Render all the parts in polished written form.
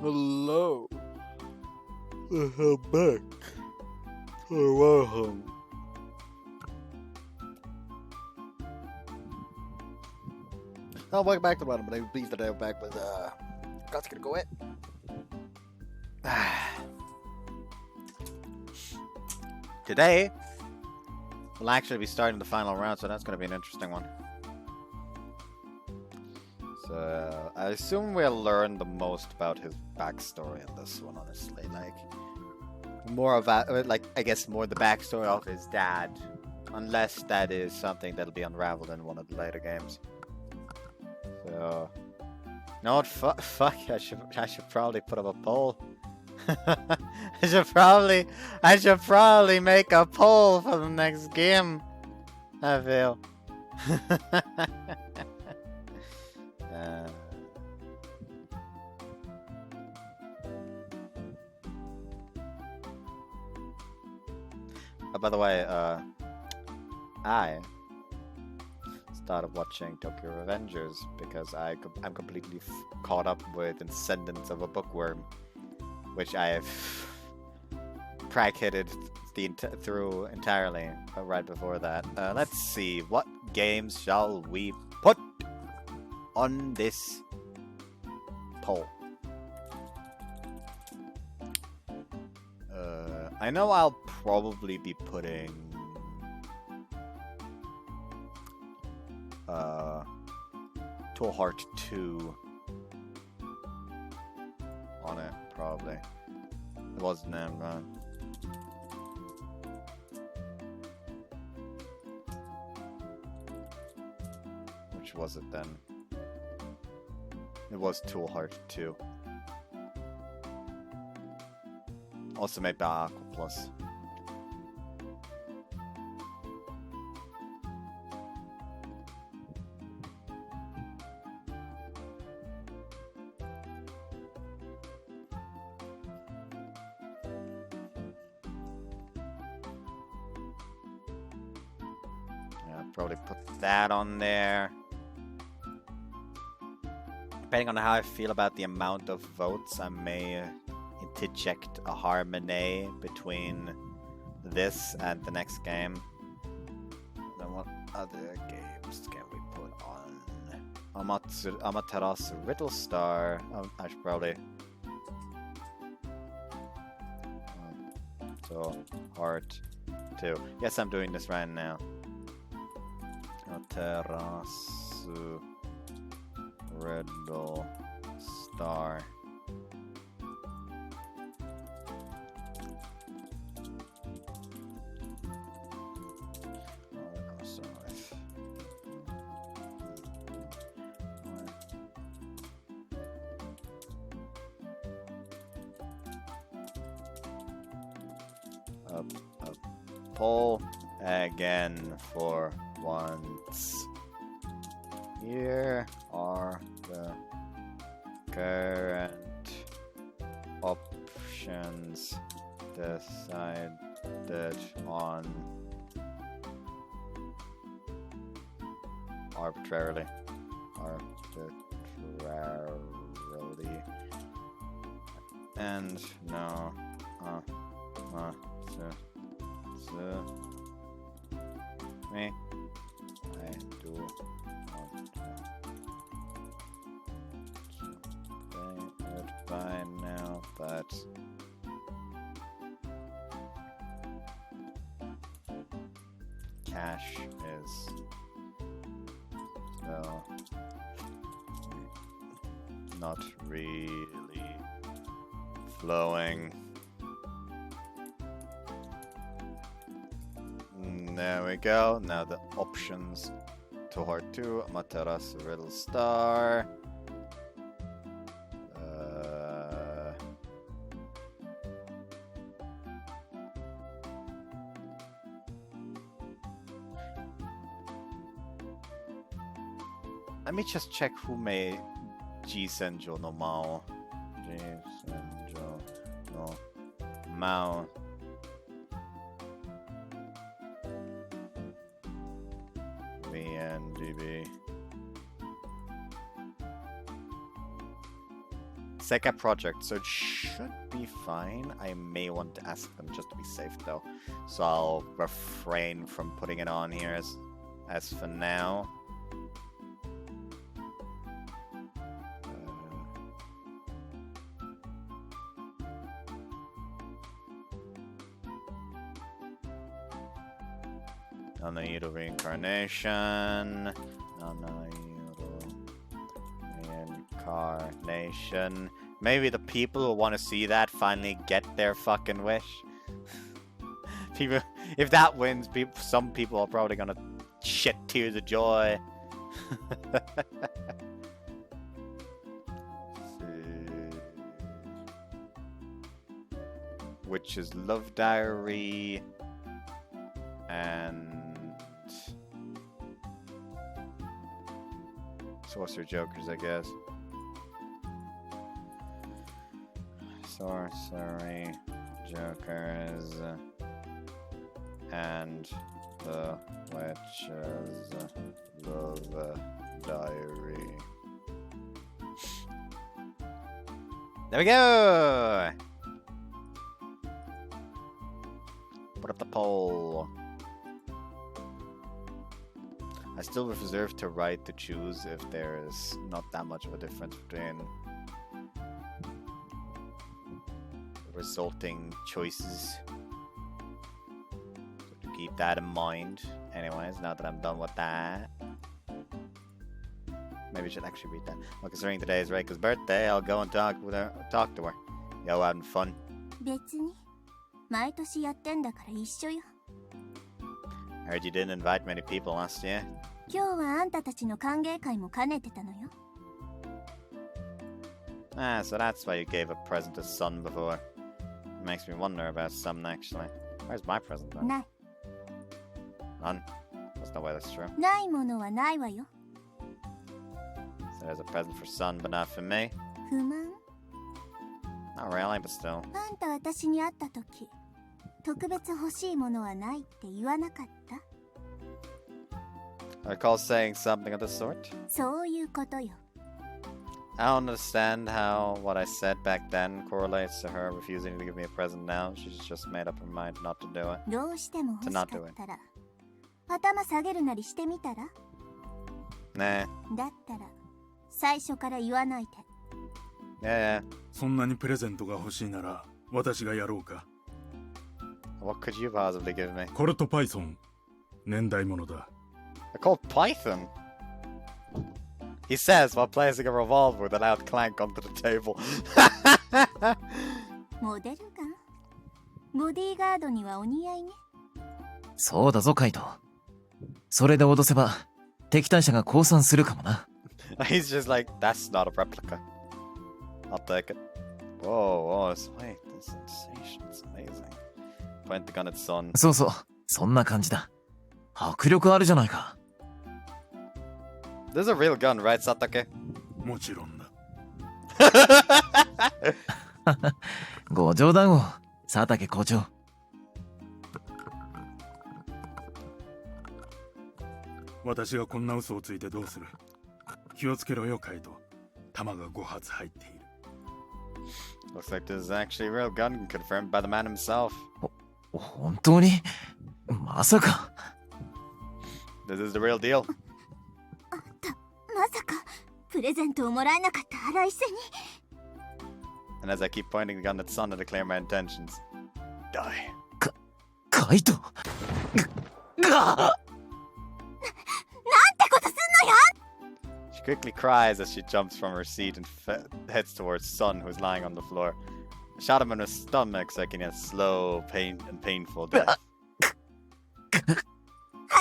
Hello. I'm back. Welcome. Welcome back to Moron, but I'm pleased that I'm back with Akatsuki Goei. Today, we'll actually be starting the final round, so that's going to be an interesting one. So, I assume we'll learn the most about his backstory in this one, honestly. Like, more of that, like, I guess more the backstory of his dad. Unless that is something that'll be unraveled in one of the later games. So, no, what? Fuck! I should probably put up a poll. I should probably make a poll for the next game. I feel. By the way, I started watching Tokyo Revengers because I'm completely caught up with Descendants of a Bookworm, which I have crack-hitted through entirely right before that. Let's see, what games shall we put on this poll? I know I'll probably be putting Tool Heart 2 on it, probably. It wasn't named, right? Which was it then? It was Tool Heart 2. Also made by Aqua Plus. Probably put that on there. Depending on how I feel about the amount of votes, I may interject a harmony between this and the next game. Then what other games can we put on? Amaterasu Riddle Star. I should probably. So, Heart 2. Yes, I'm doing this right now. Amaterasu Riddle Star. A poll again for once. Here are the current options decided on arbitrarily. And no. Me. I do not say it by now, but cash is well not really flowing. There we go. Now the options: Tool Heart 2, Amaterasu Riddle Star. Let me just check who made G-Senjo no Mao. G-Senjo no Mao. VNDB. Second project, so it should be fine. I may want to ask them just to be safe though. So I'll refrain from putting it on here as for now. Nanairo reincarnation. Nanairo reincarnation. Maybe the people who want to see that finally get their fucking wish. People, if that wins, some people are probably gonna shed tears of joy. Which is Love Diary and Sorcerer Jokers, I guess. Sorcery Jokers and the Witch's Love Diary. There we go! Put up the poll. I still reserve the right to choose if there is not that much of a difference between resulting choices. So to keep that in mind. Anyways, now that I'm done with that, maybe I should actually read that. Well, considering today is Reika's birthday, I'll go and talk to her. Yo, having fun. I heard you didn't invite many people last year. Ah, so that's why you gave a present to Sun before. It makes me wonder about Sun, actually. Where's my present, then? None? There's no way that's true. So there's a present for Sun, but not for me? Not really, but still. I recall saying something of the sort. I don't understand how what I said back then correlates to her refusing to give me a present now. She's just made up her mind not to do it. To not do it. Nah. Yeah. What could you possibly give me? They're called Python. He says while placing a revolver with a loud clank onto the table. He's just like, that's not a replica. I'll take it. Whoa, wait, this sensation, it's amazing. Point the gun at Sun. This is a real gun, right, Satake? もちろんだ。ご冗談を、佐竹校長。私がこんな嘘をついてどうする？気をつけろよ、カイト。弾が5発入っている。Looks like this is actually a real gun, confirmed by the man himself. 本当に？まさか。This is the real deal. まさかプレゼントをもらえなかった荒井瀬に。And as I keep pointing the gun at Sun to declare my intentions, die. カイト。なんてことすんのよ。 She quickly cries as she jumps from her seat and heads towards Sun, who's lying on the floor. I shot him in his stomach, making a slow, painful death. 早く救急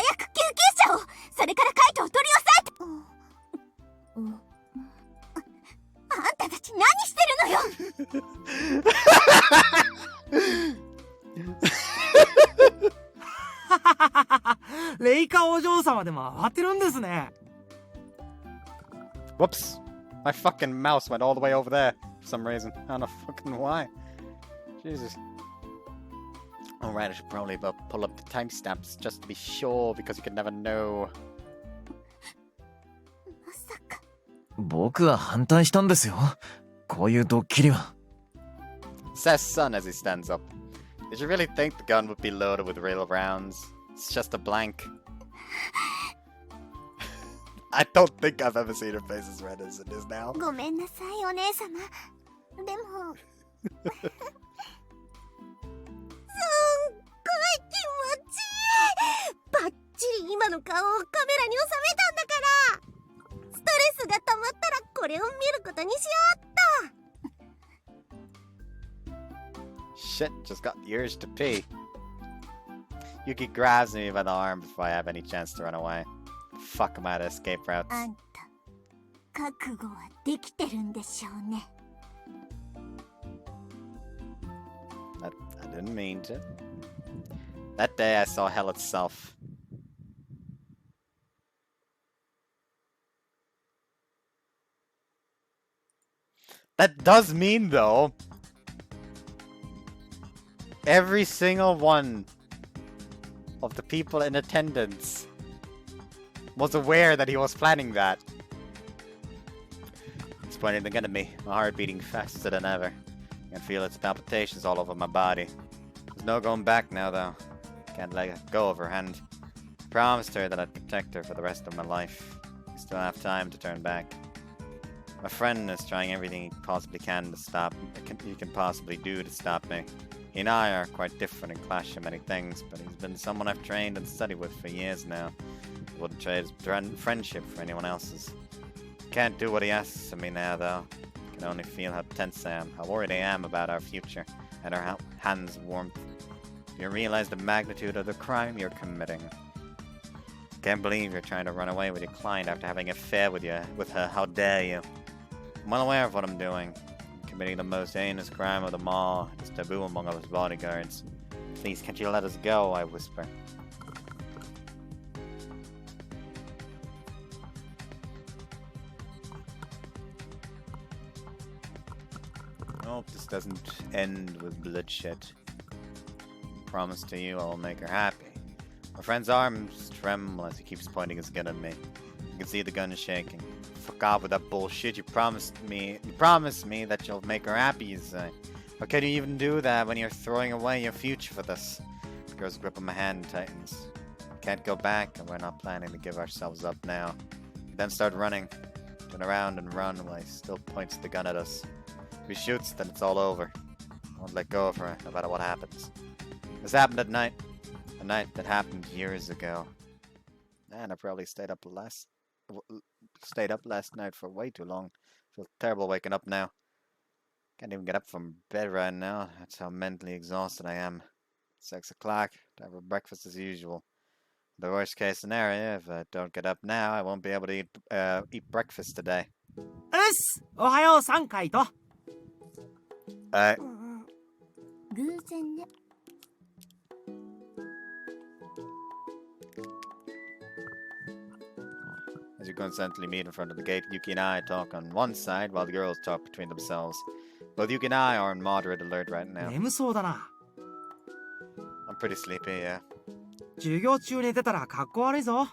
車を。それからカイトを取り押さえて。あんたたち何してるのよ。レイカお嬢様でも慌てるんですね。Whoops! My fucking mouse went all the way over there for some reason. I don't know fucking why. Jesus. Alright, I should probably pull up the timestamps just to be sure, because you can never know. 僕は反対したんですよ。こういうドッキリは。 Says son as he stands up. Did you really think the gun would be loaded with real rounds? It's just a blank. I don't think I've ever seen her face as red as it is now. ごめんなさいお姉様。でもすんごい気持ちいい。バッチリ今の顔をカメラに収めたんだから。ストレスが溜まったらこれを見ることにしようっと。 Shit, just got the urge to pee. Yuki grabs me by the arm before I have any chance to run away. Fuck am I to escape routes. あんた覚悟はできてるんでしょうね。 I didn't mean to. That day I saw hell itself. That does mean, though, every single one of the people in attendance was aware that he was planning that. He's pointing the gun at me, my heart beating faster than ever. I can feel its palpitations all over my body. There's no going back now, though. Can't let go of her hand. I promised her that I'd protect her for the rest of my life. I still have time to turn back. My friend is trying everything he possibly can to stop. He can possibly do to stop me. He and I are quite different and clash in many things, but he's been someone I've trained and studied with for years now. I wouldn't trade his friendship for anyone else's. Can't do what he asks of me now, though. I can only feel how tense I am, how worried I am about our future, and our hands' warmth. Do you realize the magnitude of the crime you're committing? Can't believe you're trying to run away with your client after having an affair with her. How dare you? I'm well aware of what I'm doing. I'm committing the most heinous crime of them all. It's taboo among his bodyguards. Please, can't you let us go? I whisper. I hope this doesn't end with bloodshed. Promise to you I'll make her happy. My friend's arms tremble as he keeps pointing his gun at me. You can see the gun shaking. Fuck off with that bullshit. You promised me that you'll make her happy, you say. How can you even do that when you're throwing away your future for this? The girl's grip on my hand tightens. We can't go back, and we're not planning to give ourselves up now. We then start running. Turn around and run while he still points the gun at us. If he shoots, then it's all over. I won't let go of her, no matter what happens. This happened at night. A night that happened years ago. Man, I probably stayed up last night for way too long. Feel terrible waking up now. Can't even get up from bed right now. That's how mentally exhausted I am. 6 o'clock. Time for breakfast as usual. The worst case scenario, if I don't get up now, I won't be able to eat breakfast today. おはようさんカイト。偶然ね。 As you coincidentally meet in front of the gate, Yuki and I talk on one side while the girls talk between themselves. Both Yuki and I are on moderate alert right now. 眠そうだな。 I'm pretty sleepy, yeah. 授業中寝てたら格好悪いぞ。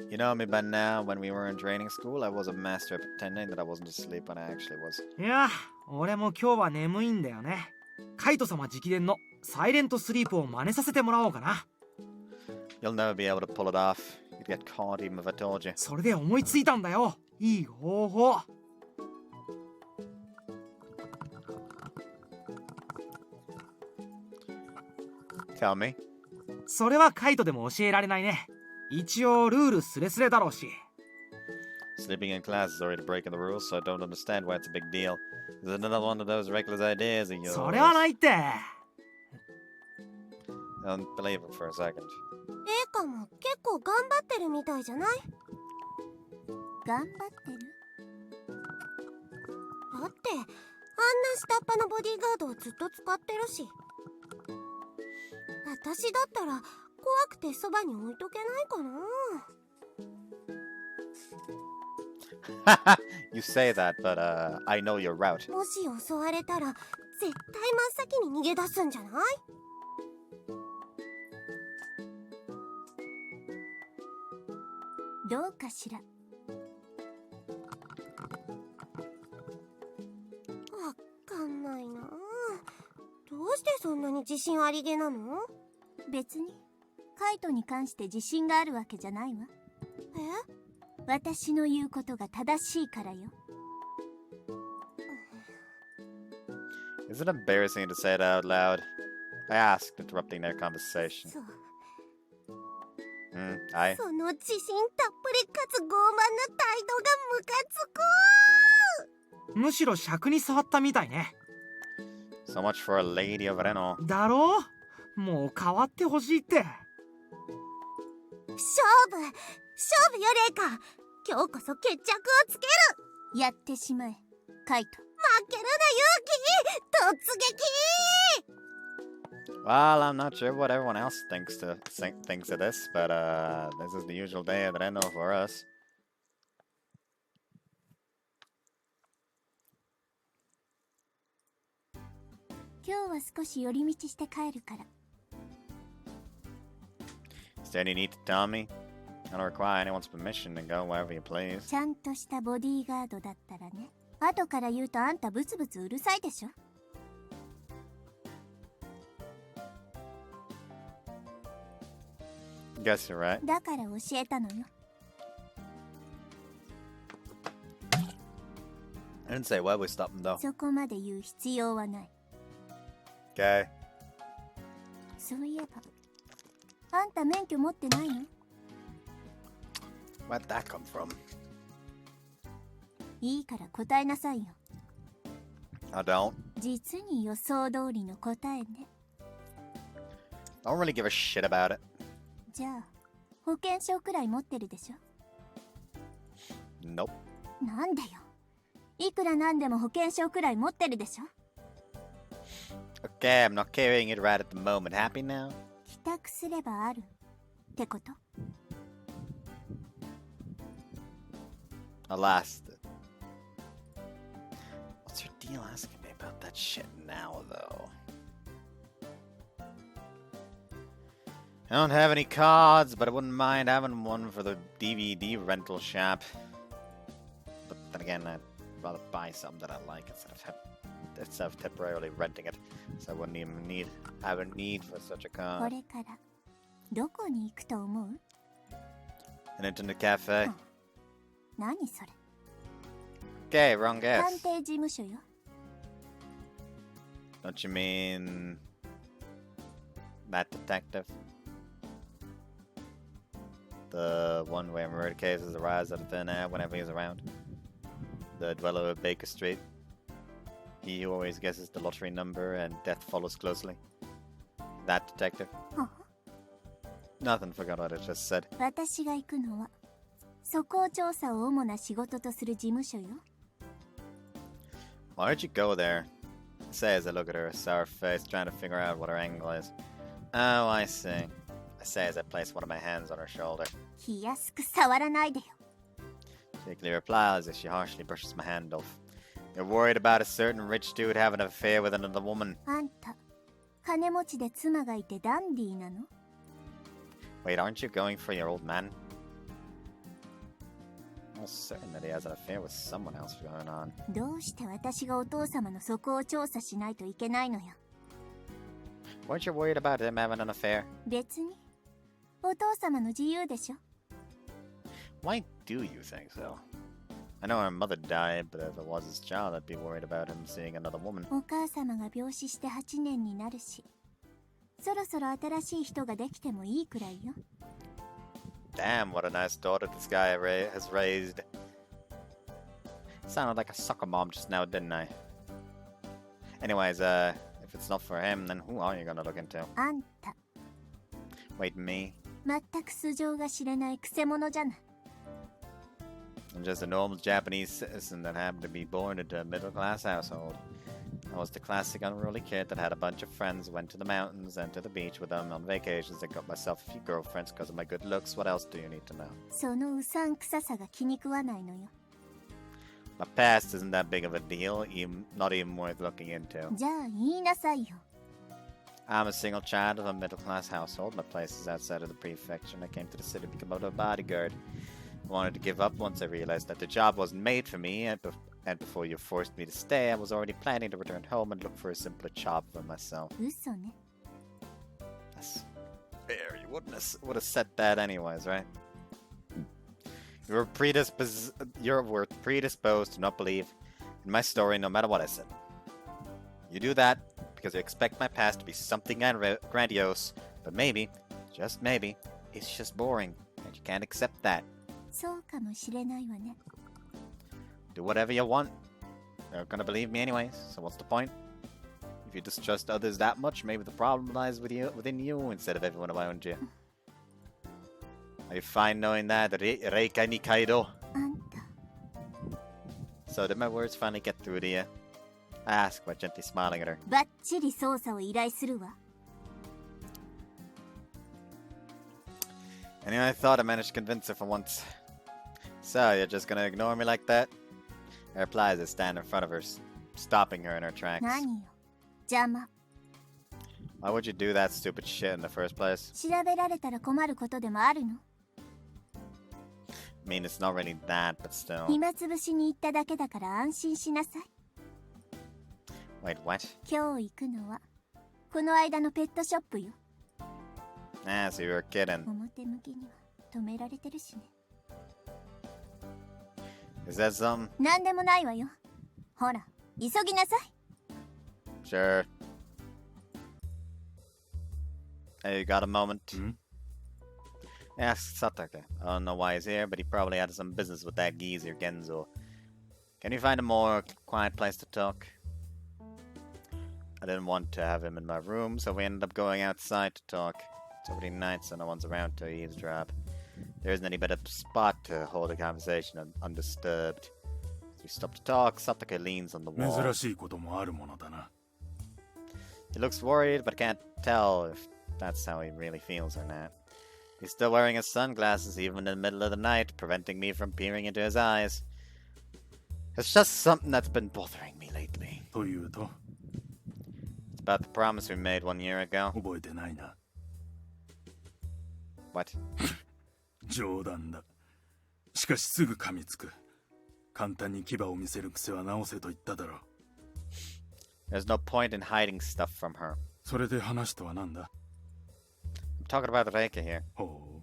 You know me by now, when we were in training school, I was a master at pretending that I wasn't asleep when I actually was. いや、俺も今日は眠いんだよね。カイト様直伝のサイレントスリープを真似させてもらおうかな。 You'll never be able to pull it off. You'd get caught even if I told you. それで思いついたんだよ。いい方法。 Tell me. それはカイトでも教えられないね。一応ルールスレスレだろうし。 Sleeping in class is already breaking the rules, so I don't understand why it's a big deal. Is it another one of those reckless ideas of yours? それはないって。 Don't believe it for a second. エイカも結構頑張ってるみたいじゃない？頑張ってる？だってあんな下っ端のボディーガードをずっと使ってるし。私だったら怖くてそばに置いとけないかな。You say that, but I know your route. もし襲われたら絶対真っ先に逃げ出すんじゃない？どうかしら。してそんなに自信ありげなの？別にカイトに関して自信があるわけじゃないわ。私の言うことが正しいからよ。 Is it embarrassing to say it out loud? I asked, interrupting their conversation. そう。 I. その自信たっぷりかつ傲慢な態度がムカつく。むしろ尺に触ったみたいね。 So much for a lady of Reno. だろう？もう変わってほしいって。勝負よレイカ。今日こそ決着をつける。やってしまえカイト。負けるな勇気。突撃。 Well, I'm not sure what everyone else thinks of this, but this is the usual day of Reno for us. 今日は少し寄り道して帰るから。 Is there any need to tell me? I don't require anyone's permission to go wherever you please. ちゃんとしたボディーガードだったらね。後から言うとあんたブツブツうるさいでしょ。 Guess you're right. だから教えたのよ。 I didn't say why we stopped him though. そこまで言う必要はない。 Okay. そういえばあんた免許持ってないの？ Where'd that come from? いいから答えなさいよ。 I don't. 実に予想通りの答えね。 Don't really give a shit about it. じゃあ保険証くらい持ってるでしょ。 Nope. なんでよ。いくらなんでも保険証くらい持ってるでしょ。 Okay, I'm not carrying it right at the moment. Happy now? 帰宅すればあるってこと？ Alas. What's your deal asking me about that shit now, though? I don't have any cards, but I wouldn't mind having one for the DVD rental shop. But then again, I'd rather buy something that I like instead of temporarily renting it. So I wouldn't even have a need for such a こ card. れからどこに行くと思う？ An internet cafe? 何それ？ Okay, wrong 探 guess. 偵事務所よ。 Don't you mean that detective? The one where murder cases arise out of thin air whenever he's around? The dweller of Baker Street? He who always guesses the lottery number and death follows closely? That detective? は Nothing, forgot what I just said. 私が行くのは素行調査を主な仕事とする事務所よ。 Why'd you go there? I say as I look at her sour face, trying to figure out what her angle is. Oh, I see. I say as I place one of my hands on her shoulder. 気安く触らないでよ。 She quickly replies as she harshly brushes my hand off. You're worried about a certain rich dude having an affair with another woman. あんた金持ちで妻がいてダンディーなの？ Wait, aren't you going for your old man? I'm almost certain that he has an affair with someone else going on. どうして私がお父様の素行を調査しないといけないのよ。 Weren't you worried about him having an affair? 別にお父様の自由でしょ。 Why do you think so? I know her mother died, but if it was his child, I'd be worried about him seeing another woman. お母様が病死して8年になるし、そろそろ新しい人ができてもいいくらいよ。 Damn, what a nice daughter this guy has raised. Sounded like a soccer mom just now, didn't I? Anyways, if it's not for him, then who are you gonna look into? あんた Wait, me? 全く素性が知れないくせ者じゃない。 I'm just a normal Japanese citizen that happened to be born into a middle-class household. I was the classic unruly kid that had a bunch of friends, went to the mountains and to the beach with them on vacations, and got myself a few girlfriends because of my good looks. What else do you need to know? そのうさんくささが気に食わないのよ。 My past isn't that big of a deal, not even worth looking into. じゃあ言いなさいよ。 I'm a single child of a middle-class household. My place is outside of the prefecture, and I came to the city to become a bodyguard. I wanted to give up once I realized that the job wasn't made for me, And before you forced me to stay, I was already planning to return home and look for a simpler job for myself. 嘘ね。 That's fair. You would have said that anyways, right? You were predisposed to not believe in my story no matter what I said. You do that because you expect my past to be something grandiose, but maybe, just maybe, it's just boring, and you can't accept that. そうかもしれないわね。 Do whatever you want. They're gonna believe me anyways, so what's the point? If you distrust others that much, maybe the problem lies within you instead of everyone around you. Are you fine knowing that, Reika Nikaido? あんた、 So did my words finally get through to you? I asked by gently smiling at her. バッチリ捜査を依頼するわ。 Anyway, I thought I managed to convince her for once. So, you're just gonna ignore me like that? I reply as I stand in front of her, stopping her in her tracks. 何よ。邪魔。 Why would you do that stupid shit in the first place? 調べられたら困ることでもあるの？ I mean, it's not really that, but still. 暇つぶしに行っただけだから安心しなさい。 Wait, what? 今日行くのはこの間のペットショップよ。 Ah, so you were kidding. 表向きには止められてるしね。 Is that some? なんでもないわよ。ほら、急ぎなさい。 Sure. Hey, you got a moment? Ask Satake. I don't know why he's here, but he probably had some business with that geezer, Genzo. Can you find a more quiet place to talk? I didn't want to have him in my room, so we ended up going outside to talk. It's already night, so no one's around to eavesdrop. There isn't any better spot to hold a conversation undisturbed. As we stop to talk, Satake leans on the wall. 珍しいこともあるものだな。 He looks worried, but can't tell if that's how he really feels or not. He's still wearing his sunglasses even in the middle of the night, preventing me from peering into his eyes. It's just something that's been bothering me lately. というと、 It's about the promise we made 1 year ago. 覚えてないな。 What? 冗談だ。しかしすぐ噛みつく。簡単に牙を見せる癖は直せと言っただろう。 There's no point in hiding stuff from her. それで話とは何だ？ I'm talking about Reika here. ほ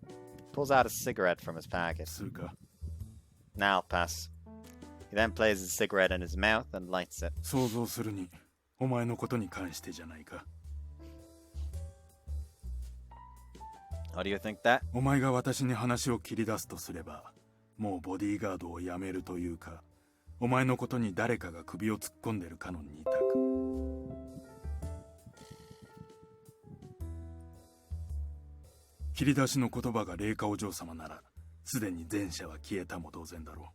う、 Pulls out a cigarette from his pocket. つうか、 Now I'll pass. He then places his cigarette in his mouth and lights it. 想像するに、お前のことに関してじゃないか。 How do you think that? お前が私に話を切り出すとすれば、もうボディーガードを辞めるというか、お前のことに誰かが首を突っ込んでるかの二択。切り出しの言葉が霊下お嬢様なら、すでに前者は消えたも同然だろ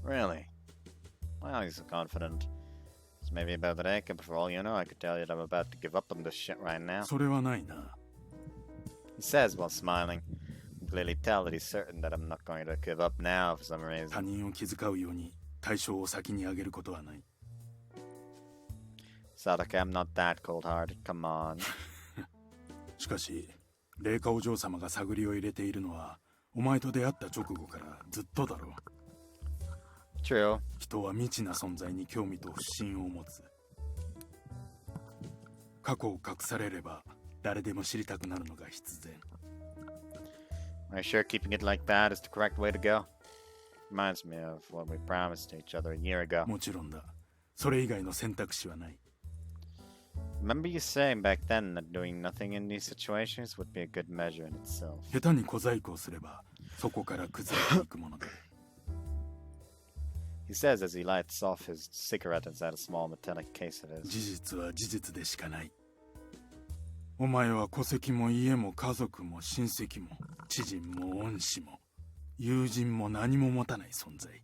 う。 Really? Wow, he's so confident. It's maybe about the Reika, but for all you know, I could tell you that I'm about to give up on this shit right now. それはないな。 He says while smiling. You can clearly tell that he's certain that I'm not going to give up now for some 他 reason. 人を気遣うように対象を先に挙げることはない。 Sadake, I'm not that cold-hearted. Come on. しかし、霊下お嬢様が探りを入れているのは、お前と出会った直後からずっとだろう。 True. 人は未知な存在に興味と不信を持つ。過去を隠されれば誰でも知りたくなるのが必然。 Are you sure keeping it like that is the correct way to go? Reminds me of what we promised each other a year ago. もちろんだ。それ以外の選択肢はない。 Remember you saying back then that doing nothing in these situations would be a good measure in itself. 下手に小細工をすればそこから崩れていくものだ。 He says as he lights off his cigarette inside a small metallic case of his. 事実は事実でしかない。お前は戸籍も家も家族も親戚も知人も恩師も友人も何も持たない存在。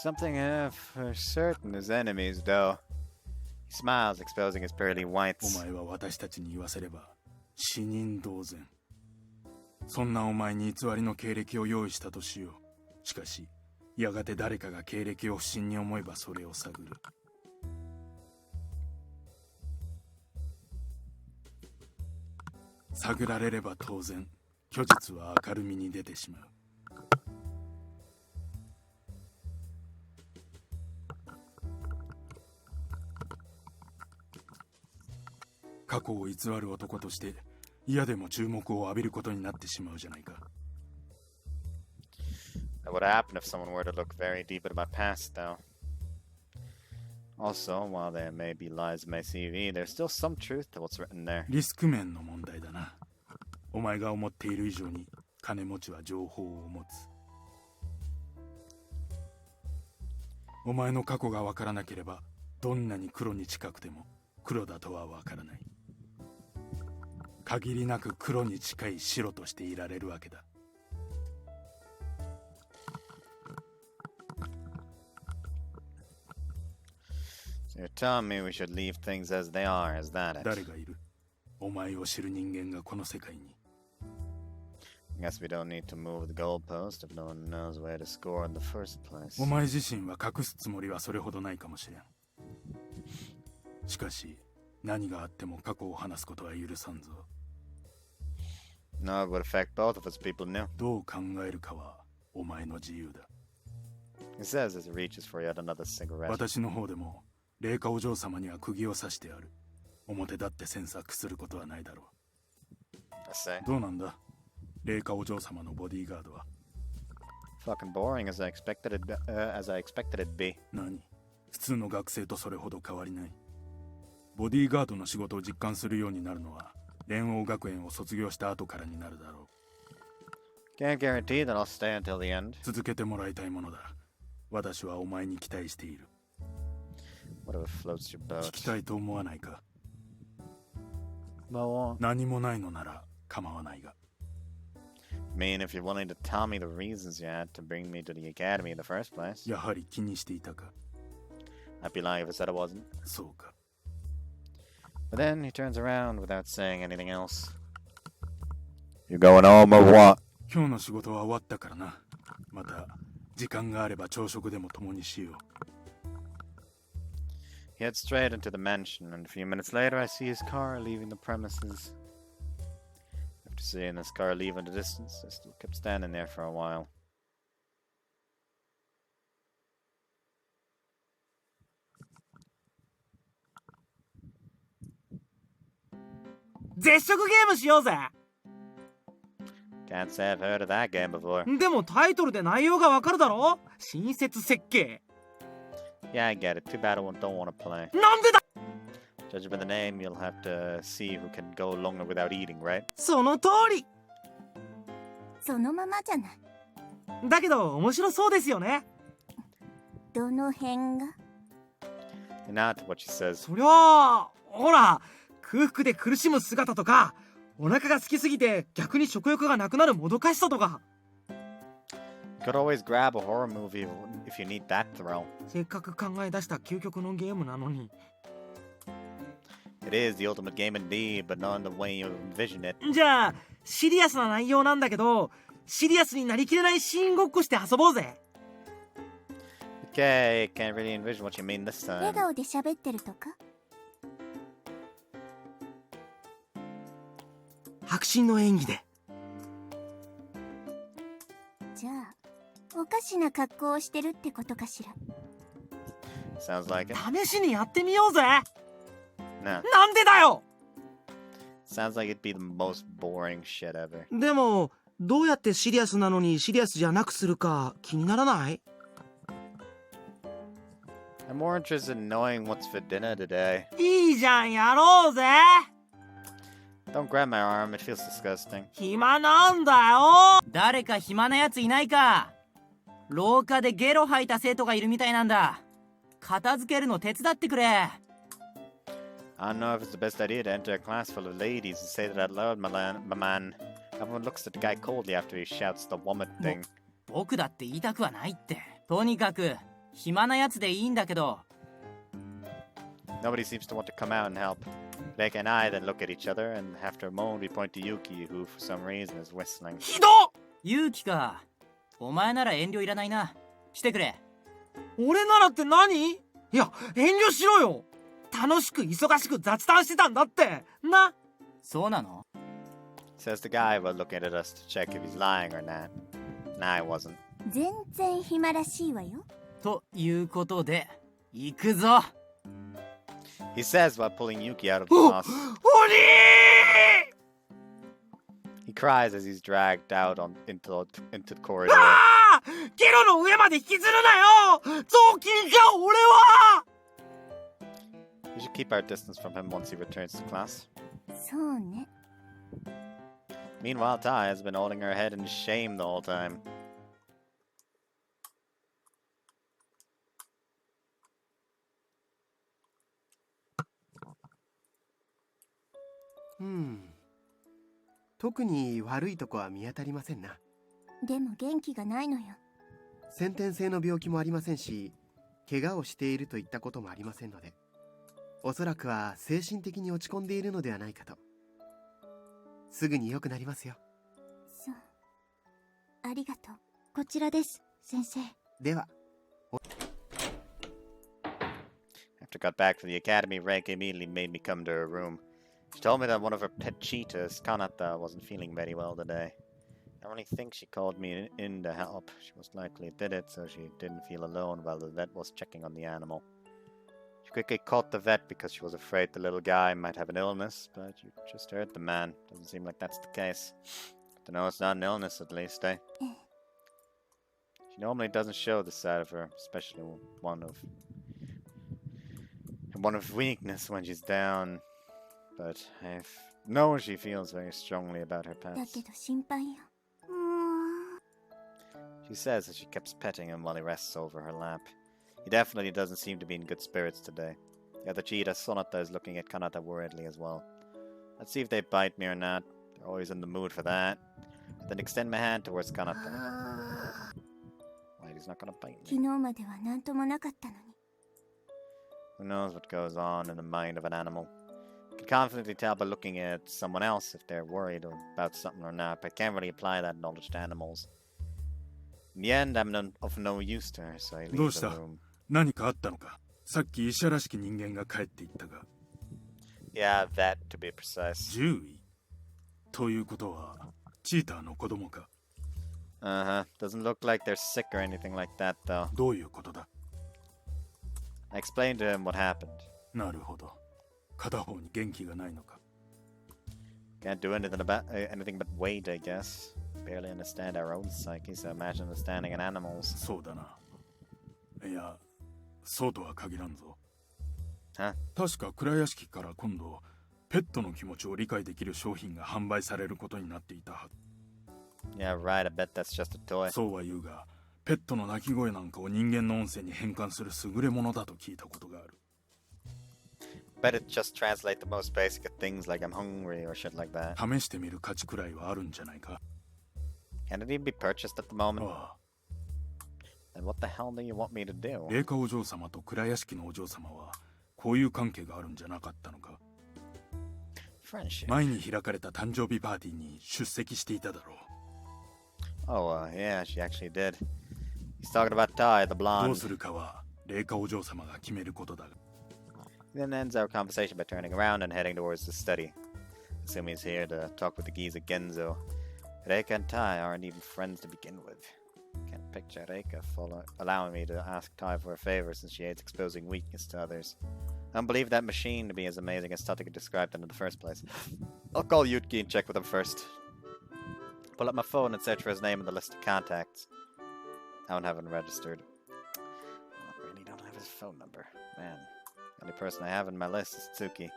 Something for certain is enemies, though. He smiles, exposing his pearly お whites. 前は私たちに言わせれば死人同然。そんなお前に偽りの経歴を用意したとしよう。しかし、やがて誰かが経歴を不審に思えばそれを探る。探られれば当然虚実は明るみに出てしまう。過去を偽る男として嫌でも注目を浴びることになってしまうじゃないか。That would happen if someone were to look very deep into my past, though. Also, while there may be lies in my CV, there's still some truth to what's written there. リスク面の問題だな。お前が思っている以上に金持ちは情報を持つ。お前の過去が分からなければどんなに黒に近くても黒だとは分からない。限りなく黒に近い白としていられるわけだ。So you're telling me we should leave things as they are, is that it? 誰がいる？お前を知る人間がこの世界に。I guess we don't need to move the goalpost if no one knows where to score in the first place. お前自身は隠すつもりはそれほどないかもしれん。しかし何があっても過去を話すことは許さんぞ。No, it would affect both of us people knew. どう考えるかはお前の自由だ。He says as he reaches for yet another cigarette. 私の方でも霊下お嬢様には釘を刺してある。表立って詮索することはないだろう。I say. どうなんだ？霊下お嬢様のボディーガードは。Fucking boring as I expected it'd be. 何？普通の学生とそれほど変わりない。ボディーガードの仕事を実感するようになるのは蓮王学園を卒業した後からになるだろう。 Can't guarantee that I'll stay until the end. 続けてもらいたいものだ。私はお前に期待している。 Whatever floats your 聞 boat. きたいと思わないか？ Well, 何もないのなら構わないが。 I mean, if you're willing to tell me the reasons you had to bring me to the academy in the first place. やはり気にしていたか？ I'd be lying if I said I wasn't. そうか。 But then he turns around without saying anything else. You going home or what? 今日の仕事は終わったからな。また時間があれば朝食でも共にしよう。 He heads straight into the mansion, and a few minutes later I see his car leaving the premises. After seeing his car leave in the distance, I still kept standing there for a while. 絶食ゲームしようぜ。 Can't say I've heard of that game before. でもタイトルで内容がわかるだろ？親切設計。 Yeah, I get it. Too bad I don't want to play. なんでだ？ Judging by the name, you'll have to see who can go longer without eating, right? その通り。そのままじゃない。だけど面白そうですよね。どの辺が？ Not what she says. そりゃあ、ほら、空腹で苦しむ姿とか、お腹が空きすぎて逆に食欲がなくなるもどかしさとか。 You could always grab a horror movie if you need that thrill. せっかく考え出した究極のゲームなのに。 It is the ultimate game indeed, but not in the way you envision it. じゃあ、シリアスな内容なんだけど、シリアスになりきれないシーンごっこして遊ぼうぜ。 Okay, can't really envision what you mean this 笑 time. 顔で喋ってるとか？迫真の演技で。じゃあおかしな格好をしてるってことかしら。 Sounds like it. 試しにやってみようぜ。 Nah. なんでだよ。 Sounds like it'd be the most boring shit ever. でも、どうやってシリアスなのにシリアスじゃなくするか気にならない？ I'm more interested in knowing what's for dinner today. いいじゃん、やろうぜ。 Don't grab my arm, it feels disgusting. 暇なんだよ。誰か暇なやついないか？廊下でゲロ吐いた生徒がいるみたいなんだ。片付けるの手伝ってくれ。 I don't know if it's the best idea to enter a class full of ladies and say that out loud, my man. Everyone looks at the guy coldly after he shouts the vomit thing. 僕だって言いたくはないって。とにかく暇なやつでいいんだけど。 Nobody seems to want to come out and help. Reika and I then look at each other, and after a moment we point to Yuki, who for some reason is whistling. ひどっ。勇気か。お前なら遠慮いらないな。来てくれ。俺ならって何？いや、遠慮しろよ。楽しく忙しく雑談してたんだって。な。そうなの？ Says the guy while looking at us to check if he's lying or not. Nah, I wasn't. 全然暇らしいわよ。ということで行くぞ。 He says while pulling Yuki out of the bus. 鬼 He cries as he's dragged out into the corridor. あーゲロの上まで引きずるなよ雑巾じゃ俺は We should keep our distance from him once he returns to class. そうね。 Meanwhile, Tai has been holding her head in shame the whole time. Hmm. 特に悪いとこは見当たりませんな。でも元気がないのよ。先天性の病気もありませんし、怪我をしているといったこともありませんので、おそらくは精神的に落ち込んでいるのではないかと。すぐに良くなりますよ。そう。ありがとう。こちらです、先生。では。 After I got back from the academy, Reika immediately made me come to her room. She told me that one of her pet cheetahs, Kanata, wasn't feeling very well today. I only think she called me in to help. She most likely did it so she didn't feel alone while the vet was checking on the animal. She quickly called the vet because she was afraid the little guy might have an illness, but you just heard the man. Doesn't seem like that's the case. But no, it's not an illness at least, eh? She normally doesn't show this side of her, especially one of weakness when she's down. But I know she feels very strongly about her だ pets. けど心配よ。 She says as she keeps petting him while he rests over her lap. He definitely doesn't seem to be in good spirits today. The other cheetah, Sonata, is looking at Kanata worriedly as well. Let's see if they bite me or not. They're always in the mood for that. Then extend my hand towards Kanata. Wait, he's not gonna bite 昨 me. 日までは何ともなかったのに。 Who knows what goes on in the mind of an animal? You can confidently tell by looking at someone else if they're worried about something or not, but I can't really apply that knowledge to animals. In the end, I'm of no use to her, so I どう leave し the た room. 何かあったのかさっき医者らしき人間が帰っていったが Yeah, that to be precise. 獣医ということはチーターの子供か Uh-huh. Doesn't look like they're sick or anything like that, though. どういうことだ I explained to him what happened. なるほど片方に元気がないのか Can't do anything but wait, I guess. Barely understand our own psyche, so imagine understanding an animal's. そうだないやそうとは限らんぞ Huh? 確か蔵屋敷から今度ペットの気持ちを理解できる商品が販売されることになっていたは Yeah, right, I bet that's just a toy. そうは言うがペットの鳴き声なんかを人間の音声に変換する優れものだと聞いたことがある Bet it just translate the most basic of things like I'm hungry or shit like that. 試してみる価値くらいはあるんじゃないか Can it even be purchased at the moment? ああ Then what the hell do you want me to do? 霊下お嬢様と蔵屋敷のお嬢様はこういう関係があるんじゃなかったのか Friendship. 前に開かれた誕生日パーティーに出席していただろう Oh, yeah, she actually did. He's talking about Tai, the どう blonde. するかは霊下お嬢様が決めることだが He then ends our conversation by turning around and heading towards the study. Assume he's here to talk with the geezer Genzo. Reika and Tai aren't even friends to begin with. Can't picture Reika allowing me to ask Tai for a favor since she hates exposing weakness to others. I don't believe that machine to be as amazing as Tataka described it in the first place. I'll call Yuki and check with him first. Pull up my phone and search for his name in the list of contacts. I don't have him registered. I really don't have his phone number. Man. The only person I have in my list is Tsuki.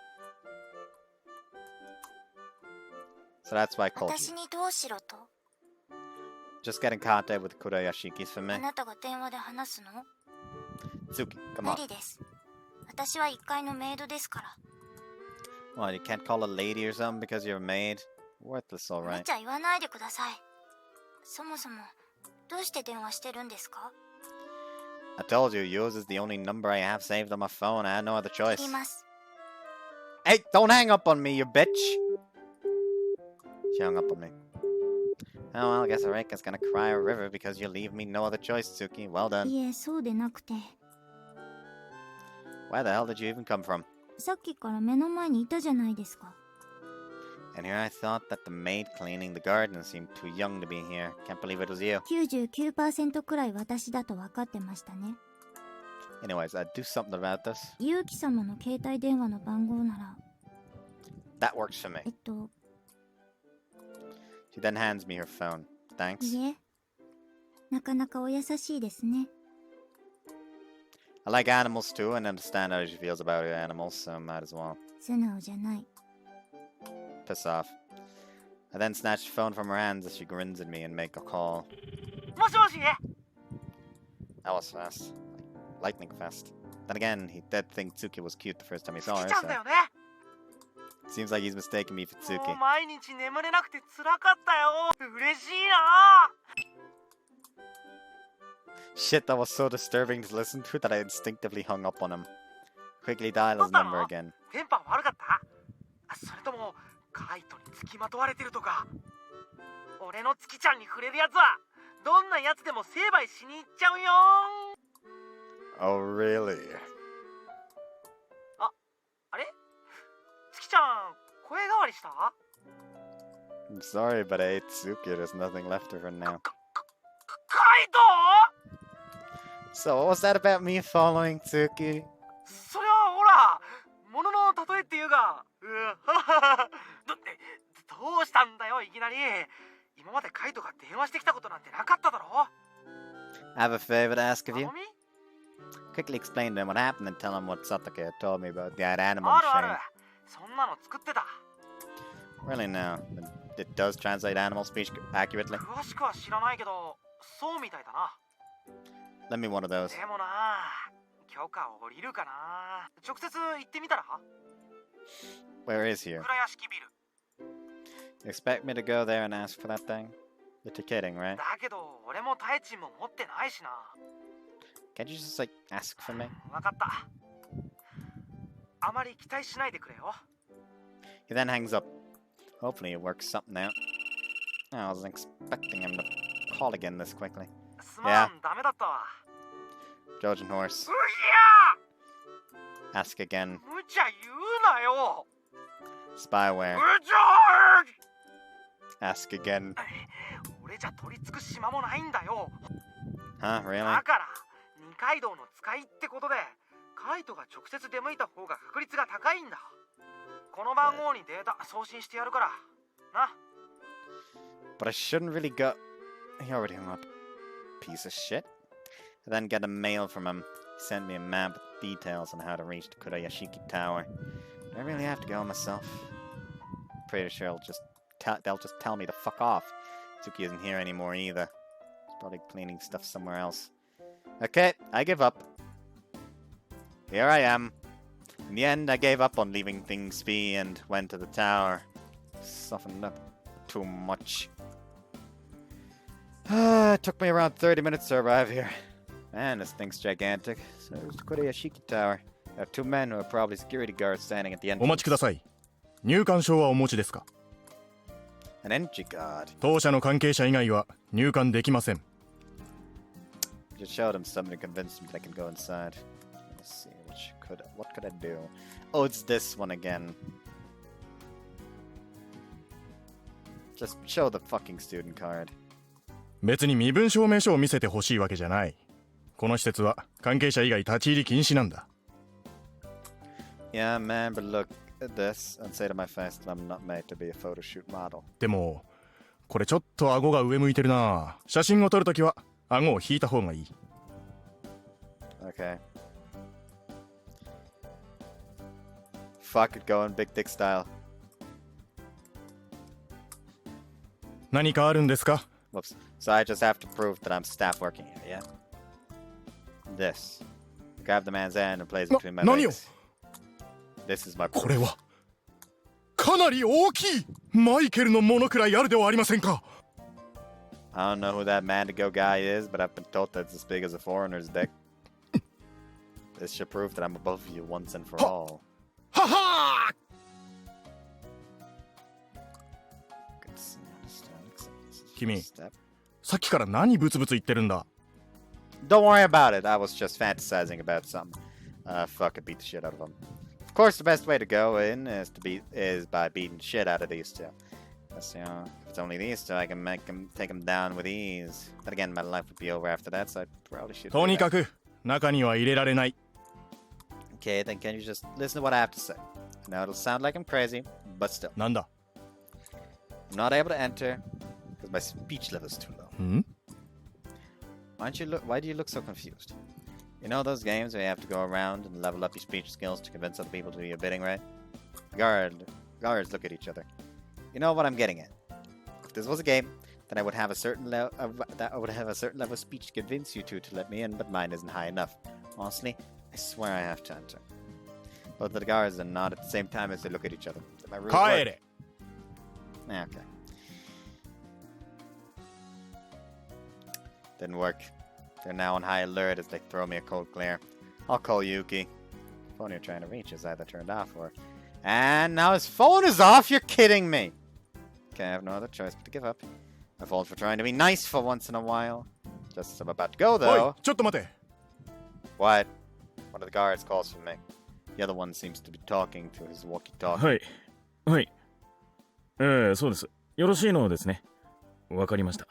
So that's why I called 私 you. にどうしろと Just get in contact with the Kurayashikis for あ me. なたが電話で話すの Tsuki, come 無 on. 理です私は1階のメイドですから Well, you can't call a lady or something because you're a maid? Worthless, 無 alright. 茶言わないでくださいそもそもどうして電話してるんですか I told you, yours is the only number I have saved on my phone. I had no other 切 choice. ります Hey, don't hang up on me, you bitch! She hung up on me. Oh, well, I guess Reika's gonna cry a river because you leave me no other choice, Tsuki. Well done. いえ、そうでなくて。 Where the hell did you even come from? さっきから目の前にいたじゃないですか。And here I thought that the maid cleaning the garden seemed too young to be here. Can't believe it was you. 99%くらい私だと分かってましたね。 Anyways, do something about this. 結城様の携帯電話の番号なら、 That works for me. She then hands me her phone. Thanks. いえ、なかなかお優しいですね。 I like animals too and understand how she feels about her animals, so might as well. 素直じゃない。 Piss off. I then snatch the phone from her hands as she grins at me and make a call. もしもし That was fast. Lightning fast. Then again, he did think Tsuki was cute the first time he 月 saw her, ちゃんだ so よね seems like he's mistaken me for も Tsuki. う毎日眠れなくて辛かったよ嬉しいな Shit, that was so disturbing to listen to that I instinctively hung up on him. Quickly dial his number again. 電波悪かったそれともカイトに付きまとわれてるとか俺の月ちゃんに触れるやつはどんなやつでも成敗しに行っちゃうよ Oh, really? あれ月ちゃん声変わりした I'm sorry, but I ate Tsuki. There's nothing left of her now. カイト So, what was that about me following Tsuki? それはほら物の例えっていうかどうしたんだよいきなり今までカイトが電話してきたことなんてなかっただろ I have a favor to ask of 頼 you. み Quickly explain to him what happened and tell him what Satake told me about that animal あるある machine. そんなの作ってた Really now? It does translate animal speech accurately? 詳しくは知らないけどそうみたいだな Let me one of those. でもな許可下りるかな直接行ってみたら Where is here? 倉屋敷ビル You expect me to go there and ask for that thing? You're kidding, right? だけど俺もタエチンも持ってないしな Can't you just, like, ask for me? 分かったあまり期待しないでくれよ He then hangs up. Hopefully it works something out. I wasn't expecting him to call again this quickly. すまん、ダメだったわ Trojan horse. う Ask again. いや無茶言うなよ Spyware. 無茶 Ask again. 俺じゃ取り付く島もないんだよ Huh, really? だから二階堂の使いってことでカイトが直接出向いた方が確率が高いんだこの番号にデータ送信してやるからな But I shouldn't really go... He already hung up. Piece of shit. I then got a mail from him. He sent me a map with details on how to reach the Kurayashiki Tower. Do I really have to go myself? Pretty sure they'll just tell me to fuck off. Tsuki isn't here anymore either. He's probably cleaning stuff somewhere else. Okay, I give up. Here I am. In the end, I gave up on leaving things be and went to the tower. Softened up too much. It took me around 30 minutes to arrive here. Man, this thing's gigantic. So there's the Kurayashiki Tower. There are two men who are probably security guards standing at the お待ちくだ entrance. さい。入館証はお持ちですか？ An entry guard. 当社の関係者以外は入館できません。 Just showed him something to convince him that I can go inside. Let's see, what could I do? Oh, it's this one again. Just show the fucking student card. 別に身分証明書を見せてほしいわけじゃない。この施設は関係者以外立ち入り禁止なんだ。Yeah, man, but look at this and say to my face that I'm not made to be a photo shoot model. でも、これちょっと顎が上向いてるな。写真を撮るときは顎を引いた方がいい。Okay. Fuck it, going big dick style. 何かあるんですか？ Whoops. So I just have to prove that I'm staff working here, yeah? This. Grab the man's hand and place it between my 何を？ legs. This is my これ proof. はかなり大きい。マイケルのものくらいあるではありませんか。 I don't know who that Mandigo guy is, but I've been told that it's as big as a foreigner's dick. This should prove that I'm above you once and for all. ははー。 君、さっきから何ブツブツ言ってるんだ。 Don't worry about it. I was just fantasizing about something. Fuck it, beat the shit out of him. Of course, the best way to go in is by beating shit out of these two. That's, if it's only these two, I can take them down with ease. But again, my life would be over after that, so I probably should. とにかく中には入れられない。 Okay, then can you just listen to what I have to say? Now it'll sound like I'm crazy, but still. なんだ I'm not able to enter because my speech level is too low. Why do you look so confused? You know those games where you have to go around and level up your speech skills to convince other people to do your bidding, right? Guards look at each other. You know what I'm getting at. If this was a game, then I would have a certain level of speech to convince you to let me in, but mine isn't high enough. Honestly, I swear I have to enter. Both of the guards are nod at the same time as they look at each other. My rules work. 帰れ Okay. Didn't work. They're now on high alert as they throw me a cold glare. I'll call Yuki. The phone you're trying to reach is either turned off or... And now his phone is off? You're kidding me! Okay, I have no other choice but to give up. I fault for trying to be nice for once in a while. Just as I'm about to go, おい though... ちょっと待て What? One of the guards calls for me. The other one seems to be talking to his walkie-talkie. はいはいそうですよろしいのですねわかりました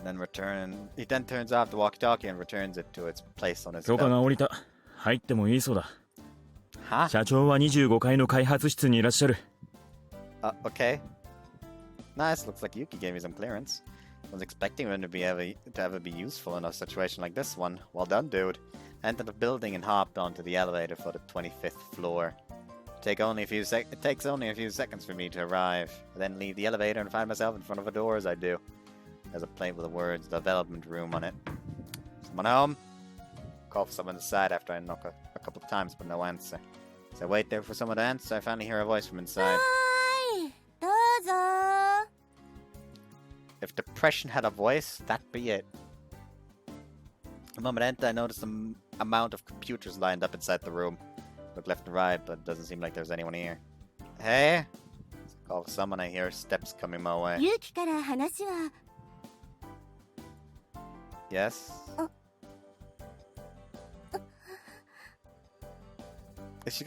And then he then turns off the walkie-talkie and returns it to its place on his 許可 belt. が下りた入ってもいいそうだ Huh? 社長は25階の開発室にいらっしゃる Okay. Nice, looks like Yuki gave me some clearance. I was expecting him to ever be useful in a situation like this one. Well done, dude. I entered the building and hopped onto the elevator for the 25th floor. It takes only a few seconds for me to arrive. I then leave the elevator and find myself in front of a door as I do. There's a plate with the words development room on it. Someone home? Call for someone inside after I knock a couple of times but no answer. As I wait there for someone to answer, I finally hear a voice from inside. どうぞ If depression had a voice, that'd be it. The moment I enter, I notice the amount of computers lined up inside the room. Look left and right, but it doesn't seem like there's anyone here. Hey? Call for someone, I hear steps coming my way. 勇気から話は Yes? Is she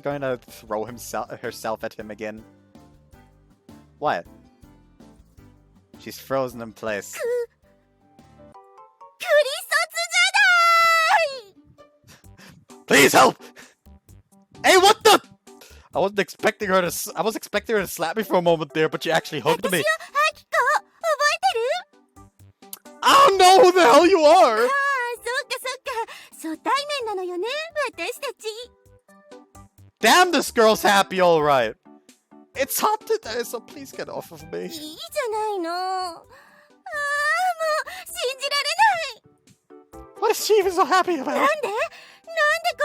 going to throw herself at him again? What? She's frozen in place. クリソツじゃない Please help! Hey, what the? I was expecting her to slap me for a moment there, but she actually hugged 私 me. よアキコ覚えてる I don't know who the hell you あ are! あそっか初対面なのよね私たち Damn, this girl's happy, alright. It's hot today, so please get off of me. いいじゃないのああもう信じられない What is she even so happy about? なんでこ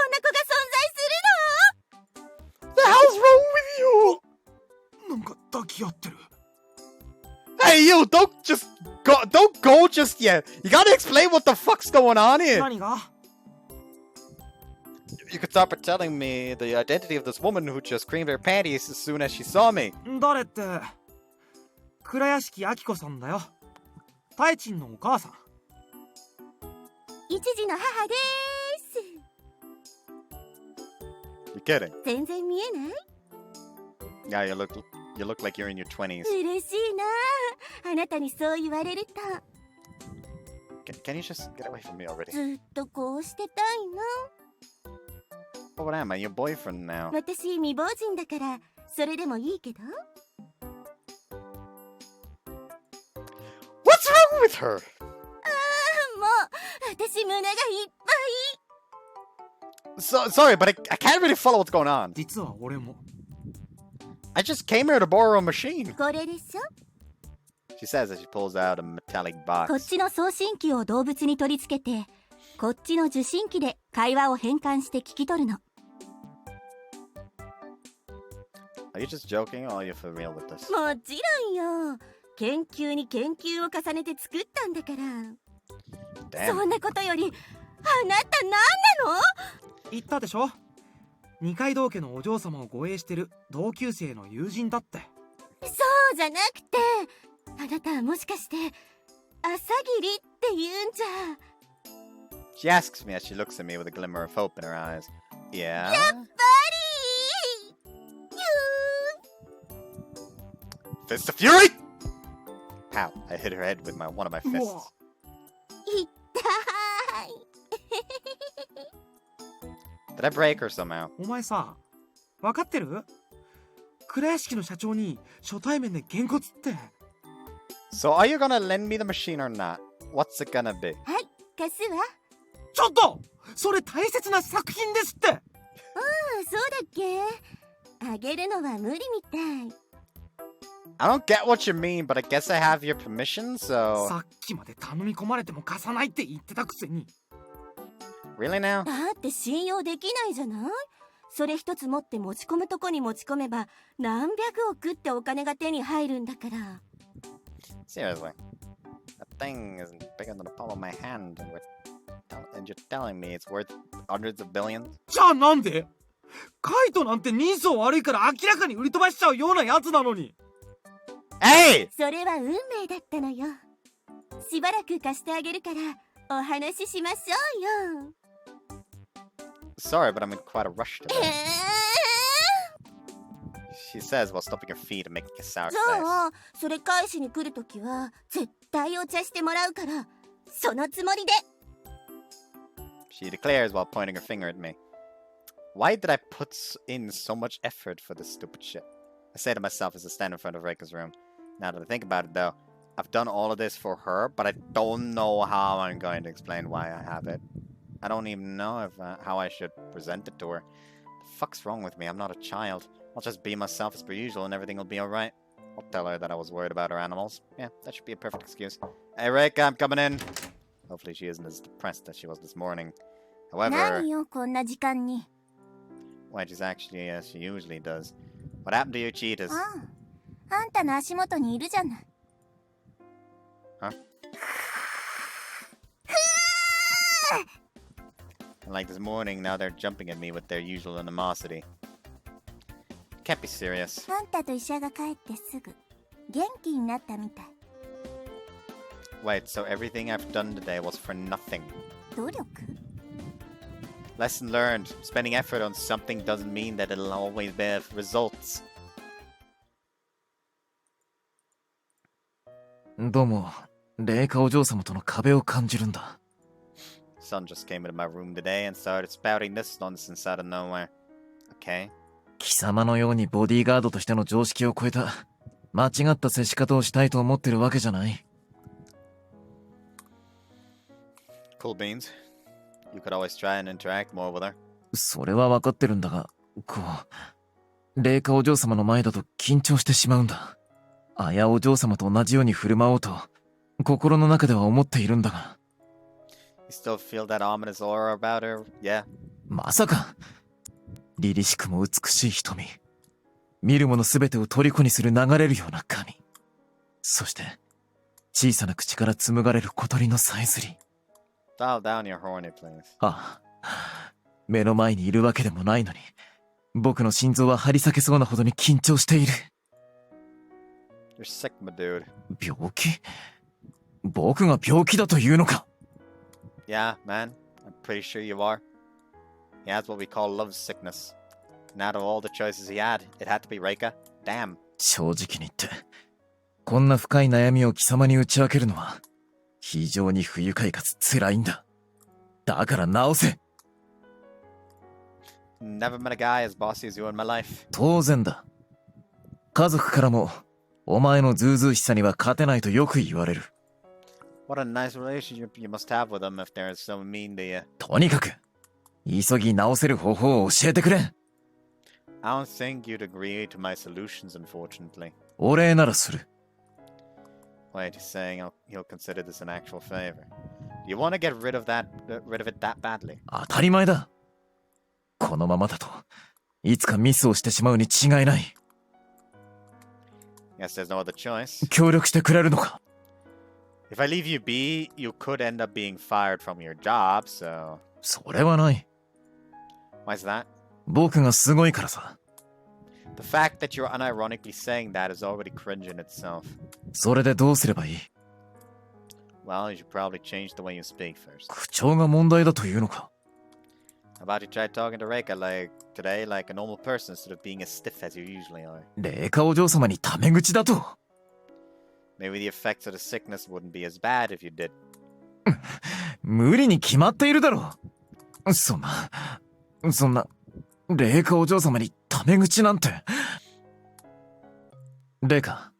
んな子が存在するの The hell's wrong with you? なんか抱き合ってる Hey, you, don't go just yet. You gotta explain what the fuck's going on here. 何が You could start telling me the identity of this woman who just creamed her panties as soon as she saw me. 誰って倉屋敷明子さんだよタイチンのお母さん一児の母でーす You kidding? 全然見えない Yeah, you look like you're in your 20s. 嬉しいなあなたにそう言われると Can you just get away from me already? ずっとこうしてたいの What am I, your boyfriend now? 私未亡人だからそれでもいいけど What's wrong with her? ああもう私胸がいっぱい Sorry, but I can't really follow what's going on. 実は俺も I just came here to borrow a machine. これでしょ She says as she pulls out a metallic こっ box. ちの送信機を動物に取り付けてこっちの受信機で会話を変換して聞き取るの Are you just joking or are you for real with this? もちろんよ研究に研究を重ねて作ったんだから Damn. そんなことよりあなた何なの言ったでしょ二階堂家のお嬢様を護衛してる同級生の友人だってそうじゃなくてあなたはもしかして朝霧って言うんじゃ She asks me as she looks at me with a glimmer of hope in her eyes. Yeah? やっぱり Fist of Fury! Pow! I hit her head with one of my fists. 痛い Did I break her somehow? お前さ、分かってる？蔵屋敷の社長に初対面でげんこつって。So are you gonna lend me the machine or not? What's it gonna be? はい貸すわ。ちょっとそれ大切な作品ですって。そうだっけ。あげるのは無理みたい。I don't get what you mean, but I guess I have your permission, so... さっきまで頼み込まれても貸さないって言ってたくせに。Really now? だって信用できないじゃない。それ一つ持って持ち込むとこに持ち込めば何百億ってお金が手に入るんだから。Seriously. That thing is bigger than the palm of my hand, and you're telling me it's worth hundreds of billions? じゃあなんで？カイトなんて人相悪いから明らかに売り飛ばしちゃうようなやつなのに。Hey! それは運命だったのよ。しばらく貸してあげるからお話ししましょうよ。Sorry, but I'm in quite a rush today. She says while stomping her feet and making a sour じ face. ゃあそれ返しに来るときは絶対お茶してもらうからそのつもりで。 She declares while pointing her finger at me. Why did I put in so much effort for this stupid shit? I say to myself as I stand in front of Reika's room. Now that I think about it though, I've done all of this for her, but I don't know how I'm going to explain why I have it. I don't even know how I should present it to her. The fuck's wrong with me? I'm not a child. I'll just be myself as per usual and everything will be alright. I'll tell her that I was worried about her animals. Yeah, that should be a perfect excuse. Hey Reika, I'm coming in. Hopefully she isn't as depressed as she was this morning. However... 何よこんな時間に。 Why, she's actually as she usually does. What happened to your cheetahs? あんたの足元にいるじゃない。Huh? And like this morning, now they're jumping at me with their usual animosity. Can't be serious. あんたと医者が帰ってすぐ元気になったみたい。 Wait, so everything I've done today was for nothing? 努力？ Lesson learned. Spending effort on something doesn't mean that it'll always bear results. どうも、霊下お嬢様との壁を感じるんだ。Son just came into my room today and started spouting this nonsense out of nowhere. Okay. 貴様のようにボディーガードとしての常識を超えた間違った接し方をしたいと思ってるわけじゃない。Cool beans. You could always try and interact more with her. それは分かってるんだが、こう、霊下お嬢様の前だと緊張してしまうんだ。あやお嬢様と同じように振る舞おうと、心の中では思っているんだが。You still feel that ominous aura about her? Yeah. まさか、凛々しくも美しい瞳。見るものすべてを虜にする流れるような髪。そして、小さな口から紡がれる小鳥のさえずり。Dial down your horny, please. ああ、目の前にいるわけでもないのに、僕の心臓は張り裂けそうなほどに緊張している。You're sick, my dude. 病気？僕が病気だというのか？ Yeah, man. I'm pretty sure you are. He has what we call love sickness. And out of all the choices he had, it had to be Reika. Damn. 正直に言って、こんな深い悩みを貴様に打ち明けるのは、非常に不愉快かつ辛いんだ。だから直せ。Never met a guy as bossy as you in my life. 当然だ。家族からも、お前のズうずうしさには勝てないとよく言われる。What a nice relationship you must have with them if they're so mean to you. とにかく、急ぎ直せる方法を教えてくれ。I don't think you'd agree to my solutions, unfortunately. お礼ならする。Wait, he's saying he'll consider this an actual favor. Do you want to get rid of it that badly? 当たり前だ。このままだと、いつかミスをしてしまうに違いない。Guess there's no other choice. 協力してくれるのか？ If I leave you be, you could end up being fired from your job, so... それはない。Why's that? 僕がすごいからさ。The fact that you're unironically saying that is already cringe in itself. それでどうすればいい？ Well, you should probably change the way you speak first. 口調が問題だというのか。 How about you try talking to Reika like today, like a normal person instead of being as stiff as you usually are? 霊下お嬢様にタメ口だと。 Maybe the effects of the sickness wouldn't be as bad if you did. 無理に決まっているだろう。そんな、霊下お嬢様にタメ口なんて。霊下、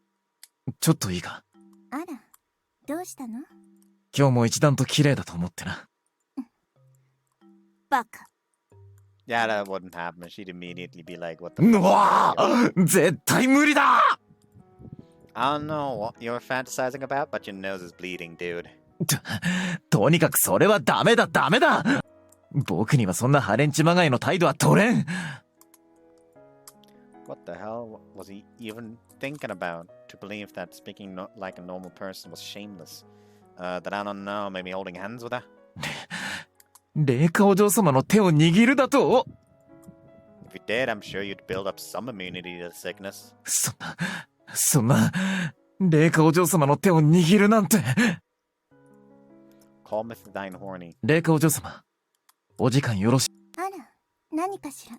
ちょっといいか。あら、どうしたの？今日も一段と綺麗だと思ってな。バカ。Yeah, that wouldn't happen. She'd immediately be like, what the う fuck? わぁ絶対無理だ I don't know what you're fantasizing about, but your nose is bleeding, dude. とにかくそれはダメだ僕にはそんなハレンチまがいの態度は取れん What the hell was he even thinking about? To believe that speaking like a normal person was shameless. That I don't know, maybe holding hands with her? 霊下お嬢様の手を握るだと If you did, I'm sure you'd build up some immunity to the sickness. そんな霊下お嬢様の手を握るなんて Call me thine horny. 霊下お嬢様お時間よろしいあら、何かしら。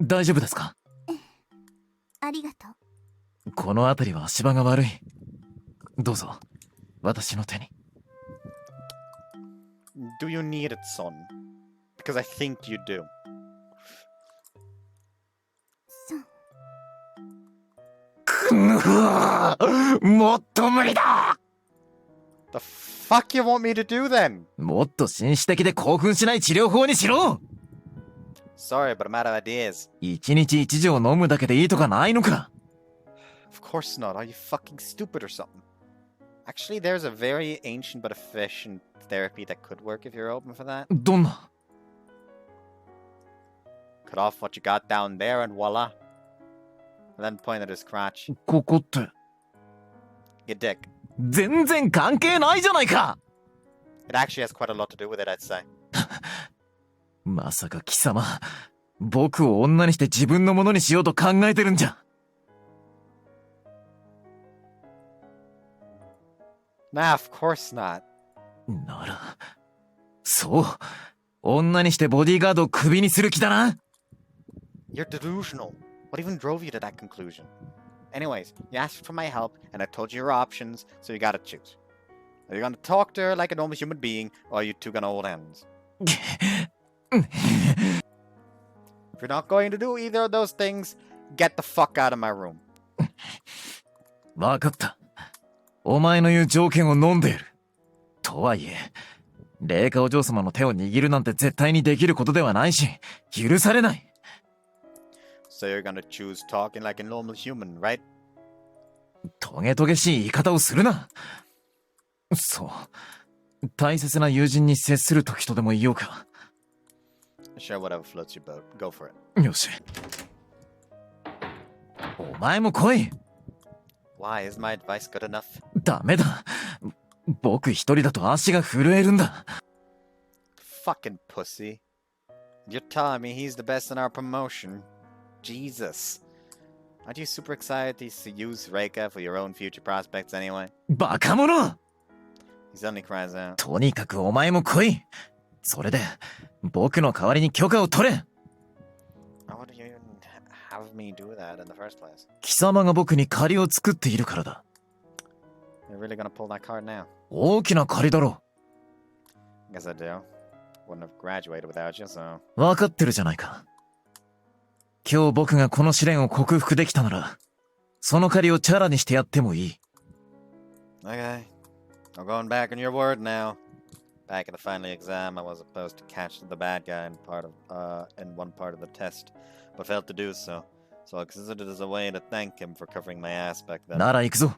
大丈夫ですかありがとう。この辺りは足場が悪いどうぞ私の手に Do you need it, son? Because I think you do. もっと無理だ The fuck you want me to do then? もっと紳士的で興奮しない治療法にしろ Sorry, but I'm out of ideas. 一日一錠飲むだけでいいとかないのか Of course not. Are you fucking stupid or something? Actually, there's a very ancient but efficient therapy that could work if you're open for that. どんな Cut off what you got down there and voila. And then point at his crotch. ここって Your dick. 全然関係ないじゃないか It actually has quite a lot to do with it, I'd say. まさか貴様僕を女にして自分のものにしようと考えてるんじゃ Nah, of course not. ならそう女にしてボディーガードをクビにする気だな You're delusional. What even drove you to that conclusion? Anyways, you asked for my help, and I told you your options, so you gotta choose. Are you gonna talk to her like a normal human being, or are you two gonna hold hands? If you're not going to do either of those things, get the fuck out of my room. わかったお前の言う条件を飲んでいるとはいえ霊下お嬢様の手を握るなんて絶対にできることではないし許されない So you're gonna choose talking like a normal human, right? トゲトゲしい言い方をするなそう大切な友人に接する時とでも言おうか Sure, whatever floats your boat. Go for it. よしお前も来い Why? Is my advice good enough? ダメだ僕一人だと足が震えるんだ Fucking pussy. You're telling me he's the best in our promotion? Jesus. Aren't you super excited to use Reika for your own future prospects anyway? バカ者 He suddenly cries out. とにかくお前も来いそれで僕の代わりに許可を取れ Why would you even have me do that in the first place? 貴様が僕に借りを作っているからだ You're really gonna pull that card now? 大きな借りだろ Guess I do. Wouldn't have graduated without you, so... 分かってるじゃないか今日僕がこの試練を克服できたならその借りをチャラにしてやってもいい Okay. I'm going back on your word now. Back in the final exam, I was supposed to catch the bad guy in one part of the test, but failed to do so. So I considered it as a way to thank him for covering my ass back then. なら行くぞ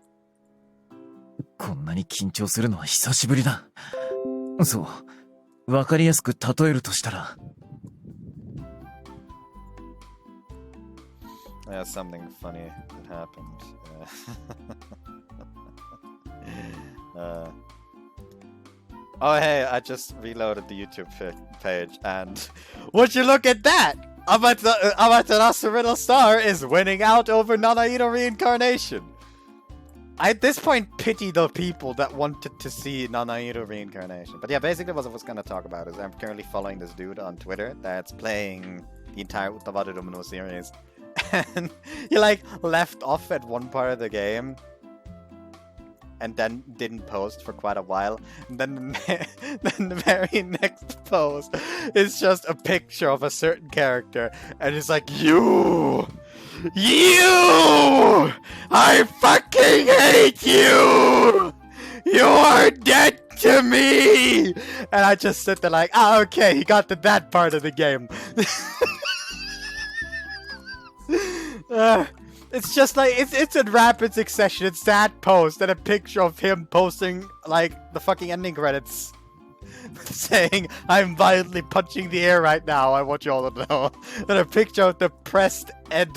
こんなに緊張するのは久しぶりだそう分かりやすく例えるとしたら Yeah, something funny that happened. Oh hey, I just reloaded the YouTube page and would you look at that? Amaterasu Riddle Star is winning out over Nanaito Reincarnation. I at this point pity the people that wanted to see Nanairu reincarnation. But yeah, basically what I was gonna talk about is I'm currently following this dude on Twitter that's playing the entire Utawaru Domino series. And he like left off at one part of the game and then didn't post for quite a while. And then the very next post is just a picture of a certain character, and it's like, you! I fucking hate you! You are dead to me! And I just sit there like, okay, he got to that part of the game. It's just like, it's in rapid succession. It's that post and a picture of him posting like the fucking ending credits saying, I'm violently punching the air right now, I want you all to know. And a picture of the pressed Ed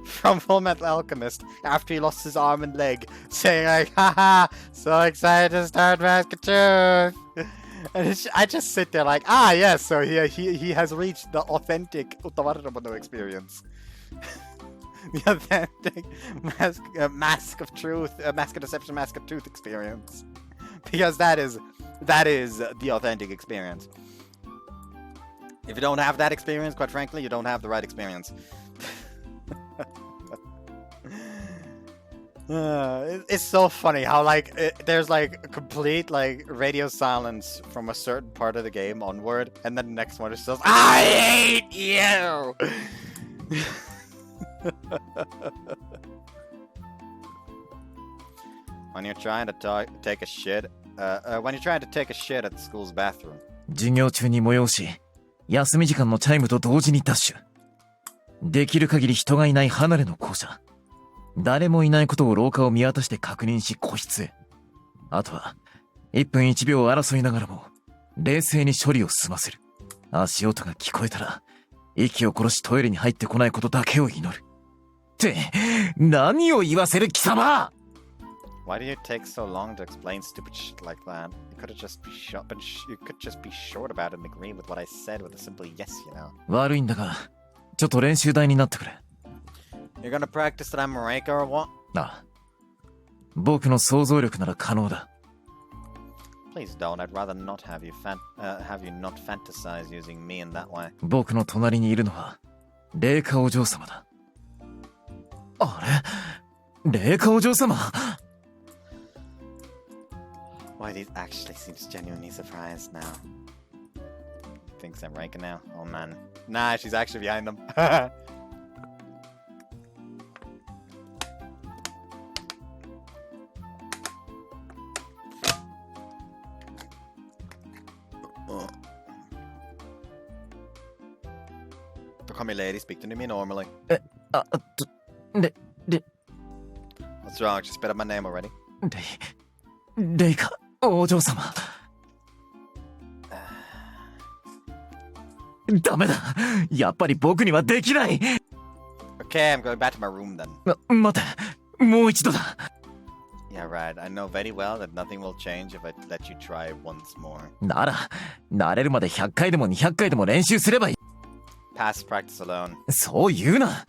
from Fullmetal Alchemist after he lost his arm and leg saying like, haha, so excited to start Mask of Truth. And I just sit there like, yes, so he has reached the authentic Utawaru Domino experience. The authentic mask of truth, mask of deception, mask of truth experience, because that is the authentic experience. If you don't have that experience, quite frankly, you don't have the right experience. It's so funny how like there's like a complete like radio silence from a certain part of the game onward, and then the next one is just, I hate you. When you're trying to take a shit at school's bathroom. 授業中に催し、休み時間のチャイムと同時にダッシュ。できる限り人がいない離れの校舎。誰もいないことを廊下を見渡して確認し個室へ。あとは、1分1秒を争いながらも、冷静に処理を済ませる。足音が聞こえたら、息を殺しトイレに入ってこないことだけを祈る。って、何を言わせる貴様! Why did you take so long to explain stupid shit like that? You could have just you could just be short about it and agree with what I said with a simple yes, you know. 悪いんだが、ちょっと練習台になってくれ。You're gonna practice that I'm Reika or what? ああ。僕の想像力なら可能だ。Please don't. I'd rather not have you not fantasize using me in that way. 僕の隣にいるのは、霊下お嬢様だ。あれ？霊下お嬢様Why, he actually seems genuinely surprised now. Thinks I'm Reika now? Oh man. Nah, she's actually behind them. Don't call me lady, speak to me normally. What's wrong? She spit out my name already. 霊下お嬢様。ダメだ。やっぱり僕にはできない。Okay, I'm going back to my room then. 待て、もう一度だ。Yeah, right. I know very well that nothing will change if I let you try once more. なら、慣れるまで100回でも200回でも練習すればいい。Pass practice alone. そう言うな。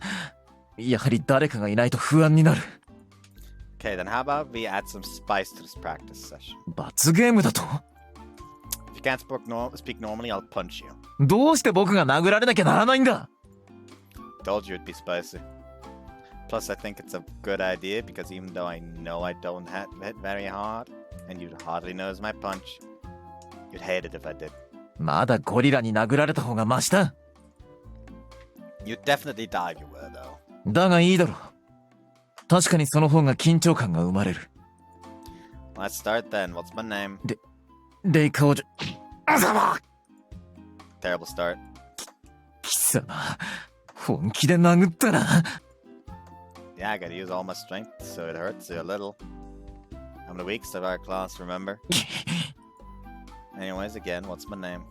やはり誰かがいないと不安になる。Okay, then how about we add some spice to this practice session? 罰ゲームだと？ If you can't speak normally, I'll punch you. どうして僕が殴られなきゃならないんだ？ Told you it'd be spicy. Plus, I think it's a good idea because even though I know I don't hit very hard, and you'd hardly notice my punch, you'd hate it if I did. まだゴリラに殴られた方がマシだ。You'd definitely die if you were, though. だがいいだろう。確かにその方が緊張感が生まれる。Let's start then. What's my name? 霊下お嬢。Terrible start. 貴様、本気で殴ったな。Yeah, I gotta use all my strength, so it hurts you a little. I'm the weakest of our class, remember? Anyways, again, what's my name?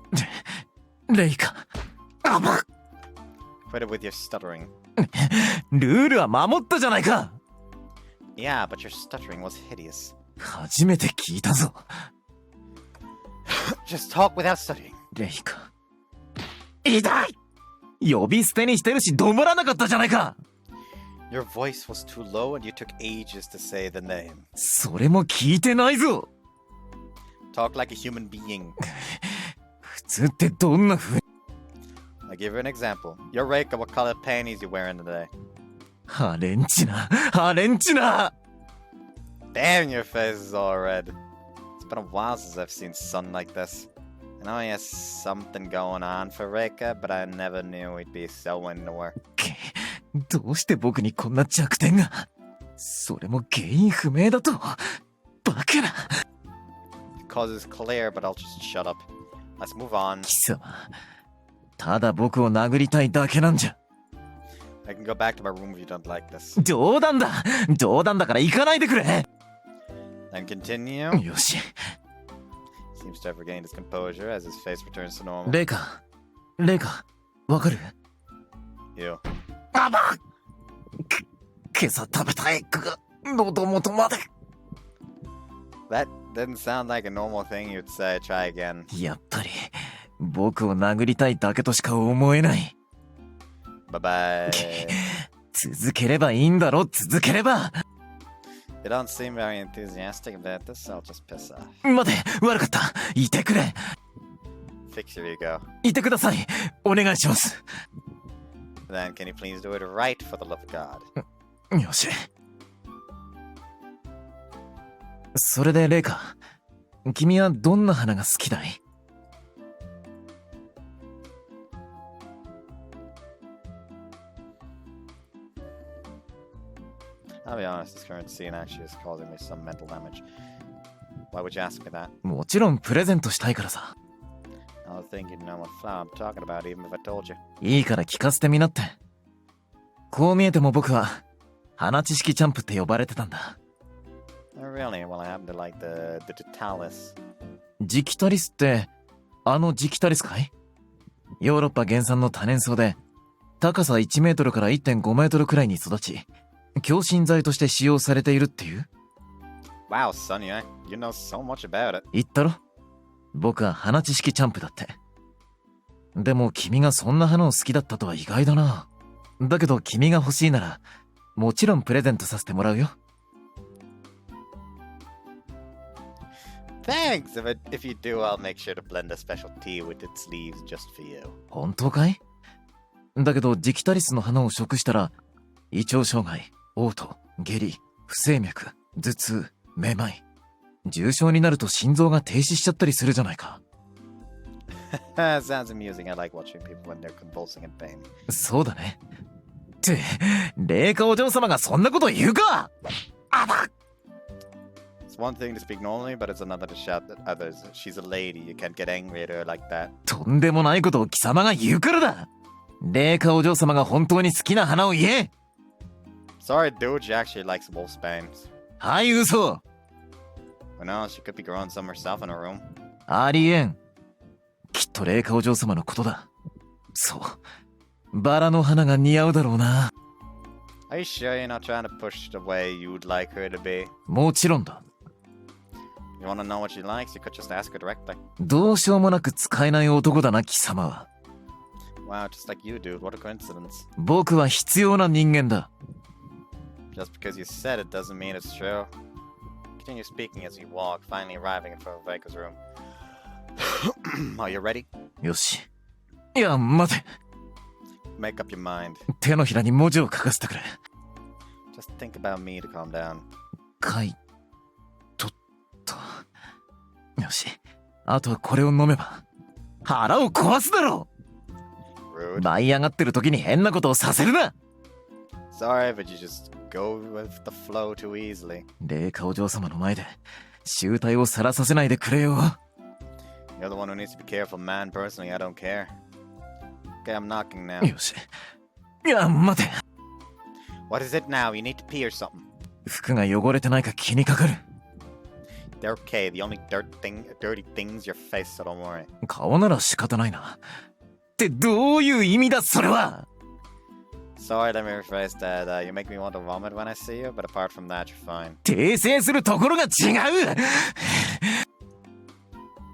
霊下。Quit it with your stuttering. ルールは守ったじゃないか。Yeah, but your stuttering was hideous. 初めて聞いたぞ。Just talk without stuttering. レイカ。痛い！呼び捨てにしてるし、どもらなかったじゃないか。Your voice was too low and you took ages to say the name. それも聞いてないぞ。 Talk like a human being. 普通ってどんな風に。 I'll give you an example. Your Reika, what color panties you wearing today? ハレンチな、ハレンチな。 Damn, your face is all red. It's been a while since I've seen sun like this. I know he has something going on for Reika, but I never knew he'd be so into her. どうして僕にこんな弱点が。それも原因不明だと。バカな。 The cause is clear, but I'll just shut up. Let's move on. 貴様、ただ僕を殴りたいだけなんじゃ。 I can go back to my room if you don't like this. 冗談だ。冗談だから行かないでくれ。 Then continue. よし。 Seems to have regained his composure as his face returns to normal. レイカ、レイカ、わかる？ You. あば！今朝食べたエッグが喉元まで。 That didn't sound like a normal thing you'd say. Try again. やっぱり僕を殴りたいだけとしか思えない。 Bye bye. 続ければいいんだろ、続ければ。 You don't seem very enthusiastic about this, so I'll just piss off. 待て、悪かった。いてくれ。 Fix your ego. いてください。お願いします。 Then can you please do it right for the love of God? よし。それでレイカ、君はどんな花が好きだい？ I'll be honest, this current scene actually is causing me some mental damage. Why would you ask me that? もちろんプレゼントしたいからさ。I don't think you'd know what flower I'm talking about even if I told you. いいから聞かせてみなって。こう見えても僕は花知識チャンプって呼ばれてたんだ。Oh, really? Well, I happen to like the Digitalis. ジキタリスってあのジキタリスかい？ヨーロッパ原産の多年草で高さ1メートルから 1.5 メートルくらいに育ち、強心剤として使用されているっていう？ Wow, Sonia, you know so much about it. 言ったろ？僕は花知識チャンプだって。でも君がそんな花を好きだったとは意外だな。だけど君が欲しいならもちろんプレゼントさせてもらうよ。 Thanks! If you do, I'll make sure to blend a special tea with its leaves just for you. 本当かい？だけどジキタリスの花を食したら胃腸障害、嘔吐、下痢、不整脈、頭痛、めまい、重症になると心臓が停止しちゃったりするじゃないか。Sounds amusing. I like watching people when they're convulsing in pain. そうだね。って、霊下お嬢様がそんなこと言うか！あば！ It's one thing to speak normally, but it's another to shout at others. She's a lady. You can't get angry at her like that. とんでもないことを貴様が言うからだ。霊下お嬢様が本当に好きな花を言え。 Sorry, dude. She actually likes wolfspans. はい、嘘。 Who knows? She could be growing some herself in her room. ありえん。きっと霊下お嬢様のことだ。そう。バラの花が似合うだろうな。Are you sure you're not trying to push the way you'd like her to be? もちろんだ。You want to know what she likes? You could just ask her directly. どうしようもなく使えない男だな、貴様は。Wow, just like you, dude. What a coincidence. 僕は必要な人間だ。Just because you said it doesn't mean it's true. Continue speaking as you walk, finally arriving in front of Reika's room. Are you ready? よし。いや、待て。Make up your mind. 手のひらに文字を書かせてくれ。Just think about me to calm down. 書いとった。よし。あとはこれを飲めば腹を壊すだろう。 Rude. 舞い上がってる時に変なことをさせるな。 Sorry, but you just go with the flow too easily. 霊下お嬢様の前で醜態をさらさせないでくれよ。 You're the one who needs to be careful, man. Personally, I don't care. Okay, I'm knocking now. よし。いや、待て。 What is it now? You need to pee or something. 服が汚れてないか気にかかる。 They're okay. The only dirty thing's your face, so don't worry. 顔なら仕方ないな。ってどういう意味だそれは。 Sorry, let me rephrase that. You make me want to vomit when I see you, but apart from that, you're fine. 訂正するところが違う。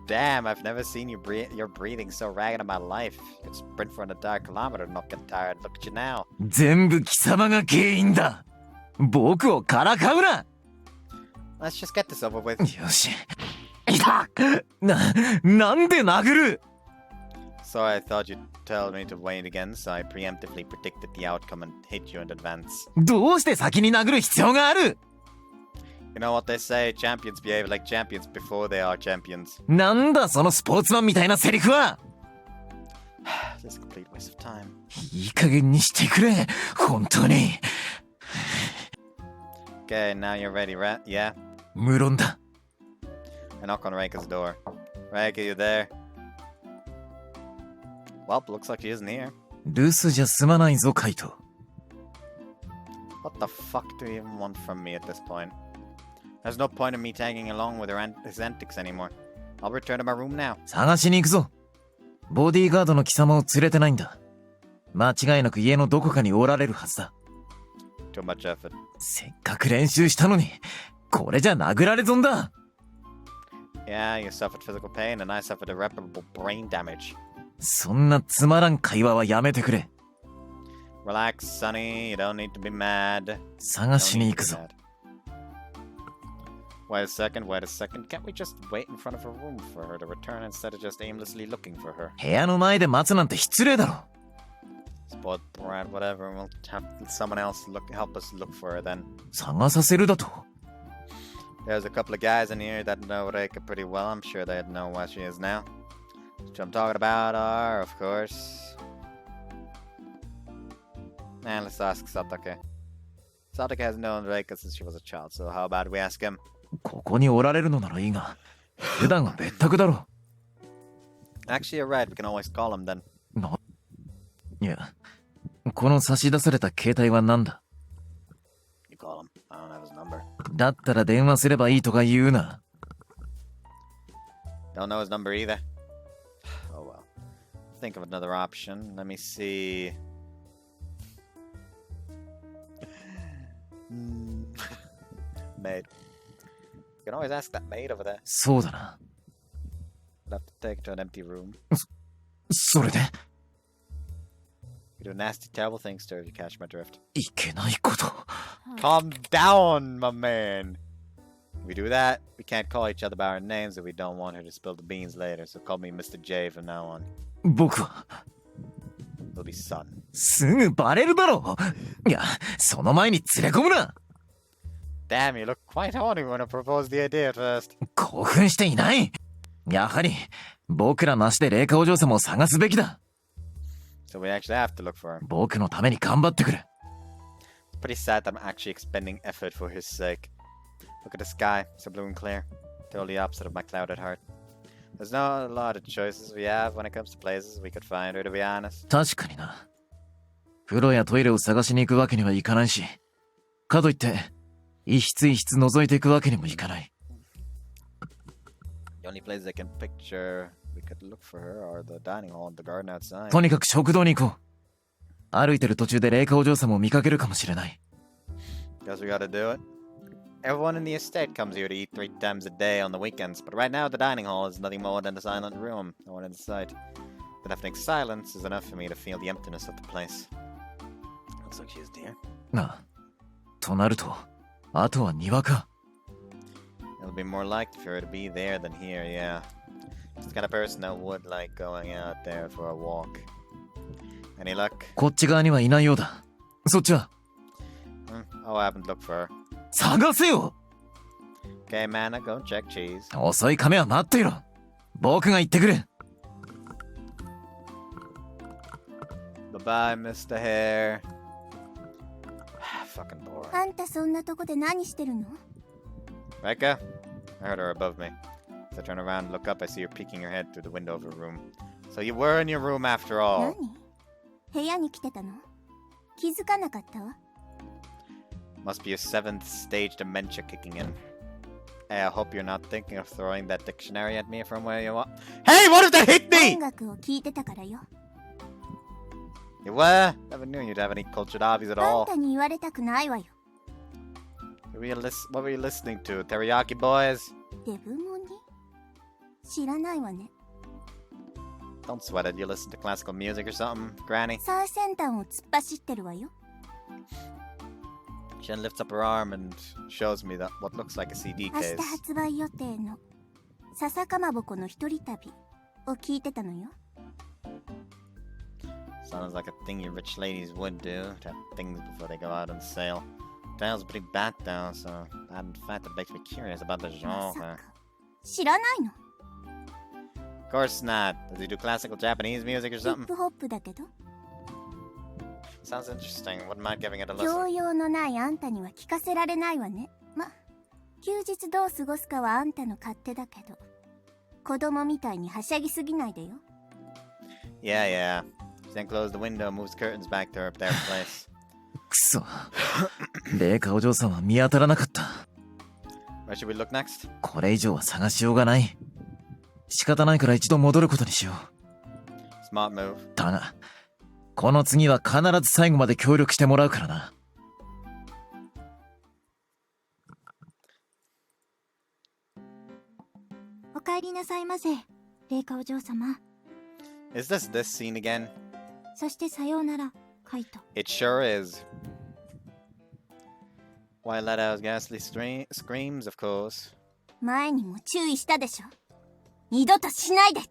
Damn, I've never seen you your breathing so ragged in my life. You could sprint for an entire kilometer and not get tired. Look at you now. 全部貴様が原因だ。僕をからかうな。 Let's just get this over with. よし。いた。なんで殴る？ So I thought you'd tell me to wait again, so I preemptively predicted the outcome and hit you in advance. どうして先に殴る必要がある？ You know what they say, champions behave like champions before they are champions. なんだそのスポーツマンみたいなセリフは。 This is a complete waste of time. いい加減にしてくれ。本当に。 Okay, now you're ready, right? Yeah? 無論だ。 I knock on Reika's door. Reika, you there? Well, looks like she isn't here. 留守じゃ済まないぞ、カイト。 What the fuck do you even want from me at this point? There's no point in me tagging along with his antics anymore. I'll return to my room now. 探しに行くぞ。ボディーガードの貴様を連れてないんだ。間違いなく家のどこかにおられるはずだ。 Too much effort. せっかく練習したのに、これじゃ殴られ損だ。 Yeah, you suffered physical pain and I suffered irreparable brain damage. そんなつまらん会話はやめてくれ。 Relax, Sonny. You don't need to be mad. 探しに行くぞ。 Wait a second. Can't we just wait in front of her room for her to return instead of just aimlessly looking for her? 部屋の前で待つなんて失礼だろ。 Spoiled brat, whatever. We'll have someone else help us look for her then. 探させるだと。 There's a couple of guys in here that know Reika pretty well. I'm sure they'd know where she is now. What I'm talking about are, of course... And let's ask Satake. Satake has known Reika since she was a child, so how about we ask him? ここにおられるのならいいが、普段は別宅だろ。 Actually, you're right. We can always call him then. いや、この差し出された携帯は何だ？ You call him. I don't have his number. だったら電話すればいいとか言うな。 Don't know his number either. Oh well. Think of another option. Let me see. Maid. You can always ask that maid over there. そうだな。 We'll have to take her to an empty room. それで？ You do nasty, terrible things to her if you catch my drift. いけないこと。Calm down, my man. If we do that, we can't call each other by our names if we don't want her to spill the beans later. So call me Mr. J from now on. 僕は It'll be son. すぐバレるだろう。いや、その前に連れ込むな。 Damn, you look quite horny when I proposed the idea at first. 興奮していない。やはり僕らの足で霊下お嬢様を探すべきだ。 So we actually have to look for him. 僕のために頑張ってくれ。 It's pretty sad that I'm actually expending effort for his sake. Look at the sky, so blue and clear. Totally opposite of my clouded heart. There's not a lot of choices we have when it comes to places we could find her, to be honest. 確かにな。風呂やトイレを探しに行くわけにはいかないし、かといって一室一室覗いていくわけにもいかない。 The only places I can picture we could look for her are the dining hall and the garden outside. とにかく食堂に行こう。歩いてる途中で霊下お嬢様を見かけるかもしれない。 Guess we gotta do it. Everyone in the estate comes here to eat 3 times a day on the weekends, but right now the dining hall is nothing more than a silent room. No one in sight. The deafening silence is enough for me to feel the emptiness of the place. Looks like she's dear. なあ、となると、あとは庭か。 It'll be more likely for her to be there than here, yeah. She's the kind of person that would like going out there for a walk. Any luck? こっち側にはいないようだ。そっちは？ Oh, I haven't looked for her. 探せよ。 Okay, Mana, go check cheese. 遅い亀は待っていろ。僕が行ってくる。 Bye-bye, Mr. Hare. Fucking boring. あんたそんなとこで何してるの？ Reika? I heard her above me. As I turn around and look up, I see her peeking her head through the window of her room. So you were in your room after all. 何？部屋に来てたの？気づかなかったわ。 Must be your 7th stage dementia kicking in. Hey, I hope you're not thinking of throwing that dictionary at me from where you are. Hey, what if that hit me? 音楽を聴いてたからよ。 You were? Never knew you'd have any cultured hobbies at あん all. たに言われたくないわよ。 What were you listening to? Teriyaki Boys? デブモニ？知らないわね。 Don't sweat it, you listen to classical music or something, Granny? 最先端を突っ走ってるわよ。 She then lifts up her arm and shows me that what looks like a CD 明日 case. 発売予定の笹かまぼこの一人旅を聞いてたのよ。 Sounds like a thing you rich ladies would do, to have things before they go out on sale. Dial's pretty bad though, so that in fact it makes me curious about the まさ genre. か知らないの？ Of course not. Does he do classical Japanese music or ヒッ something? プホップだけど、 Sounds interesting. Wouldn't mind giving it a 教 listen. 養のないあんたには聞かせられないわね。ま、休日どう過ごすかはあんたの勝手だけど、子供みたいにはしゃぎすぎないでよ。 Yeah, yeah. She then closed the window and moves curtains back to their place. くそ。レイカお嬢さんは見当たらなかった。 Where should we look next? これ以上は探しようがない。仕方ないから一度戻ることにしよう。 Smart move. だが、この次は必ず最後まで協力してもらうからな。お帰りなさいませ、レイカお嬢様。 Is this scene again? そしてさようなら、カイト。 It sure is. Why let out ghastly screams, of course. 前にも注意したでしょ。二度としないでって。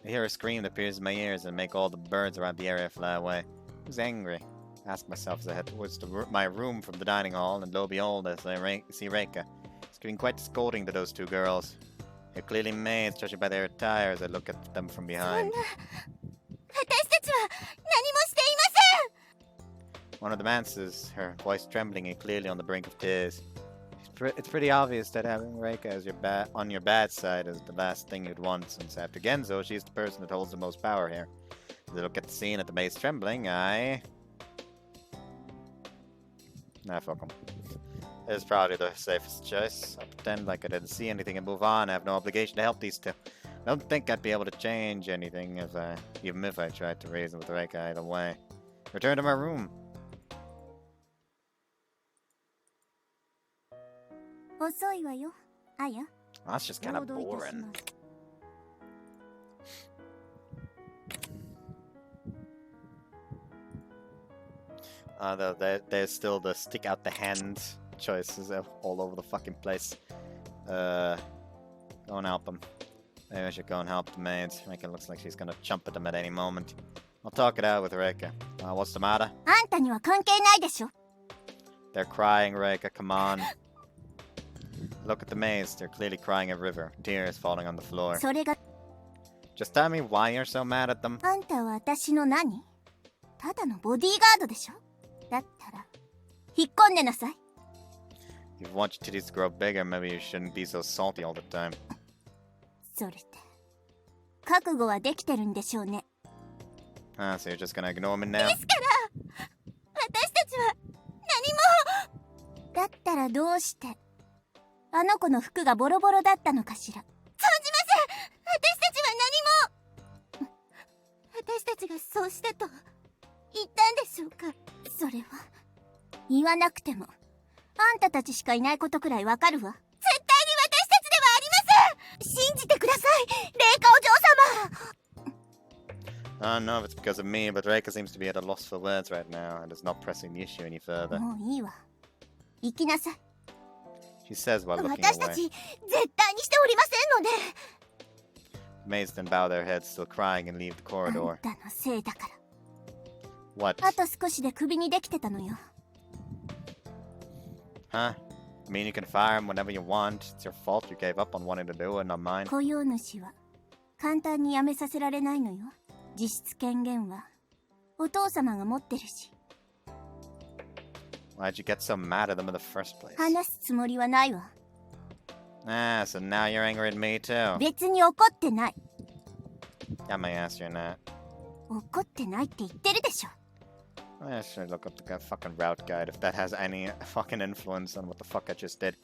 I hear a scream that pierces my ears and make all the birds around the area fly away. Who's angry? I ask myself as I head towards my room from the dining hall, and lo and behold, as I see Reika, screaming quite scolding to those two girls. They're clearly maids, judging by their attire as I look at them from そん behind. な、私たちは何もしていません。 One of them answers, her voice trembling and clearly on the brink of tears. It's pretty obvious that having Reika as on your bad side is the last thing you'd want, since after Genzo, she's the person that holds the most power here. As I look at the scene at the maze trembling, Nah, fuck 'em. It's probably the safest choice. I'll pretend like I didn't see anything and move on. I have no obligation to help these two. I don't think I'd be able to change anything even if I tried to reason with Reika either way. Return to my room. 遅いわよ、あや。 That's just kind of 労働いたし boring. ます。 There's still the stick out the hand choices all over the fucking place. Go and help them. Maybe I should go and help the maids. Reika looks like she's gonna jump at them at any moment. I'll talk it out with Reika. What's the matter? あんたには関係ないでしょ。 They're crying, Reika, come on. Look at the maze. They're clearly crying a river. Tears falling on the floor. それが、 Just tell me why you're so mad at them. あんたは私の何？ただのボディーガードでしょ。だったら、引っ込んでなさい。 If you want your titties to grow bigger, maybe you shouldn't be so salty all the time. それで、覚悟はできてるんでしょうね。 So you're just gonna ignore me now? ですから、私たちは何も。だったらどうして、あの子の服がボロボロだったのかしら。存じません。私たちは何も。私たちがそうしてと言ったんでしょうか。それは言わなくても、あんたたちしかいないことくらいわかるわ。絶対に私たちではありません。信じてください、レイカお嬢様。 I don't know if it's because of me, but Reika seems to be at a loss for words right now and is not pressing the issue any further. もういいわ。行きなさい。 She says while looking 私た away. ち絶対にしておりませんので。 Maids then bow their heads, still crying, and leave the あ corridor. んたのせいだから。 What? あと少しでクビにできてたのよ。 Huh? I mean, you can fire him whenever you want. It's your fault you gave up on wanting to do it, not mine. 雇用主は簡単に辞めさせられないのよ。実質権限はお父様が持ってるし。 Why'd you get so mad at them in the first place? 話すつもりはないわ。 So now you're angry at me too. 別に怒ってない。 Got my ass, you're not. 怒ってないって言ってるでしょ。 I should look up the fucking route guide if that has any fucking influence on what the fuck I just did.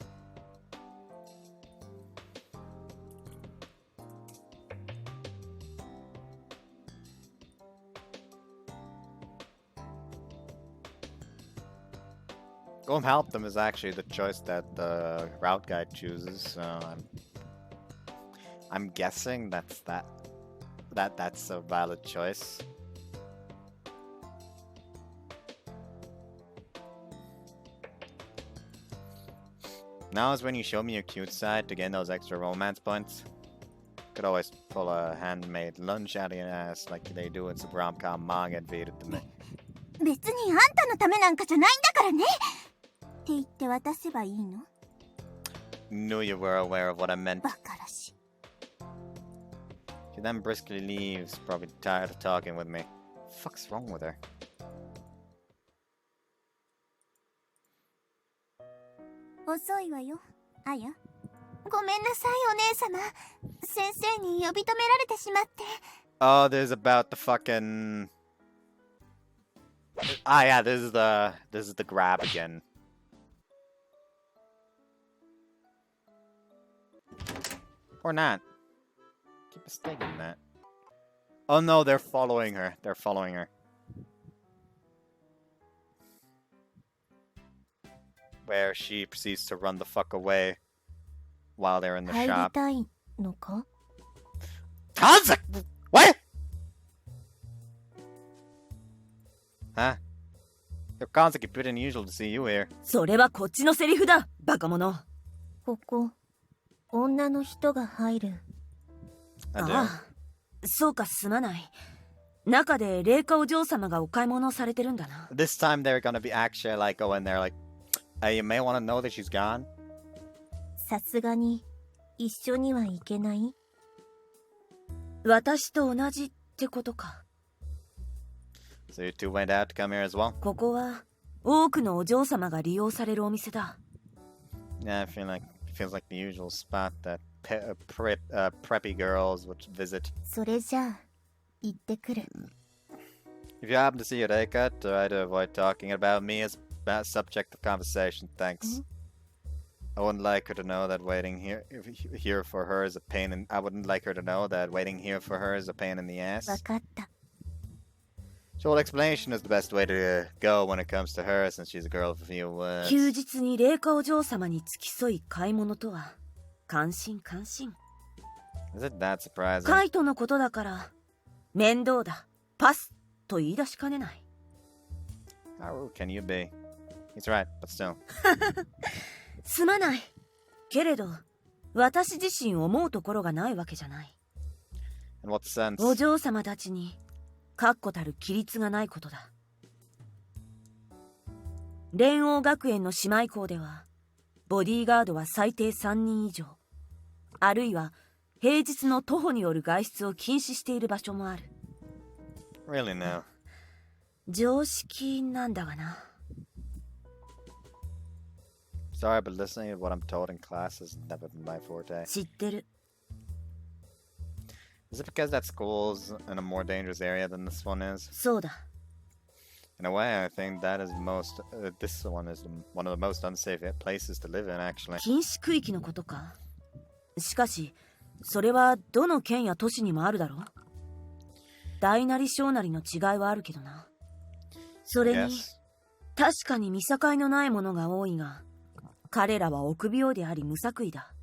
Go and help them is actually the choice that the route guide chooses, so I'm guessing that's that's a valid choice. Now is when you show me your cute side to gain those extra romance points. Could always pull a handmade lunch out of your ass like they do in some rom-com manga adverted to me. 別にあんたのためなんかじゃないんだからね。って言って渡せばいいの？ Knew you were aware of what I meant. バカらしい。 She then briskly leaves, probably tired of talking with me. Fuck's wrong with her? 遅いわよ、あや。ごめんなさい、お姉様。先生に呼び止められてしまって。Oh, this is about the fucking... Ah, yeah, this is the grab again. Or not. Keep mistaking that. Oh no, they're following her. They're following her. Where she proceeds to run the fuck away while they're in the 入り shop. たいのか？ What? Huh? Your Kanzaki pretty unusual to see you here. それはこっちのセリフだ、バカ者。ここ、女の人が入る。I do. ああ、そうか、すまない。中で霊下お嬢様がお買い物をされてるんだな。This time they're gonna be actually like go in there like, you may want to know that she's gone. さすがに、一緒には行けない？私と同じってことか。So you two went out to come here as well? ここは多くのお嬢様が利用されるお店だ。Yeah, I feel like it feels like the usual spot that preppy girls would visit. それじゃあ、行ってくる。If you happen to see Reika, try to avoid talking about me as a subject of conversation, thanks. I wouldn't like her to know that waiting here for her is a pain in... I wouldn't like her to know that waiting here for her is a pain in the ass. わかった。 Short explanation is the best way to go when it comes to her, since she's a girl of a few words. 休日に霊下お嬢様に付き添い買い物とは関心関心。 Is it that surprising? カイトのことだから面倒だパスと言い出しかねない。 How rude can you be? He's right, but still. すまない。けれど私自身思うところがないわけじゃない。 In what sense? お嬢様たちに確固たる規律がないことだ。蓮王学園の姉妹校ではボディーガードは最低3人以上、あるいは平日の徒歩による外出を禁止している場所もある。 Really now? 常識なんだがな。 Sorry, but listening to what I'm told in class has never been my forte. 知ってる。 Is it because that school's in a more dangerous area than this one is? そうだ。 In a way, I think that is this one is one of the most unsafe places to live in, actually. 禁止区域のことか。しかし、それはどの県や都市にもあるだろう。大なり小なりの違いはあるけどな。それに、確かに見境のないものが多いが、彼らは臆病であり無作為だ。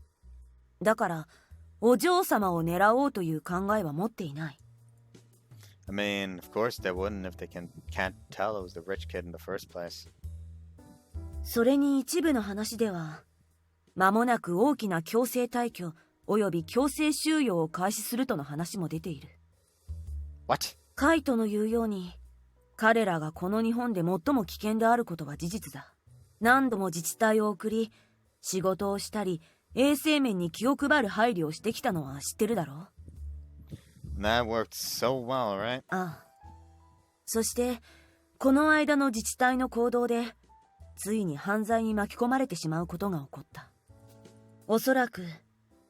だから、お嬢様を狙おうという考えは持っていない。I mean, of course they wouldn't if they can't tell it was the rich kid in the first place. それに一部の話では、間もなく大きな強制退去および強制収容を開始するとの話も出ている。What? カイトの言うように、彼らがこの日本で最も危険であることは事実だ。何度も自治体を送り、仕事をしたり、衛生面に気を配る配慮をしてきたのは知ってるだろう。That worked so well, right? ああ。そして、この間の自治体の行動で、ついに犯罪に巻き込まれてしまうことが起こった。おそらく、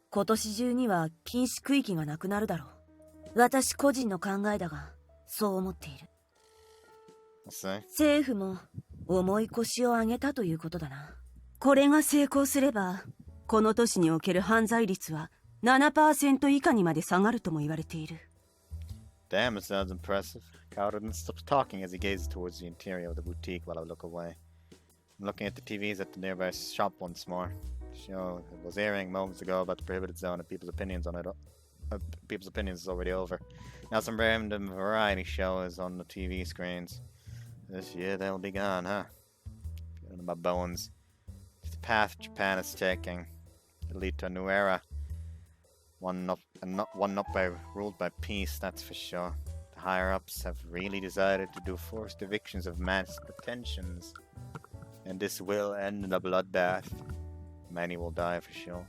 今年中には禁止区域がなくなるだろう。私個人の考えだが、そう思っている。政府も重い腰を上げたということだな。これが成功すれば、この都市における犯罪率は 7% 以下にまで下がるとも言われている。Damn, it sounds impressive. Kao didn't stop talking as he gazed towards the interior of the boutique while I look away. I'm looking at the TVs at the nearby shop once more. show was airing moments ago about the prohibited zone and people's opinions on it. People's opinions is already over. Now some random variety show is on the TV screens. This year they'll be gone, huh? Feeling my bones. It's the path Japan is taking. It'll lead to a new era. One not ruled by peace, that's for sure. The higher-ups have really decided to do forced evictions of mass pretensions. And this will end in a bloodbath. Many will die for sure.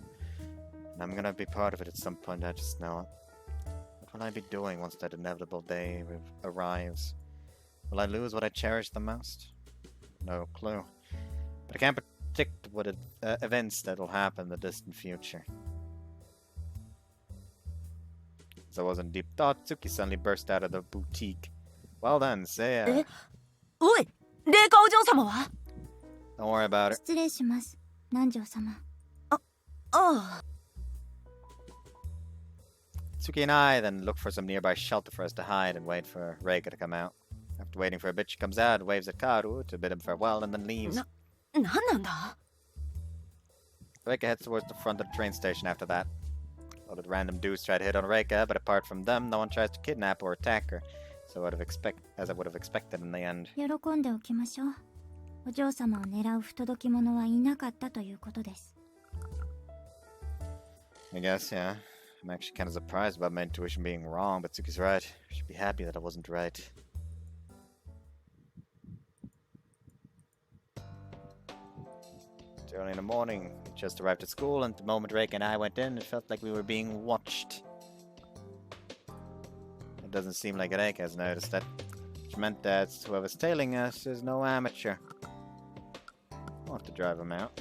And I'm gonna be part of it at some point, I just know it. What will I be doing once that inevitable day arrives? Will I lose what I cherish the most? No clue. But I can't predict what events that will happen in the distant future. As I was in deep thought, Tsuki suddenly burst out of the boutique. Well done, say it. おい、霊下お嬢様は Don't worry about it. 失礼します南條様。ああ。Tsuki and I then look for some nearby shelter for us to hide and wait for Reika to come out. After waiting for a bit, she comes out, waves at Karu to bid him farewell, and then leaves. なんなんだ Reika heads towards the front of the train station after that. A lot of random dudes try to hit on Reika, but apart from them, no one tries to kidnap or attack her, so as I would have expected in the end. 喜んでおきましょう。お嬢様を狙う不届き者はいなかったということです。I guess, yeah. I'm actually kind of surprised about my intuition being wrong, but Tsuki's right. I should be happy that I wasn't right. It's early in the morning. We just arrived at school, and the moment Reika and I went in, it felt like we were being watched. It doesn't seem like Reika has noticed that, which meant that whoever's tailing us is no amateur. I'll have to drive him out.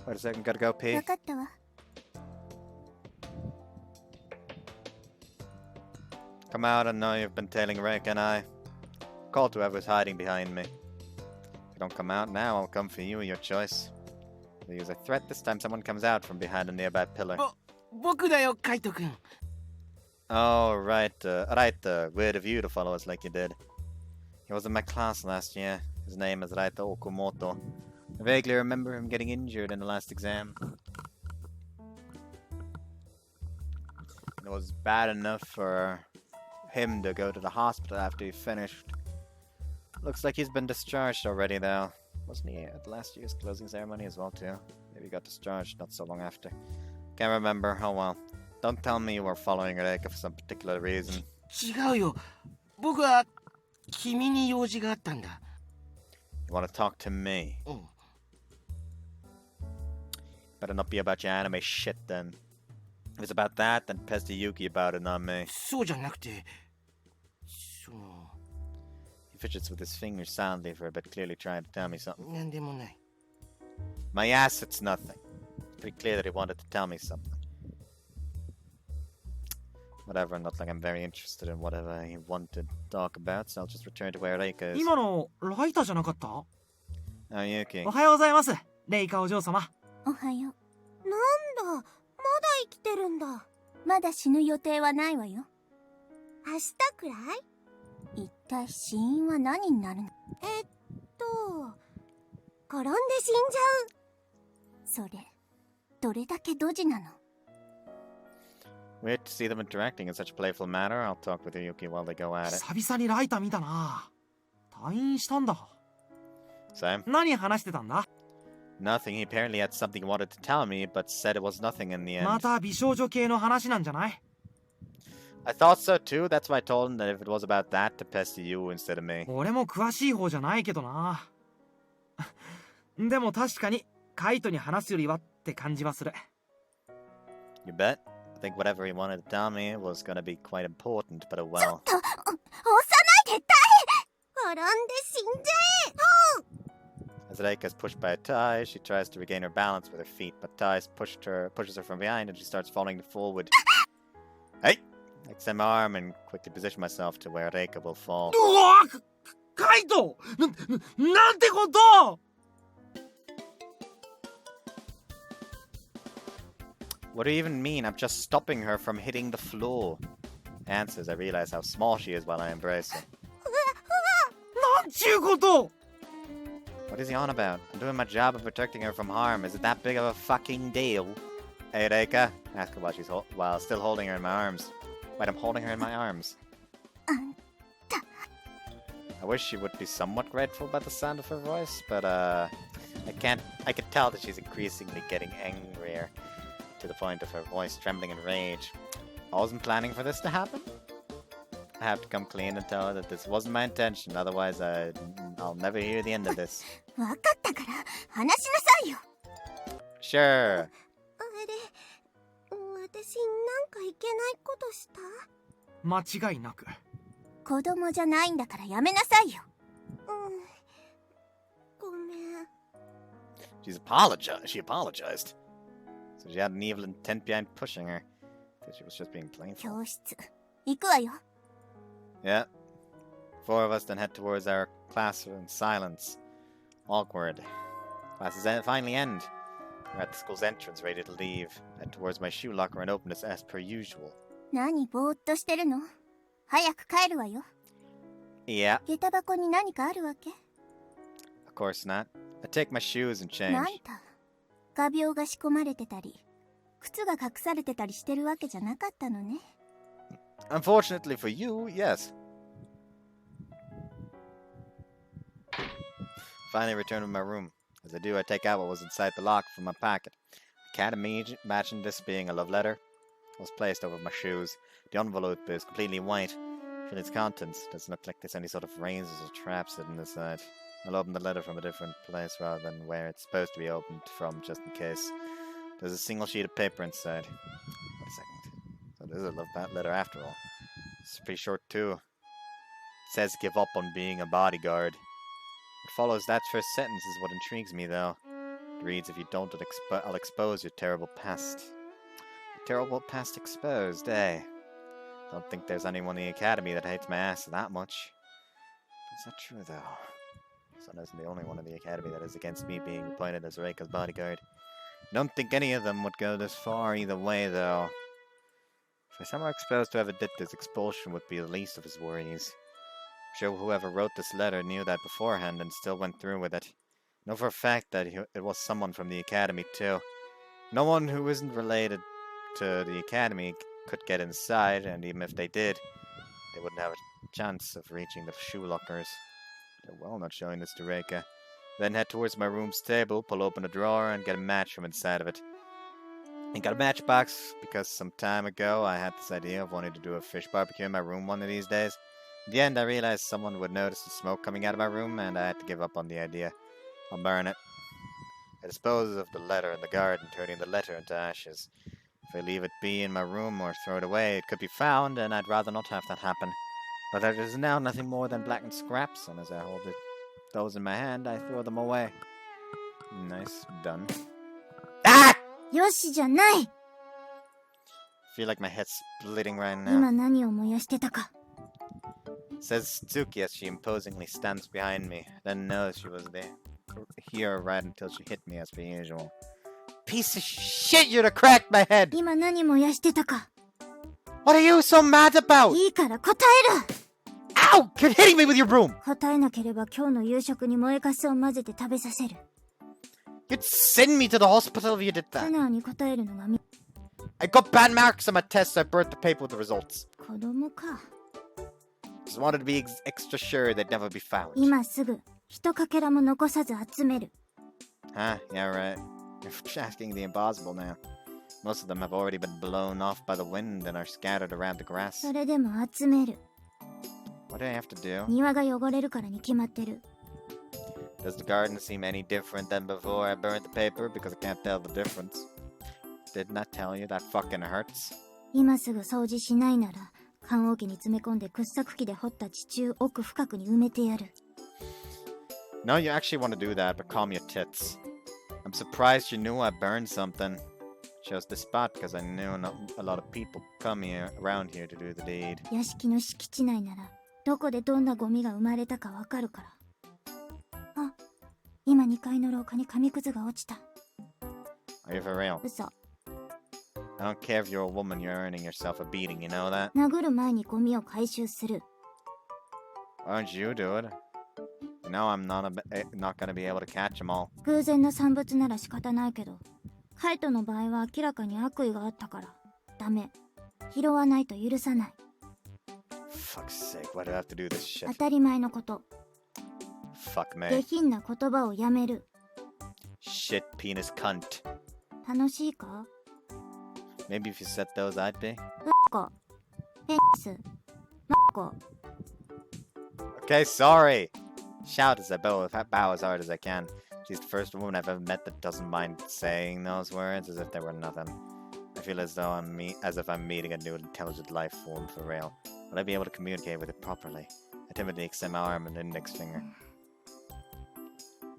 Wait a second, gotta go pee. わかったわ。Come out and know you've been tailing Reika and I. Call to whoever's hiding behind me. If you don't come out now, I'll come for you, your choice. If I use a threat, this time someone comes out from behind a nearby pillar. 僕だよ、カイト君。 Oh, right, weird of you to follow us like you did. He was in my class last year. His name is Raita Okamoto. I vaguely remember him getting injured in the last exam. It was bad enough for him to go to the hospital after he finished. Looks like he's been discharged already, though. Wasn't he at last year's closing ceremony as well, too? Maybe he got discharged not so long after. Can't remember. Oh well. Don't tell me you were following Reika for some particular reason. 違うよ。僕は君に用事があったんだ。 You want to talk to me? うん。 Better not be about your anime shit then. If it's about that, then pester Yuki about it, not me. そうじゃなくて、He fidgets with his fingers silently for a bit, clearly trying to tell me something. なんでもない。 My ass, it's nothing. It's pretty clear that he wanted to tell me something. Whatever, not like I'm very interested in whatever he wanted to talk about, so I'll just return to where Reika is. 今のライタじゃなかった？ Oh, Yuki. おはようございます。レイカお嬢様。おはよう。なんだ、まだ生きてるんだ。まだ死ぬ予定はないわよ。明日くらい？一体死因は何になるの？転んで死んじゃう。それ、どれだけドジなの？ Weird to see them interacting in such a playful manner. I'll talk with Yuki while they go at it. 久々にライタ見たな。退院したんだ。Same. 何話してたんだ？ Nothing. He apparently had something he wanted to tell me, but said it was nothing in the end. また美少女系の話なんじゃない？ I thought so too. That's why I told him that if it was about that, to pester you instead of me. 俺も詳しい方じゃないけどな。でも確かにカイトに話すよりはって感じはする。You bet. I think whatever he wanted to tell me was gonna be quite important, but oh well. 押さないで、転んで死んじゃえ。 As Reika is pushed by a tie, she tries to regain her balance with her feet, but ties pushes her from behind and she starts falling forward. Hey! I extend my arm and quickly position myself to where Reika will fall. うわっ、カイト、なんてこと！ What do you even mean? I'm just stopping her from hitting the floor. Answers, I realize how small she is while I embrace her. なんちゅうこと！ What is he on about? I'm doing my job of protecting her from harm. Is it that big of a fucking deal? Hey, Reika. Ask her while still holding her in my arms. Wait, I'm holding her in my arms. I wish she would be somewhat grateful by the sound of her voice, but I can tell that she's increasingly getting angrier, to the point of her voice trembling in rage. I wasn't planning for this to happen. I have to come clean and tell her that this wasn't my intention, otherwise I'll never hear the end of this. わかったから話しなさいよ。 Sure. あれ、私なんかいけないことした？間違いなく。子供じゃないんだからやめなさいよ。ごめん。She apologized. So she had an evil intent behind pushing her. That she was just being playful. 教室行くわよ。 Yeah. 4 of us then head towards our classroom in silence. Awkward. Classes finally end. We're at the school's entrance, ready to leave. Head towards my shoe locker and open it as per usual. 何ぼーっとしてるの？早く帰るわよ。 Yeah, 下駄箱に何かあるわけ？ of course not. I take my shoes and change. なんだ。画鋲が仕込まれてたり、靴が隠されてたりしてるわけじゃなかったのね。 Unfortunately for you, yes. Finally return to my room. As I do, I take out what was inside the lock from my pocket. I can't imagine this being a love letter. It was placed over my shoes. The envelope is completely white. From its contents, it doesn't look like there's any sort of razors or traps hidden inside. I'll open the letter from a different place rather than where it's supposed to be opened from, just in case. There's a single sheet of paper inside. Wait a second. So this is a love letter after all. It's pretty short too. It says give up on being a bodyguard. What follows that first sentence is what intrigues me though. It reads, if you don't, I'll expose your terrible past. Your terrible past exposed, eh? Don't think there's anyone in the academy that hates my ass that much. Is that true though? Son isn't the only one in the academy that is against me being appointed as Reika's bodyguard. Don't think any of them would go this far either way though. If I somehow exposed to whoever did this, expulsion would be the least of his worries. I'm sure whoever wrote this letter knew that beforehand and still went through with it. I know for a fact that it was someone from the academy too. No one who isn't related to the academy could get inside, and even if they did, they wouldn't have a chance of reaching the shoe lockers. They're well not showing this to Reika. Then head towards my room's table, pull open a drawer, and get a match from inside of it. I got a matchbox because some time ago I had this idea of wanting to do a fish barbecue in my room one of these days. In the end, I realized someone would notice the smoke coming out of my room, and I had to give up on the idea. I'll burn it. I dispose of the letter in the garden, turning the letter into ashes. If I leave it be in my room or throw it away, it could be found, and I'd rather not have that happen. But there is now nothing more than blackened scraps, and as I hold those in my hand, I throw them away. Nice, done. Ah! よしじゃない。 I feel like my head's splitting right now. 今何を燃やしてたか。 Says Tsuki as she imposingly stands behind me. Then knows she was here right until she hit me as per usual. Piece of shit, you'd have cracked my head! 今何燃やしてたか。 What are you so mad about? いいから答える。 Ow! You're hitting me with your broom! 答えなければ今日の夕食に燃えかすを混ぜて食べさせる。 You'd send me to the hospital if you did 素 that. 直に答えるのが I got bad marks on my test, so I burnt the paper with the results. 子供か。 Just wanted to be extra sure they'd never be found. 今すぐ一かけらも残さず集める。 Huh? Yeah, right. You're asking the impossible now. Most of them have already been blown off by the wind and are scattered around the grass. それでも集める。 What do I have to do? 庭が汚れるからに決まってる。 Does the garden seem any different than before I burned the paper? Because I can't tell the difference. Didn't I tell you that fucking hurts? 今すぐ掃除しないなら、棺桶に詰め込んで掘削機で掘った地中奥深くに埋めてやる。 No, you actually want to do that, but calm your tits. I'm surprised you knew I burned something. Chose this spot because I knew a lot of people come around here to do the deed. 屋敷の敷地内なら、どこでどんなゴミが生まれたかわかるから。あ、今2階の廊下に紙くずが落ちた。 Are you for real? 嘘。 I don't care if you're a woman, you're earning yourself a beating, you know that? 殴る前にゴミを回収する。 Why don't you do it? You know I'm not gonna be able to catch them all. 偶然の産物なら仕方ないけど、カイトの場合は明らかに悪意があったからダメ。拾わないと許さない。 Fuck's sake, why do I have to do this shit? 当たり前のこと。 Fuck 下 me. 品な言葉をやめる。 Shit, penis, cunt. 楽しいか？ Maybe if you said those, I'd be. こペニスマコ。 Okay, sorry. Shout as I bow as hard as I can. She's the first woman I've ever met that doesn't mind saying those words as if they were nothing. I feel as though as if I'm meeting a new intelligent life form for real. Will I be able to communicate with it properly? I timidly extend my arm and index finger.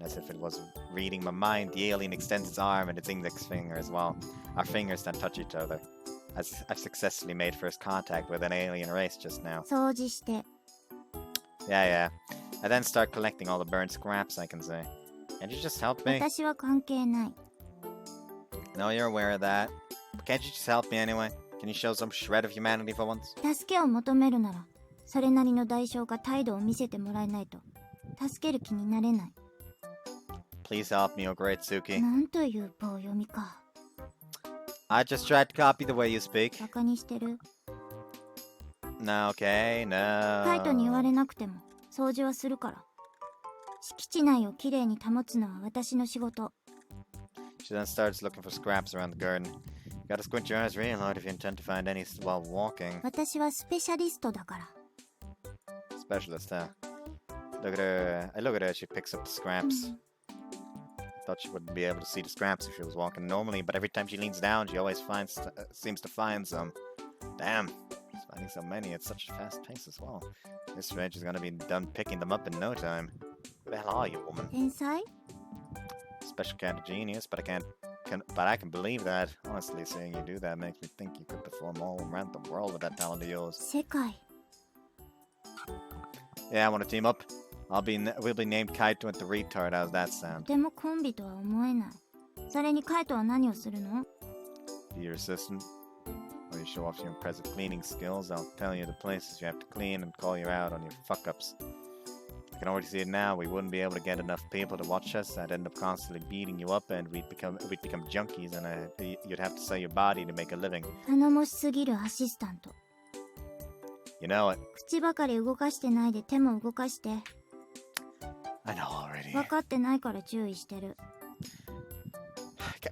As if it was reading my mind, the alien extends its arm and its index finger as well. Our fingers then touch each other. I've successfully made first contact with an alien race just now. 掃除して。 Yeah. I then start collecting all the burnt scraps I can see. Can't you just help me? 私は関係ない。 No, you're aware of that. But can't you just help me anyway? Can you show some shred of humanity for once? 助けを求めるなら、それなりの代償か態度を見せてもらえないと、助ける気になれない。 Please help me, oh great Suki. なんという棒読みか。 I just tried to copy the way you speak. バカにしてる。 No, okay, no. カイトに言われなくても、掃除はするから。敷地内をきれいに保つのは私の仕事。 She then starts looking for scraps around the garden. You gotta squint your eyes real hard if you intend to find any while walking. 私はスペシャリストだから。 Specialist, huh? Look at her. I look at her as she picks up the scraps. Thought she wouldn't be able to see the scraps if she was walking normally, but every time she leans down, she always seems to find some. Damn, she's finding so many at such a fast pace as well. This rage is gonna be done picking them up in no time. Who the hell are you, woman? 天才？ Special kind of genius, but I can believe that. Honestly, seeing you do that makes me think you could perform all around the world with that talent of yours. 世界。 Yeah, I want to team up. We'll be named Kaito and the Retard. How's that と sound? てもコンビとは思えない。それにカイトは何をするの？ Be your assistant. While you show off your impressive cleaning skills, I'll tell you the places you have to clean and call you out on your fuck-ups. I can already see it now. We wouldn't be able to get enough people to watch us. I'd end up constantly beating you up, and we'd become junkies, and you'd have to sell your body to make a living. 頼もしすぎるアシスタント。 You know it. 口ばかり動かしてないで手も動かして。 I know already. 分かってないから注意してる。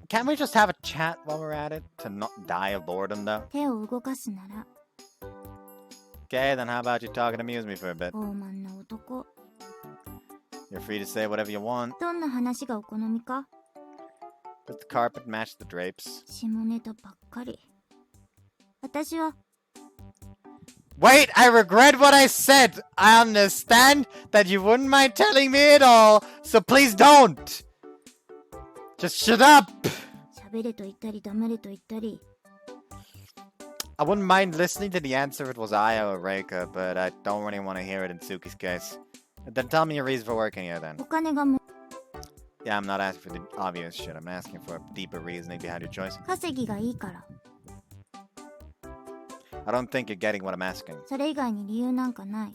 Can't we just have a chat while we're at it? To not die of boredom, though? 手を動かすなら。 Okay, then how about you talk and amuse me for a bit? 傲慢な男。 You're free to say whatever you want. どんな話がお好みか？ Does the carpet match the drapes? 下ネタばっかり。私は。 Wait, I regret what I said. I understand that you wouldn't mind telling me at all, so please don't. Just shut up. 喋れと言ったり黙れと言ったり。 I wouldn't mind listening to the answer if it was Aya or Reika, but I don't really want to hear it in Tsuki's case. Then tell me your reason for working here then. お金がも Yeah, I'm not asking for the obvious shit. I'm asking for a deeper reasoning behind your choice. 稼ぎがいいから。 I don't think you're getting what I'm asking. それ以外に理由なんかない。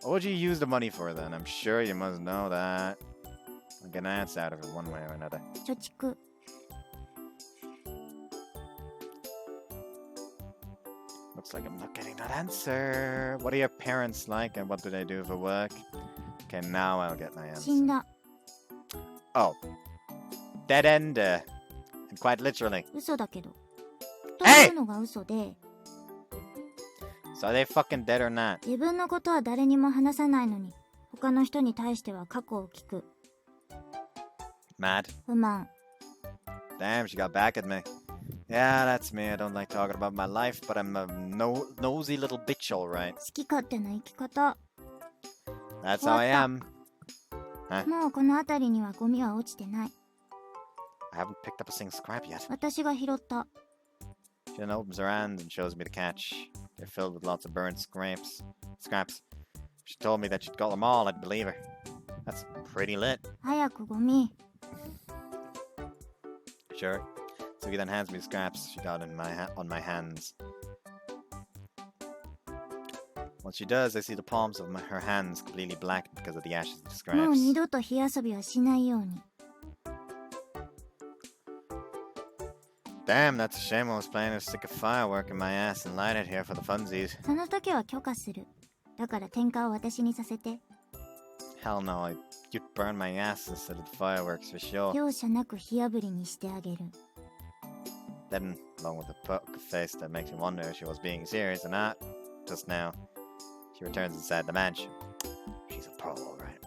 What would you use the money for then? I'm sure you must know that. I'll get an answer out of it one way or another. 貯蓄。 Looks like I'm not getting that answer. What are your parents like and what do they do for work? Okay, now I'll get my 死ん answer. だ。 Oh. Dead end. And quite literally. 嘘だけど。というのが嘘で。 So are they fucking dead or not? 自分のことは誰にも話さないのに、他の人に対しては過去を聞く。 Mad. 不満。 Damn, she got back at me. Yeah, that's me. I don't like talking about my life, but I'm a nosy little bitch, alright. 好き勝手な生き方。 That's how I am. Huh? もうこの辺りにはゴミは落ちてない。 I haven't picked up a single scrap yet. 私が拾った。 She then opens her hand and shows me the catch. They're filled with lots of burnt scraps. If she told me that she'd got them all, I'd believe her. That's pretty lit. 早くゴミ。 Sure. Suki then hands me the scraps she got on my hands. When she does, I see the palms of her hands completely black because of the ashes it もう describes. 二度と火遊びはしないように。 Damn, that's a shame. I was planning to stick a firework in my ass and light it here for the funsies. その時は許可する。だから点火を私にさせて。 Hell no, you'd burn my ass instead of the fireworks for sure. 容赦なく火あぶりにしてあげる。 Then, along with a poker face that makes me wonder if she was being serious or not, just now, she returns inside the mansion. She's a pro, alright.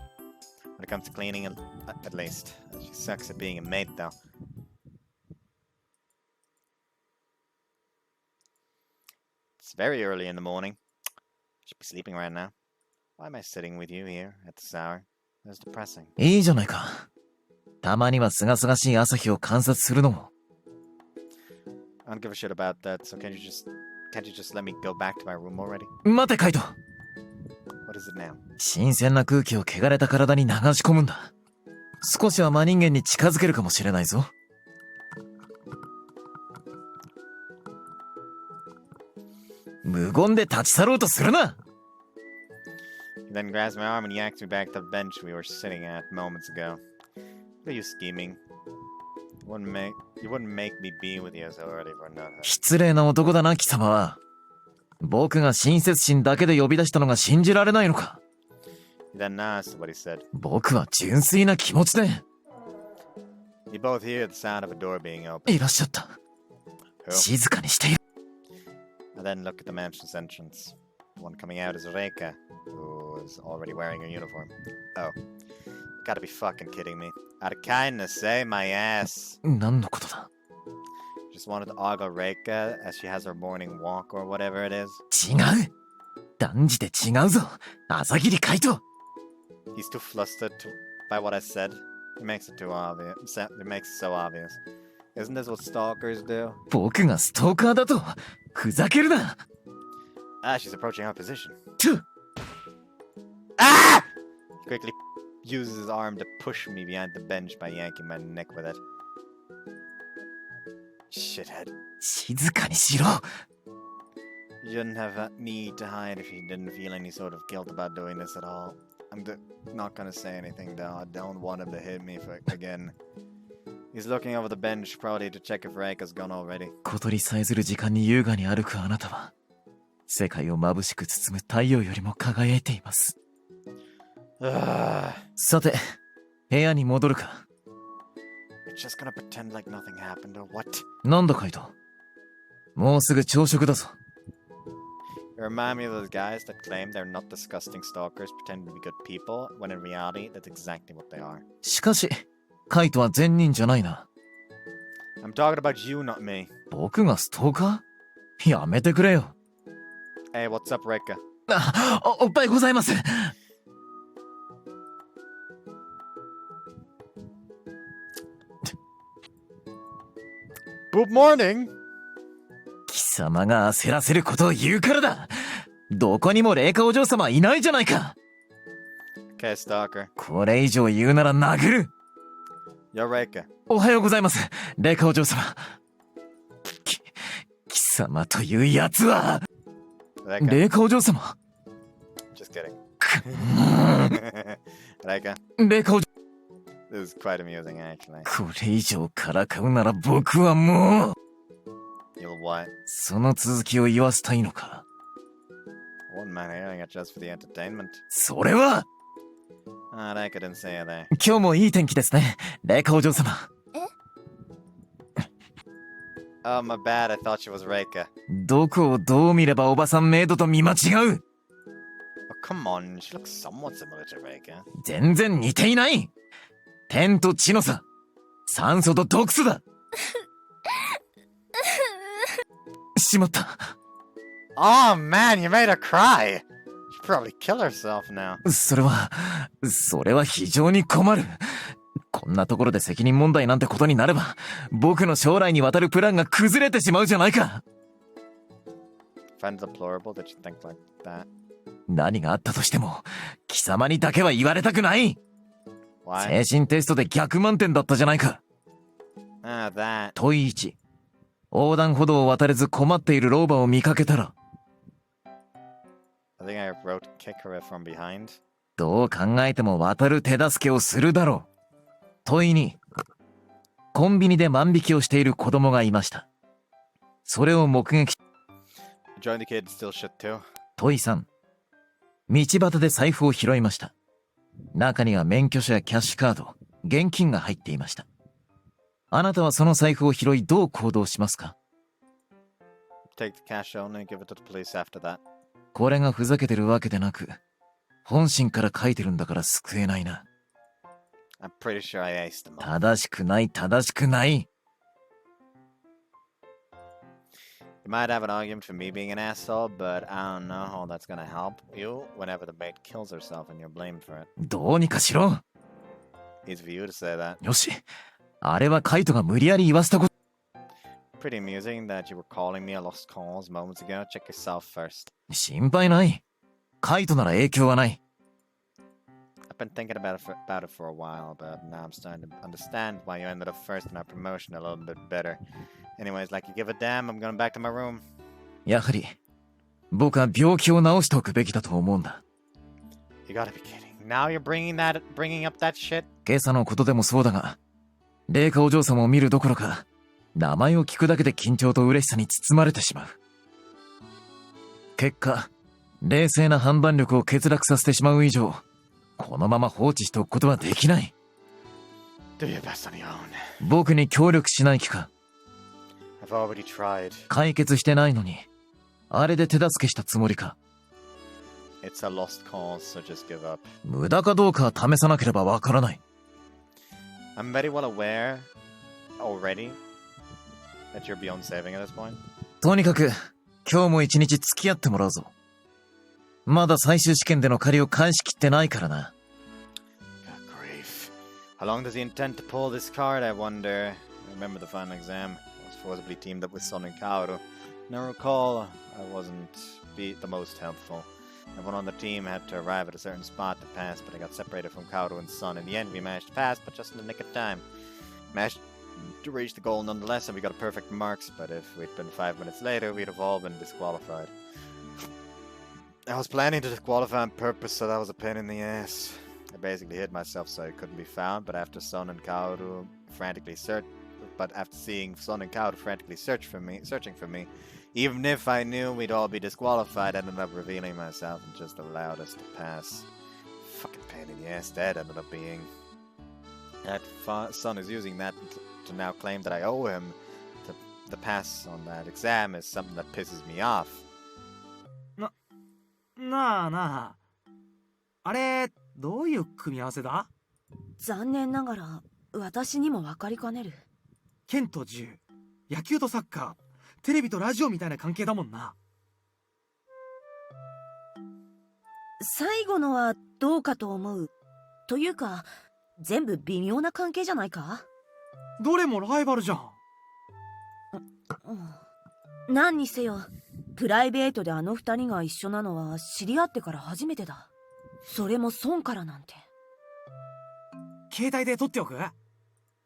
When it comes to cleaning, at least. She sucks at being a maid, though. It's very early in the morning. Should be sleeping right now. Why am I sitting with you here at this hour? That's depressing. いいじゃないか。たまには清々しい朝日を観察するのも。I don't give a shit about that, so can't you just let me go back to my room already? 待て、カイト。 What is it now? 新鮮な空気を汚れた体に流し込むんだ。少しは真人間に近づけるかもしれないぞ。無言で立ち去ろうとするな。 He then grabs my arm and yanks me back to the bench we were sitting at moments ago. What are you scheming? You wouldn't make me be with you so early for nothing. 失礼な男だな、貴様は。僕が親切心だけで呼び出したのが信じられないのか。 He then asked what he said. 僕は純粋な気持ちで。 You both hear the sound of a door being opened. いらっしゃった。静かにしている。 I then look at the mansion's entrance. The one coming out is Reika, who is already wearing her uniform. Oh. You gotta be fucking kidding me. Out of kindness, eh? My ass. 何のことだ。 Just wanted to ogle Reika as she has her morning walk or whatever it is. 違う。断じて違うぞ。朝霧カイト。 He's too flustered by what I said. It makes it too obvious. It makes it so obvious. Isn't this what stalkers do? 僕がストーカーだと。ふざけるな。Ah, she's approaching our position. トゥ。Ah! He quickly uses his arm to push me behind the bench by yanking my neck with it. Shithead. 静かにしろ。 You shouldn't have a need to hide if you didn't feel any sort of guilt about doing this at all. I'm not gonna say anything though. I don't want him to hit me again. He's looking over the bench, probably to check if Reika's gone already. 小鳥さえずる時間に優雅に歩くあなたは、世界を眩しく包む太陽よりも輝いています。さて、部屋に戻るか。You're just gonna pretend like nothing happened or what? なんだカイト。もうすぐ朝食だぞ。You remind me of those guys that claim they're not disgusting stalkers pretending to be good people, when in reality, that's exactly what they are. しかし、カイトは善人じゃないな。I'm talking about you, not me. 僕がストーカー？やめてくれよ。Hey, what's up, Reika? おっぱいございます。Good morning! 貴様が焦らせることを言うからだ。どこにも霊下お嬢様いないじゃないか。Okay, stalker. これ以上言うなら殴る。Yo, Reika. おはようございます、霊下お嬢様。貴様というやつは。霊下お嬢様。Just kidding. Reika. 霊下お嬢。This is quite amusing, actually. これ以上からかうなら僕はもう。You'll what? その続きを言わせたいのか。Wouldn't mind hearing it just for the entertainment. それは。Ah, Reika didn't say it there. 今日もいい天気ですね、霊下お嬢様。Oh, my bad. I thought she was Reika. どこをどう見ればおばさんメイドと見間違う。Oh, come on. She looks somewhat similar to Reika. 全然似ていない。天と地の差。酸素と毒素だ。しまった。Oh, man, you made her cry. She'd probably kill herself now. それは非常に困る。こんなところで責任問題なんてことになれば、僕の将来にわたるプランが崩れてしまうじゃないか。Find it deplorable that you think like that. 何があったとしても、貴様にだけは言われたくない。Why? 精神テストで逆満点だったじゃないか。Ah, that. 問1。横断歩道を渡れず困っている老婆を見かけたら。I think I wrote kick her from behind. どう考えても渡る手助けをするだろう。問いに、コンビニで万引きをしている子供がいました。それを目撃。Join the kid still shit too. 問い3、道端で財布を拾いました。中には免許証やキャッシュカード、現金が入っていました。あなたはその財布を拾いどう行動しますか？ Take the cash only and give it to the police after that. これがふざけてるわけでなく、本心から書いてるんだから救えないな。I'm pretty sure I aced them all. 正しくない、正しくない。You might have an argument for me being an asshole, but I don't know how that's gonna help you whenever the maid kills herself and you're blamed for it. どうにかしろ。Easy for you to say that. よし。あれはカイトが無理やり言わせたこと。Pretty amusing that you were calling me a lost cause moments ago. Check yourself first. 心配ない。カイトなら影響はない。I've been thinking about it for a while, but now I'm starting to understand why you ended up first in our promotion a little bit better. Anyways, like you give a damn, I'm going back to my room. やはり、僕は病気を治しておくべきだと思うんだ。You gotta be kidding. Now you're bringing up that shit? 今朝のことでもそうだが、レイカお嬢様を見るどころか、名前を聞くだけで緊張と嬉しさに包まれてしまう。結果、冷静な判断力を欠落させてしまう以上、このまま放置しておくことはできない。Do your best on your own. 僕に協力しない気か。I've already tried. 解決してないのに、あれで手助けしたつもりか。It's a lost cause, so just give up. 無駄かどうかは試さなければわからない。I'm very well aware already that you're beyond saving at this point. とにかく、今日も一日付き合ってもらうぞ。まだ最終試験での借りを返しきってないからな。God grief. How long does he intend to pull this card, I wonder? I remember the final exam. I was forcibly teamed up with Son and Kaoru. Now recall, I wasn't the most helpful. Everyone on the team had to arrive at a certain spot to pass, but I got separated from Kaoru and Son. In the end, we managed to pass, but just in the nick of time. Managed to reach the goal nonetheless, and we got perfect marks, but if we'd been 5 minutes later, we'd have all been disqualified. I was planning to disqualify on purpose, so that was a pain in the ass. I basically hid myself so I couldn't be found, but after Son and Kaoru frantically seeing Son and Kaoru frantically searching for me, even if I knew we'd all be disqualified, I ended up revealing myself and just allowed us to pass. Fucking pain in the ass that ended up being. That Son is using that to now claim that I owe him the pass on that exam is something that pisses me off. なああれどういう組み合わせだ？残念ながら私にも分かりかねる。剣と銃、野球とサッカー、テレビとラジオみたいな関係だもんな。最後のはどうかと思う。というか全部微妙な関係じゃないか？どれもライバルじゃん。何にせよプライベートであの二人が一緒なのは知り合ってから初めてだ。それも損からなんて。携帯で撮っておく？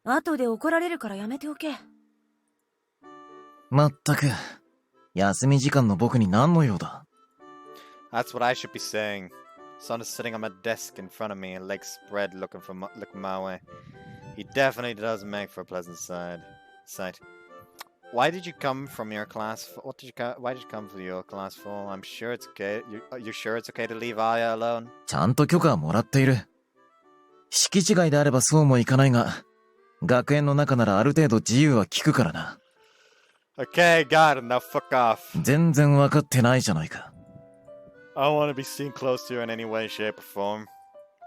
後で怒られるからやめておけ。まったく、休み時間の僕に何の用だ。That's what I should be saying. Son is sitting on my desk in front of me, legs spread, looking my way. He definitely doesn't make for a pleasant sight. Why did you come from your class? Why did you come from your class for? I'm sure it's okay. You're sure it's okay to leave Aya alone? ちゃんと許可はもらっている。敷地外であればそうもいかないが、学園の中ならある程度自由は利くからな。Okay, got it. Now fuck off. 全然わかってないじゃないか。I don't want to be seen close to you in any way, shape, or form.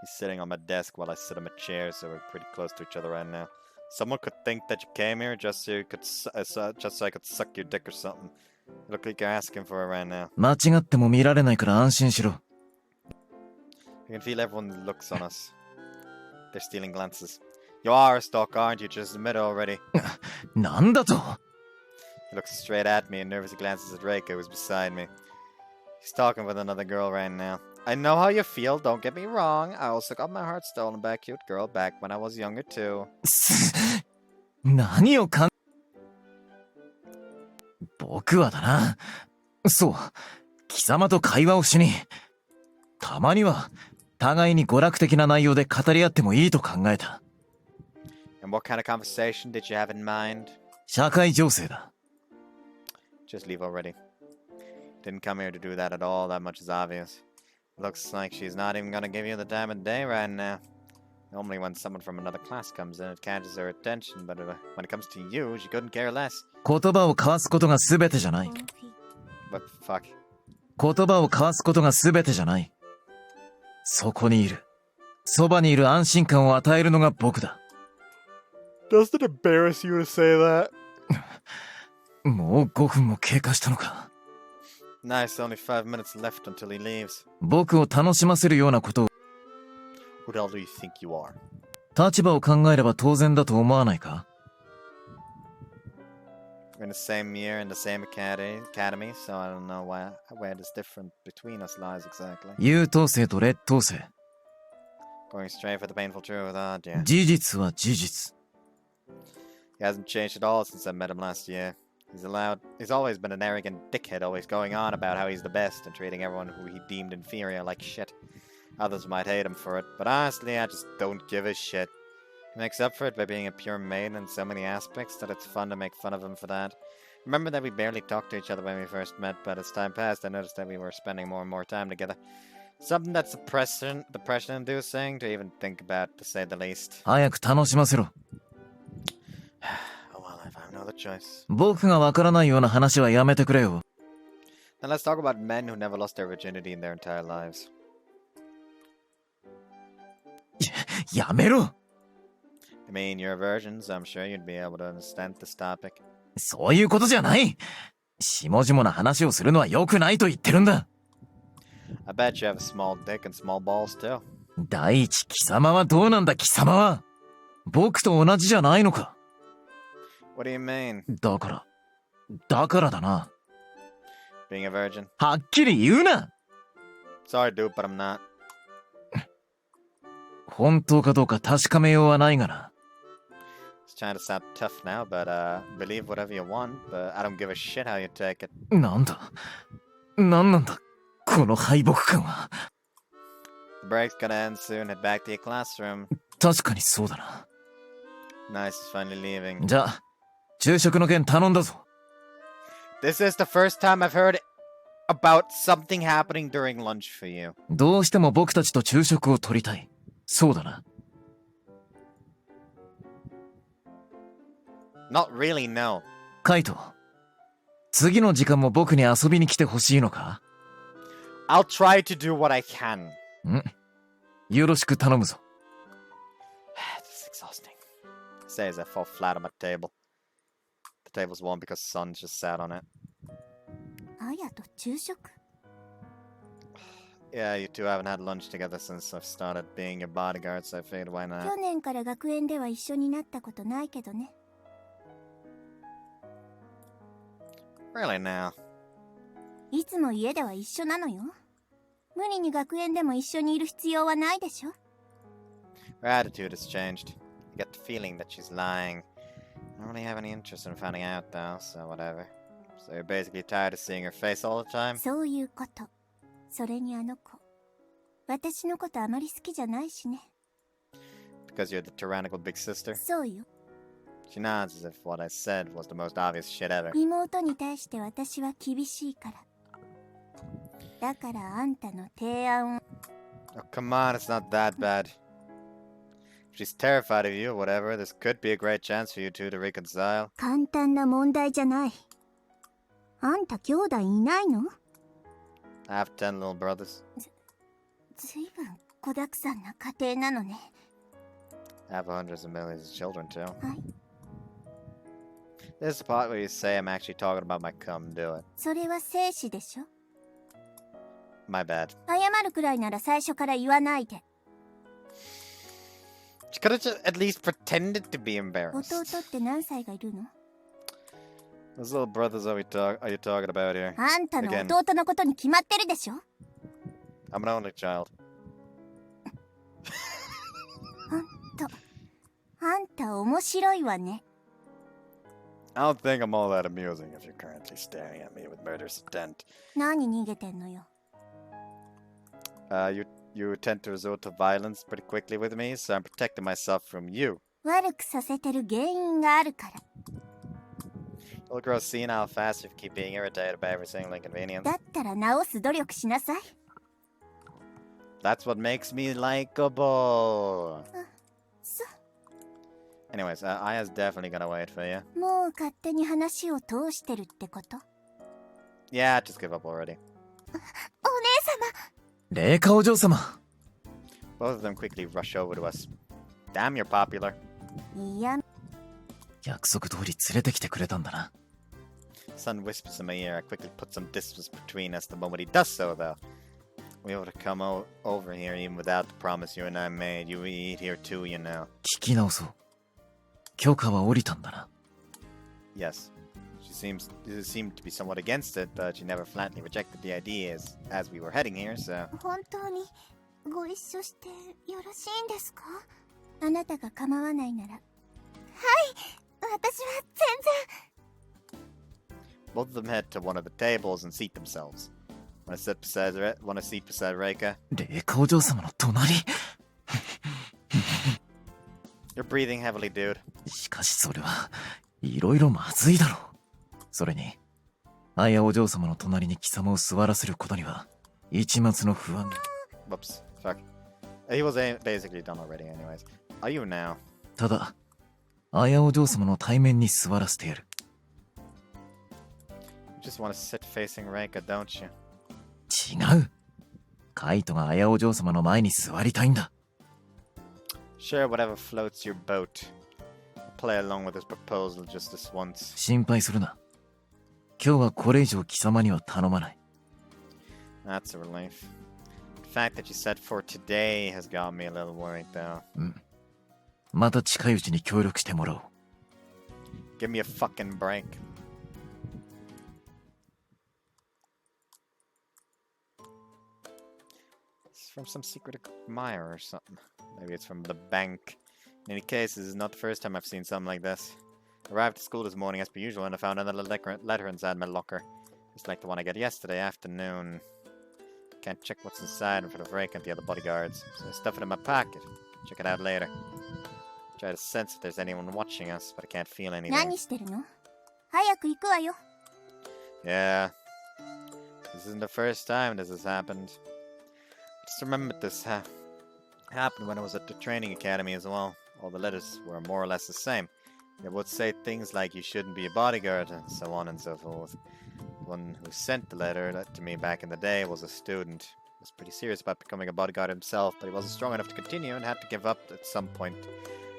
He's sitting on my desk while I sit on my chair, so we're pretty close to each other right now. Someone could think that you came here just so I could suck your dick or something. You look like you're asking for it right now. 間違っても見られないから安心しろ。I can feel everyone's looks on us. They're stealing glances. You are a stalker, aren't you? Just admit it already. なんだと？ He looks straight at me and nervously glances at Reika, who's beside me. He's talking with another girl right now. I know how you feel, don't get me wrong. I also got my heart stolen by a cute girl back when I was younger too. 何を僕はだな。そう。貴様と会話をしに。たまには互いに娯楽的な内容で語り合ってもいいと考えた。And what kind of conversation did you have in mind? 社会情勢だ。Just leave already. Didn't come here to do that at all, that much is obvious. Looks like she's not even gonna give you the time of day right now. Normally when someone from another class comes in, it catches her attention, but when it comes to you, she couldn't care less. 言葉を交わすことが全てじゃない。But fuck. 言葉を交わすことが全てじゃない。そこにいる。そばにいる安心感を与えるのが僕だ。Doesn't it embarrass you to say that? もう5分も経過したのか。Nice, only 5 minutes left until he leaves. 僕を楽しませるようなことを。Who the hell do you think you are? 立場を考えれば当然だと思わないか？ We're in the same year in the same academy, so I don't know where this difference between us lies exactly. 優等生と劣等生。Going straight for the painful truth, oh dear. 事実は事実。He hasn't changed at all since I met him last year. He's always been an arrogant dickhead, always going on about how he's the best and treating everyone who he deemed inferior like shit. Others might hate him for it, but honestly, I just don't give a shit. He makes up for it by being a pure maiden in so many aspects that it's fun to make fun of him for that. Remember that we barely talked to each other when we first met, but as time passed, I noticed that we were spending more and more time together. Something that's depression-inducing to even think about, to say the least. 早く楽しませろ。Oh well, if I have no other choice. 僕がわからないような話はやめてくれよ。Now let's talk about men who never lost their virginity in their entire lives. やめろ。I mean, your virgins, I'm sure you'd be able to understand this topic. そういうことじゃない。下々な話をするのは良くないと言ってるんだ。I bet you have a small dick and small balls too. 第一、貴様はどうなんだ、貴様は。僕と同じじゃないのか。What do you mean? だからだな。Being a virgin? はっきり言うな。Sorry, dude, but I'm not. 本当かどうか確かめようはないがな。It's trying to sound tough now, but believe whatever you want, but I don't give a shit how you take it. なんなんだ、この敗北感は。The break's gonna end soon, head back to your classroom. 確かにそうだな。Nice, he's finally leaving. じゃあ、昼食の件頼んだぞ。This is the first time I've heard about something happening during lunch for you. どうしても僕たちと昼食を取りたい。そうだな。Not really, no. カイト、次の時間も僕に遊びに来てほしいのか？ I'll try to do what I can. よろしく頼むぞ。This is exhausting. Say as I fall flat on my table. The table's warm because the sun just sat on it. あやと昼食？ Yeah, you two haven't had lunch together since I've started being your bodyguard, so I figured why not. 去年から学園では一緒になったことないけどね。Really now? いつも家では一緒なのよ。無理に学園でも一緒にいる必要はないでしょ。Her attitude has changed. I get the feeling that she's lying. I don't really have any interest in finding out though, so whatever. So you're basically tired of seeing her face all the time? そういうこと。それにあの子。私のことあまり好きじゃないしね。Because you're the tyrannical big sister? そうよ。She nods as if what I said was the most obvious shit ever. 妹に対して私は厳しいから。だからあんたの提案を。Oh, come on, it's not that bad. If she's terrified of you or whatever, this could be a great chance for you two to reconcile. 簡単な問題じゃない。あんた兄弟いないの？ I have 10 little brothers. ずいぶん子だくさんな家庭なのね。I have hundreds of millions of children too. はい。This is the part where you say I'm actually talking about my cum, do it. それは生死でしょ。 My bad. 謝るくらいなら最初から言わないで。She could have just at least pretended to be embarrassed. 弟って何歳がいるの？ Those little brothers are you talking about here? あんたの弟のことに決まってるでしょ。 I'm an only child. あんた面白いわね。I don't think I'm all that amusing if you're currently staring at me with murderous intent. 何逃げてんのよ。You tend to resort to violence pretty quickly with me, so I'm protecting myself from you. 悪くさせてる原因があるから。You'll grow senile fast if you keep being irritated by every single inconvenience. だったら直す努力しなさい。That's what makes me likable. そ Anyways, Aya's definitely gonna wait for you. もう勝手に話を通してるってこと？ Yeah, just give up already. お姉霊下お嬢様。 Both of them quickly rush over to us. Damn, you're popular. 様。いや、約束通り連れてきてくれたんだな。 Son whispers in my ear. I quickly put some distance between us the moment he does so, though. We ought to come over here even without the promise you and I made. You eat here too, you know. 聞き直そう。許可は下りたんだな。 Yes. She seemed to be somewhat against it, but she never flatly rejected the idea as we were heading here, so... 本当にご一緒してよろしいんですか？あなたが構わないなら。はい、私は全然。 Both of them head to one of the tables and seat themselves. Want a seat beside Reika? 霊下お嬢様の隣。 You're breathing heavily, dude. しかしそれはいろいろまずいだろう。それに、綾お嬢様の隣に貴様を座らせることには一抹の不安が。 Whoops. Fuck. He was basically done already anyways. Are you now? ただ、綾お嬢様の対面に座らせてやる。You just want to sit facing Reika, don't you? 違う。カイトが綾お嬢様の前に座りたいんだ。Sure, whatever floats your boat. I'll play along with this proposal just this once. 心配するな。今日はこれ以上貴様には頼まない。That's a relief. The fact that you said for today has got me a little worried, though. うん。また近いうちに協力してもらおう。Give me a fucking break. It's from some secret admirer or something. Maybe it's from the bank. In any case, this is not the first time I've seen something like this. Arrived at school this morning as per usual and I found another letter inside my locker. Just like the one I got yesterday afternoon. Can't check what's inside in front of Reika and the other bodyguards, so I stuff it in my pocket. Check it out later. Try to sense if there's anyone watching us, but I can't feel anything. 何してるの？早く行くわよ。 Yeah. This isn't the first time this has happened. Just remembered this happened when I was at the training academy as well. All the letters were more or less the same. They would say things like you shouldn't be a bodyguard and so on and so forth. The one who sent the letter to me back in the day was a student. He was pretty serious about becoming a bodyguard himself, but he wasn't strong enough to continue and had to give up at some point.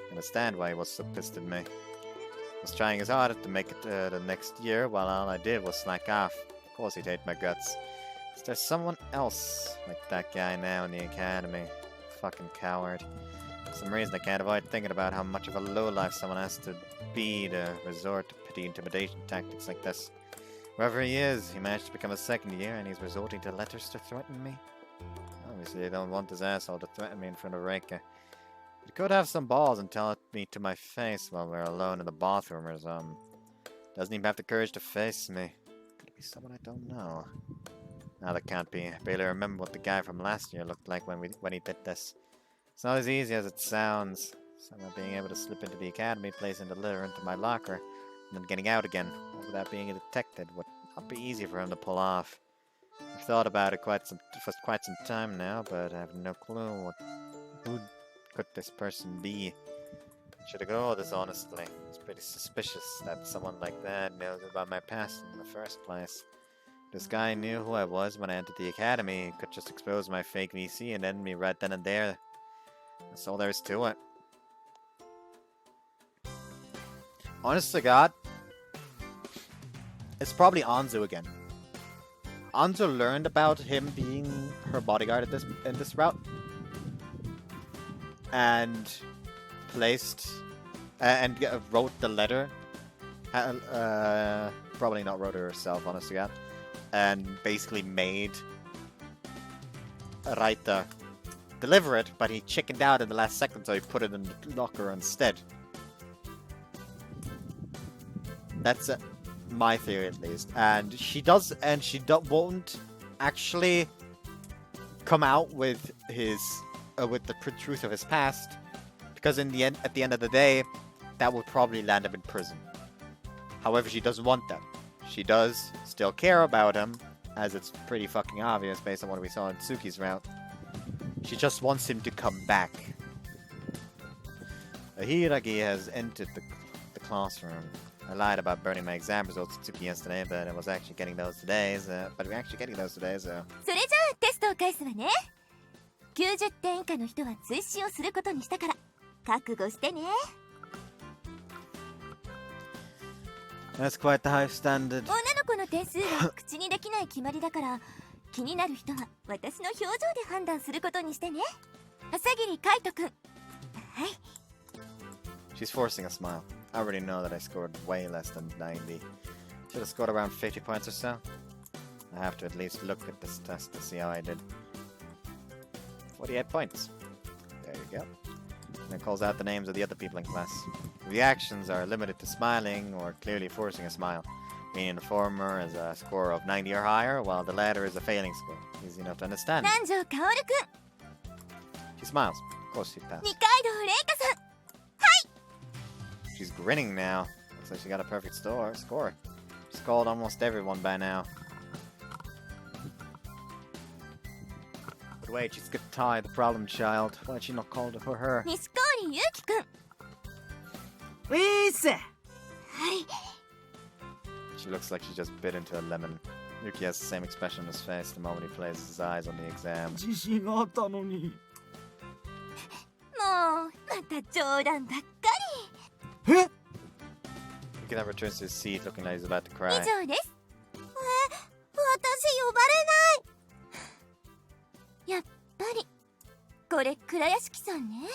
I understand why he was so pissed at me. I was trying his hardest to make it the next year, while all I did was slack off. Of course he'd hate my guts. Is there someone else like that guy now in the academy? Fucking coward. For some reason I can't avoid thinking about how much of a lowlife someone has to be to resort to petty intimidation tactics like this. Wherever he is, he managed to become a second year and he's resorting to letters to threaten me. Obviously, I don't want this asshole to threaten me in front of Reika. But he could have some balls and tell it me to my face while we're alone in the bathroom or something. Doesn't even have the courage to face me. Could it be someone I don't know? No, that can't be. I barely remember what the guy from last year looked like when he did this. It's not as easy as it sounds. Someone being able to slip into the academy, placing the letter into my locker, and then getting out again, all without being detected, would not be easy for him to pull off. I've thought about it for quite some time now, but I have no clue who could this person be. Should ignore this honestly. It's pretty suspicious that someone like that knows about my past in the first place. This guy knew who I was when I entered the academy. He could just expose my fake VC and end me right then and there. That's all there is to it. Honest to God, it's probably Anzu again. Anzu learned about him being her bodyguard in this route, and wrote the letter. Probably not wrote it herself, honest to God, and basically made Raita deliver it, but he chickened out in the last second, so he put it in the locker instead. That's my theory, at least. And won't actually come out with with the truth of his past, because at the end of the day, that would probably land him in prison. However, she doesn't want that. She does still care about him, as it's pretty fucking obvious based on what we saw in Tsuki's route. She just wants him to come back. Hiragi has entered the classroom. I lied about burning my exam results to Tsuki yesterday, but I was actually getting those today, so...それじゃあテストを返すわね。90点以下の人は追試をすることにしたから、覚悟してね。That's quite the high standard. 女の子の点数は口にできない決まりだから、気になる人は私の表情で判断することにしてね。朝霧海斗くん。はい。She's forcing a smile. I already know that I scored way less than 90. Should have scored around 50 points or so. I have to at least look at this test to see how I did. 48 points. There you go. And it calls out the names of the other people in class. Reactions are limited to smiling or clearly forcing a smile, meaning the former is a score of 90 or higher, while the latter is a failing score. Easy enough to understand. 南條薫くん。She smiles. Of course she passed. 二階堂玲香さん。 She's grinning now. Looks like she got a perfect score. She's called almost everyone by now. But wait, she's got Ty, the problem child. Why'd she not call for her? 西郡優樹くん。っす。She looks like she just bit into a lemon. Yuki has the same expression on his face the moment he places his eyes on the exam. 自信があったのに。もう、また冗談ばっかり。え？ Yuki then returns to his seat looking like he's about to cry. 以上です。私呼ばれない。やっぱり、これ倉屋敷さんね。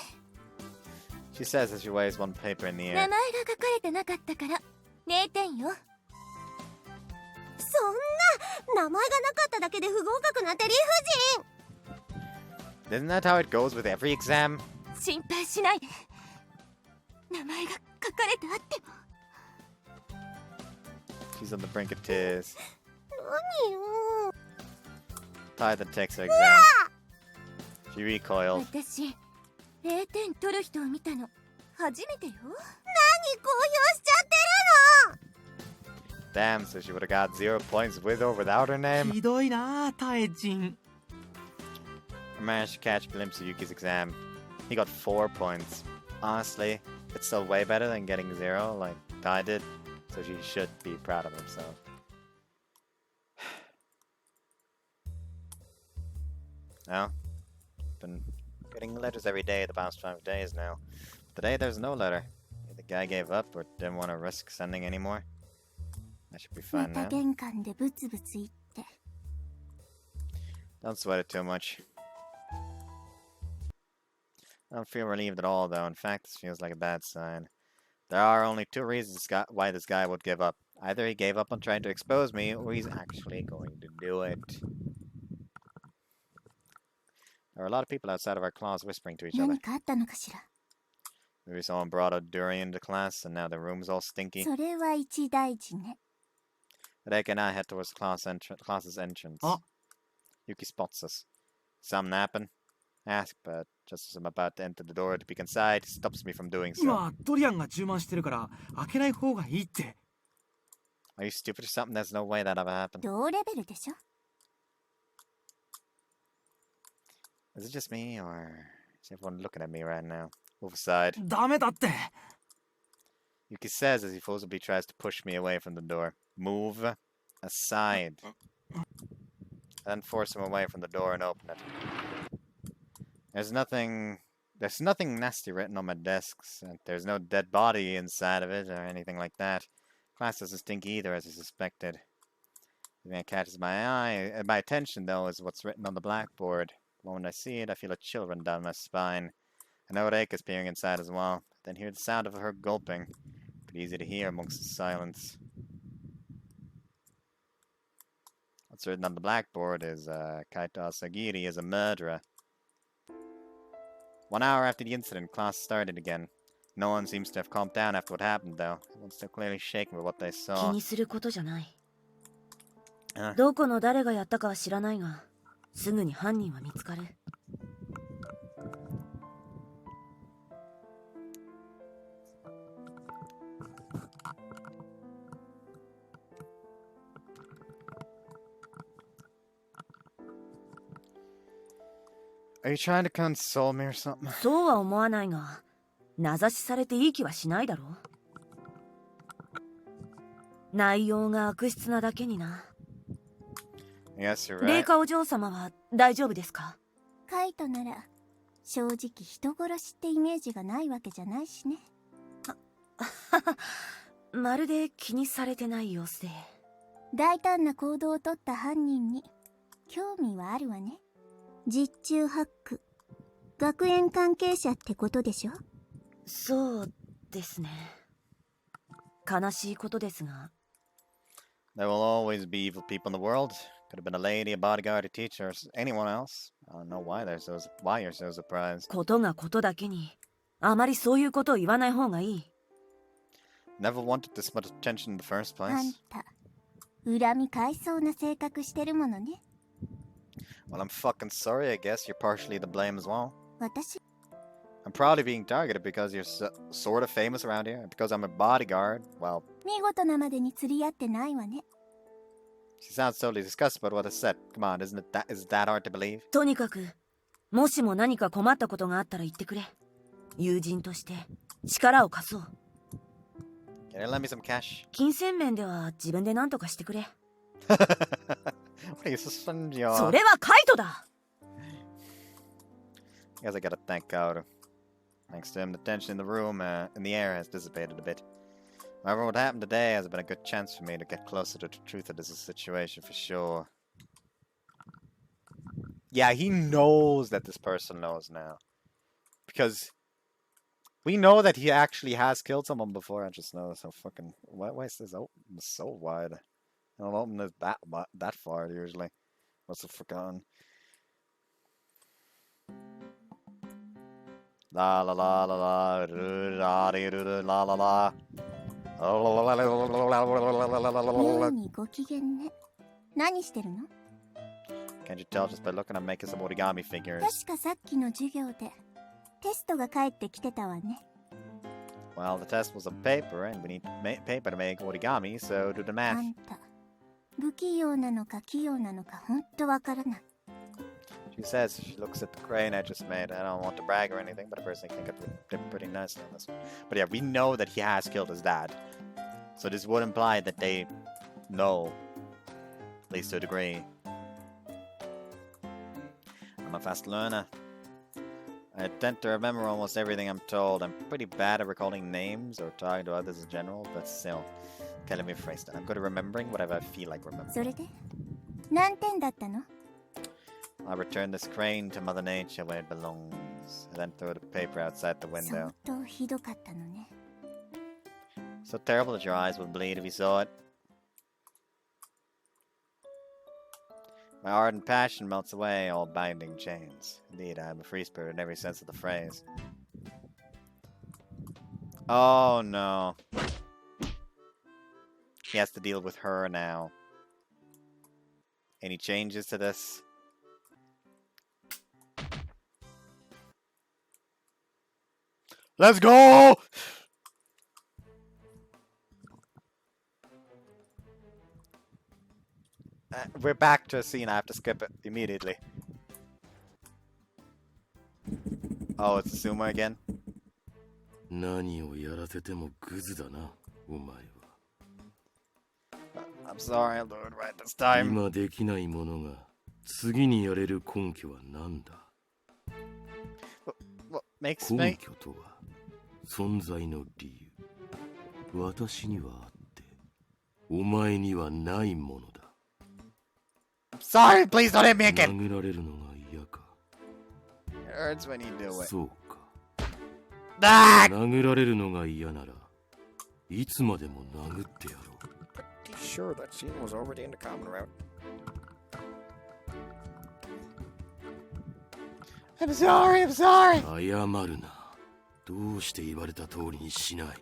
She says as she waves one paper in the 名 air. 前が書かれてなかったから、0点よ。そんな、名前がなかっただけで不合格なんて理不尽。 Isn't that how it goes with every exam? 心配しないで。名前が書かれてあっても。 She's on the brink of tears. 何よ。 Ty then takes her exam. She recoiled. 私、0点取る人を見たの初めてよ。何公表しちゃってるの。 Damn, so she would have got 0 points with or without her name. ひどいな、タエジン。I managed to catch a glimpse of Yuki's exam. He got 4 points. Honestly, it's still way better than getting 0 like Ty did, so she should be proud of himself. Now, been getting letters every day the past 5 days now. Today there's no letter. The guy gave up or didn't want to risk sending anymore. I should be ま fine た now. 玄関でブツブツ言って。 Don't sweat it too much. I don't feel relieved at all, though. In fact, this feels like a bad sign. There are only 2 reasons why this guy would give up. Either he gave up on trying to expose me, or he's actually going to do it. There are a lot of people outside of our class whispering to each other. 何かあったのかしら。 Maybe someone brought a durian to class, and now the room's all stinky. それは一大事ね。 Reika and I head towards class's entrance. Oh. Yuki spots us. Some napping? Ask, but just as I'm about to enter the door to peek inside, he stops me from doing so. 今ドリアンが注文してるから開けない方がいいって。 Are you stupid or something? There's no way that ever happened. 同レベルでしょ。 Is it just me, or is everyone looking at me right now? Move aside. ダメだって。 Yuki says as he forcibly tries to push me away from the door. Move aside. I then force him away from the door and open it. There's nothing nasty written on my desks, and there's no dead body inside of it or anything like that. Class doesn't stink either, as I suspected. The thing that catches my attention, though, is what's written on the blackboard. The moment I see it, I feel a chill run down my spine. I know Reika's peering inside as well, then hear the sound of her gulping. Pretty easy to hear amongst the silence. What's written on the blackboard is, Kaito Asagiri is a murderer. 1 hour after the incident, class started again. No one seems to have calmed down after what happened, though. Everyone's still clearly shaken with what they 気 saw. にすることじゃない。 Ah. どこの誰がやったかは知らないが、すぐに犯人は見つかる。Are you trying to console me or something? そうは思わないが、名指しされていい気はしないだろう。内容が悪質なだけにな。Yes, you're レイ right. カお嬢様は大丈夫ですか？カイトなら正直人殺しってイメージがないわけじゃないしね。まるで気にされてない様子で。大胆な行動をとった犯人に興味はあるわね。実中ハック、学園関係者ってことでしょ？そうですね。悲しいことですが。There will always be evil people in the world. Could have been a lady, a bodyguard, a teacher, or anyone else. I don't know why you're so surprised. ことがことだけに、あまりそういうことを言わない方がいい。Never wanted this much attention in the first あ place. んた、恨み買いそうな性格してるものね。Well, I'm fucking sorry, I guess. You're partially to blame as well. 私、I'm probably being targeted because you're sort of famous around here. Because I'm a bodyguard. Well, 見事なまでに釣り合ってないわね。she sounds totally disgusted about what I said. Come on, is it that hard to believe? とにかく、もしも何か困ったことがあったら言ってくれ。友人として力を貸そう。Can you lend me some cash? 金銭面では自分で何とかしてくれ。What are you suspend your... それはカイトだ。I guess I gotta thank Kaoru. Thanks to him, the tension in the room, in the air has dissipated a bit. However, what happened today has been a good chance for me to get closer to the truth of this situation for sure. Yeah, he knows that this person knows now. Because we know that he actually has killed someone before. I just know so fucking... Why is this open so wide? I don't open this that far usually. What's the fuck on? La la la la la la la la la. 妙にご機嫌ね。何してるの？ Can't you tell just by looking I'm making some origami figures? 確かさっきの授業でテストが返ってきてたわね。 Well, the test was on paper, and we need paper to make origami, so do the あ math. んた、不器用なのか器用なのかほんとわからない。 She says she looks at the crane I just made. I don't want to brag or anything, but I personally think I did pretty nicely on this one. But yeah, we know that he has killed his dad. So this would imply that they know, at least to a degree. I'm a fast learner. I tend to remember almost everything I'm told. I'm pretty bad at recalling names or talking to others in general, but still. Okay, let me rephrase that. I'm good at remembering whatever I feel like remembering. それで何点だったの？ I return this crane to Mother Nature where it belongs. I then throw the paper outside the window. 相当ひどかったのね。 So terrible that your eyes would bleed if you saw it. My ardent passion melts away all binding chains. Indeed, I am a free spirit in every sense of the phrase. Oh no. He has to deal with her now. Any changes to this? Let's go! We're back to a scene. I have to skip it immediately. Oh, it's a sumo again? 何をやらせてもグズだな、お前は。I'm sorry, I'll do it right this time. 今できないものが次にやれる根拠は何だ？ What makes 根 me... 拠とは存在の理由。私にはあって、お前にはないものだ。Sorry, please don't hit me again! 殴られるのが嫌か。It hurts when you do it. そうか。Ah! 殴られるのが嫌ならいつまでも殴ってやろう。 Pretty sure that scene was already in the common route. I'm sorry, I'm sorry! 謝るな。どうして言われた通りにしない。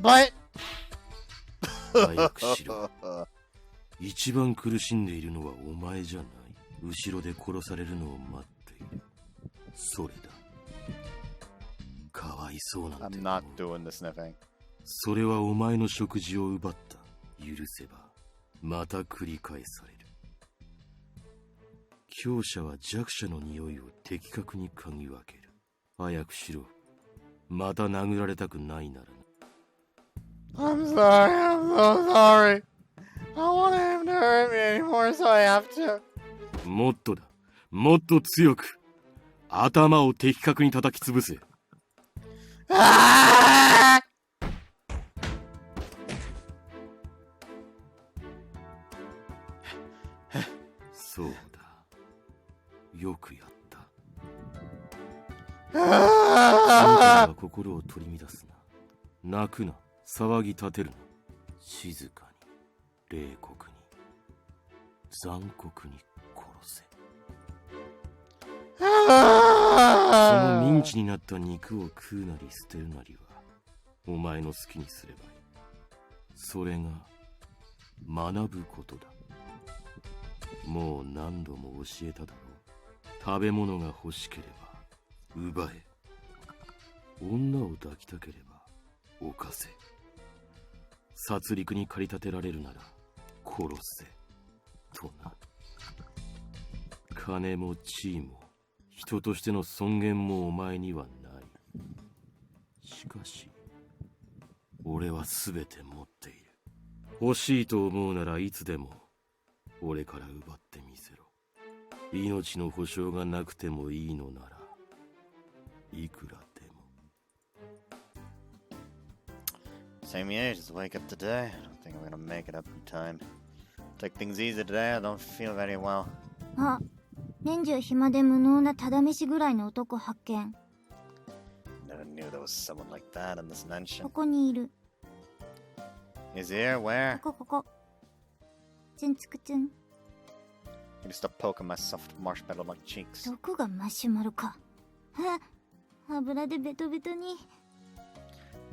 But 早くしろ。一番苦しんでいるのはお前じゃない。後ろで殺されるのを待っている。それだ。かわいそうなんて。 I'm not doing the sniffing. それはお前の食事を奪った。許せばまた繰り返される。強者は弱者の匂いを的確に嗅ぎ分ける。早くしろ。また殴られたくないならな。I'm sorry, I'm so sorry. I don't want him to hurt me anymore, so I have to. もっとだ。もっと強く。頭を的確に叩き潰せ。Ah! そうだ。よくやった。 Ah! あなたは心を取り乱すな。泣くな。騒ぎ立てるな。静かに、冷酷に、残酷に殺せ。そのミンチになった肉を食うなり捨てるなりはお前の好きにすればいい。それが学ぶことだ。もう何度も教えただろう。食べ物が欲しければ奪え。女を抱きたければ犯せ。殺戮に駆り立てられるなら殺せとな。金も地位も人としての尊厳もお前にはない。しかし俺は全て持っている。欲しいと思うならいつでも俺から奪ってみせろ。命の保証がなくてもいいのならいくらでも。 Same here, just wake up today. I don't think I'm gonna make it up in time. Take things easy today, I don't feel very well. あ、年中暇で無能なただ飯ぐらいの男発見。 Never knew there was someone like that in this mansion. ここにいる。 Is here? Where? ここ。ツンツクツン。 Can you stop poking my soft marshmallow-like cheeks? どこがマシュマロか。油でベトベトに。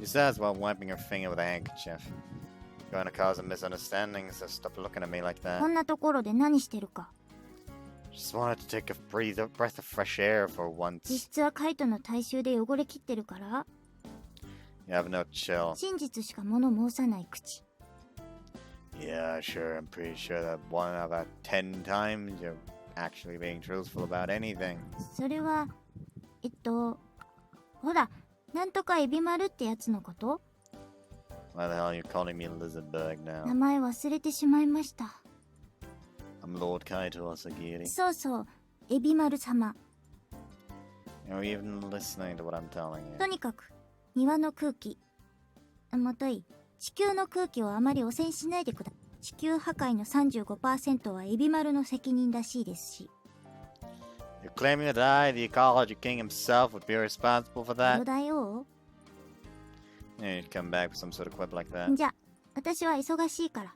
She says while wiping her finger with a handkerchief. You're gonna cause a misunderstanding, so stop looking at me like こ that. んなところで何してるか。 Just wanted to take a breath of fresh air for 実 once. 質はカイトの体臭で汚れきってるから。 You have no chill. 真実しか物申さない口。 Yeah, sure. I'm pretty sure that 1 out of 10 times you're actually being truthful about anything. それは、ほら、なんとかエビ丸ってやつのこと？ Why the hell are you calling me Lizardberg now? 名前忘れてしまいました。 I'm Lord Kaito Asagiri. そうそう、エビ丸様。 You're even listening to what I'm telling you. とにかく、庭の空気。もとい、地球の空気をあまり汚染しないでください。地球破壊の 35% はエビ丸の責任らしいですし。 You're claiming that I, the ecology king himself, would be responsible for ど that? うだよ。 Yeah, you'd come back with some sort of quip like that. じゃ、私は忙しいから。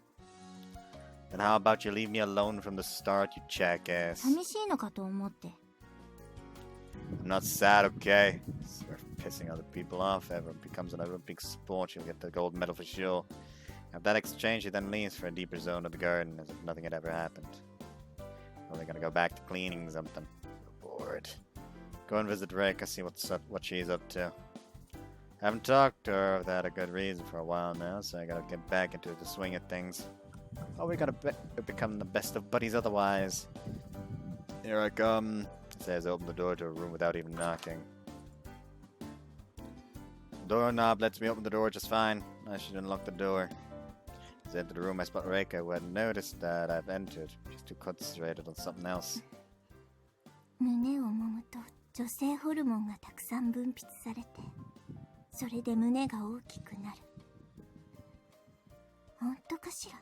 Then how about you leave me alone from the start, you jackass? 寂しいのかと思って。 I'm not sad, okay? Swear if pissing other people off ever becomes an Olympic sport, you'll get the gold medal for sure. At that exchange, he then leaves for a deeper zone of the garden as if nothing had ever happened. Well, they're gonna go back to cleaning something. Bored. Go and visit Reika, see what she's up to. Haven't talked to her without a good reason for a while now, so I gotta get back into the swing of things. Oh, we gotta become the best of buddies otherwise. Here I come. Says open the door to a room without even knocking. Doorknob lets me open the door just fine. I should unlock the door. As I enter the room, I spot Reika, who hadn't noticed that I've entered. She's too concentrated on something else. 胸を揉むと女性ホルモンがたくさん分泌されて、それで胸が大きくなる。本当かしら？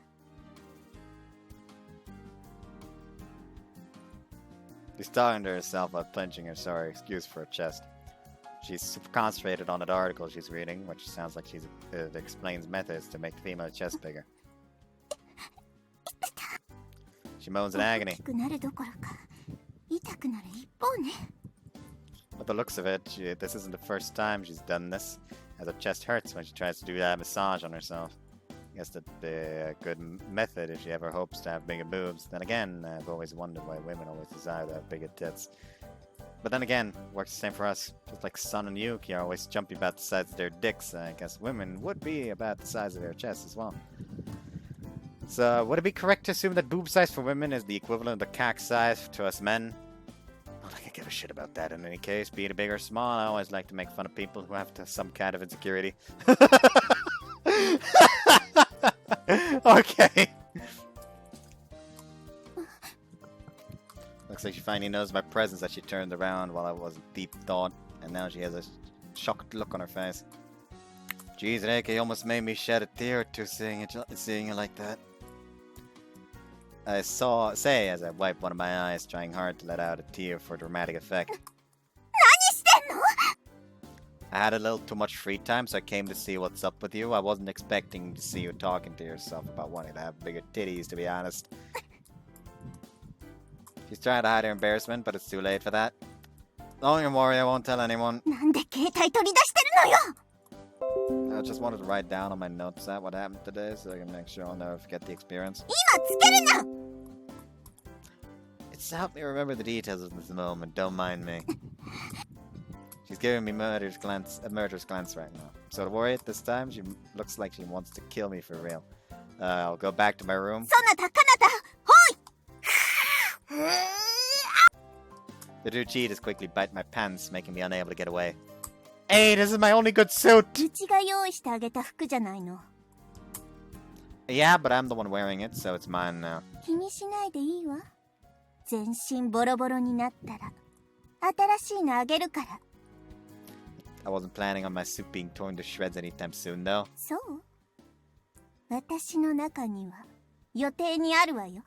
She's talking to herself while clenching her sorry excuse for her chest. She's super concentrated on that article she's reading, which sounds like it explains methods to make the female chest bigger. She moans in agony. 大きくなるどころか痛くなる一方ね。 But the looks of it, this isn't the first time she's done this, as her chest hurts when she tries to do that massage on herself. I guess that'd be a good method if she ever hopes to have bigger boobs. Then again, I've always wondered why women always desire to have bigger tits. But then again, works the same for us. Just like Sun and Yuki are always jumpy about the size of their dicks, I guess women would be about the size of their chests as well. So, would it be correct to assume that boob size for women is the equivalent of the cack size to us men? Not like I give a shit about that in any case. Be it big or small, I always like to make fun of people who have some kind of insecurity. Okay. Looks like she finally knows my presence as she turned around while I was in deep thought, and now she has a shocked look on her face. Jeez, Reika, you almost made me shed a tear or two seeing you like that. I say as I wiped one of my eyes, trying hard to let out a tear for dramatic effect. I had a little too much free time, so I came to see what's up with you. I wasn't expecting to see you talking to yourself about wanting to have bigger titties, to be honest. She's trying to hide her embarrassment, but it's too late for that. Don't worry, I won't tell anyone. I just wanted to write down on my notes what happened today, so I can make sure I'll never forget the experience. It's to help me remember the details of this moment, don't mind me. She's giving me a murderous glance right now. So don't worry, this time she looks like she wants to kill me for real. I'll go back to my room. The two cheaters quickly bite my pants, making me unable to get away. Hey, this is my only good suit! Yeah, but I'm the one wearing it, so it's mine now. 気にしないでいいわ。全身ボロボロになったら新しいのあげるから。 I wasn't planning on my suit being torn to shreds anytime soon, though. そう？私の中には予定にあるわよ。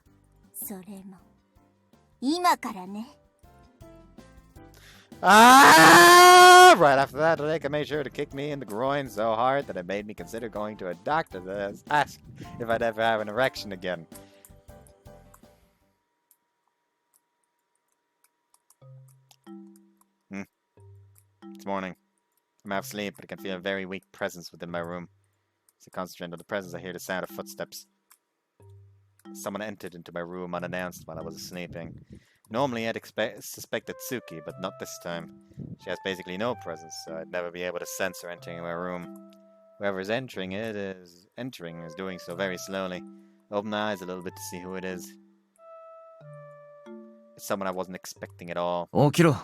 それも今からね。 Ah! Right after that, Reika made sure to kick me in the groin so hard that it made me consider going to a doctor to ask if I'd ever have an erection again. It's morning. I'm half asleep, but I can feel a very weak presence within my room. As I concentrate on the presence, I hear the sound of footsteps. Someone entered into my room unannounced while I was sleeping. Normally, I'd suspect Akatsuki, but not this time. She has basically no presence, so I'd never be able to sense her entering my room. Whoever is entering is doing so very slowly. Open my eyes a little bit to see who it is. It's someone I wasn't expecting at all. 起きろ。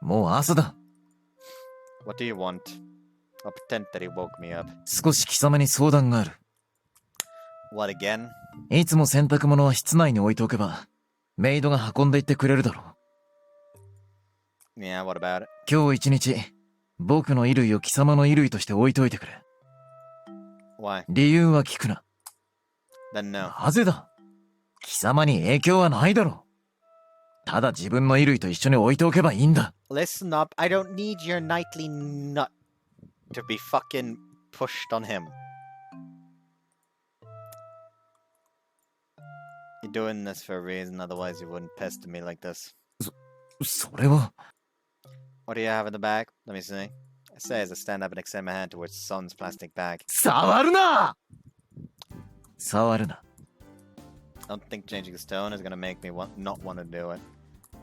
もう朝だ。 What do you want? I'll pretend that he woke me up. 少し貴様に相談がある。 What again? いつも洗濯物は室内に置いておけば、メイドが運んでいってくれるだろう。 Yeah, what about it? 今日一日、僕の衣類を貴様の衣類として置いといてくれ。 Why? 理由は聞くな。 Then no. なぜだ？貴様に影響はないだろう。ただ自分の衣類と一緒に置いておけばいいんだ。 Listen up, I don't need your nightly nut to be fucking pushed on him. You're doing this for a reason, otherwise you wouldn't pester me like this. それは。 What do you have in the bag? Let me see. I say as I stand up and extend my hand towards Son's plastic bag. 触るな！触るな。 I don't think changing his tone is gonna make me not want to do it.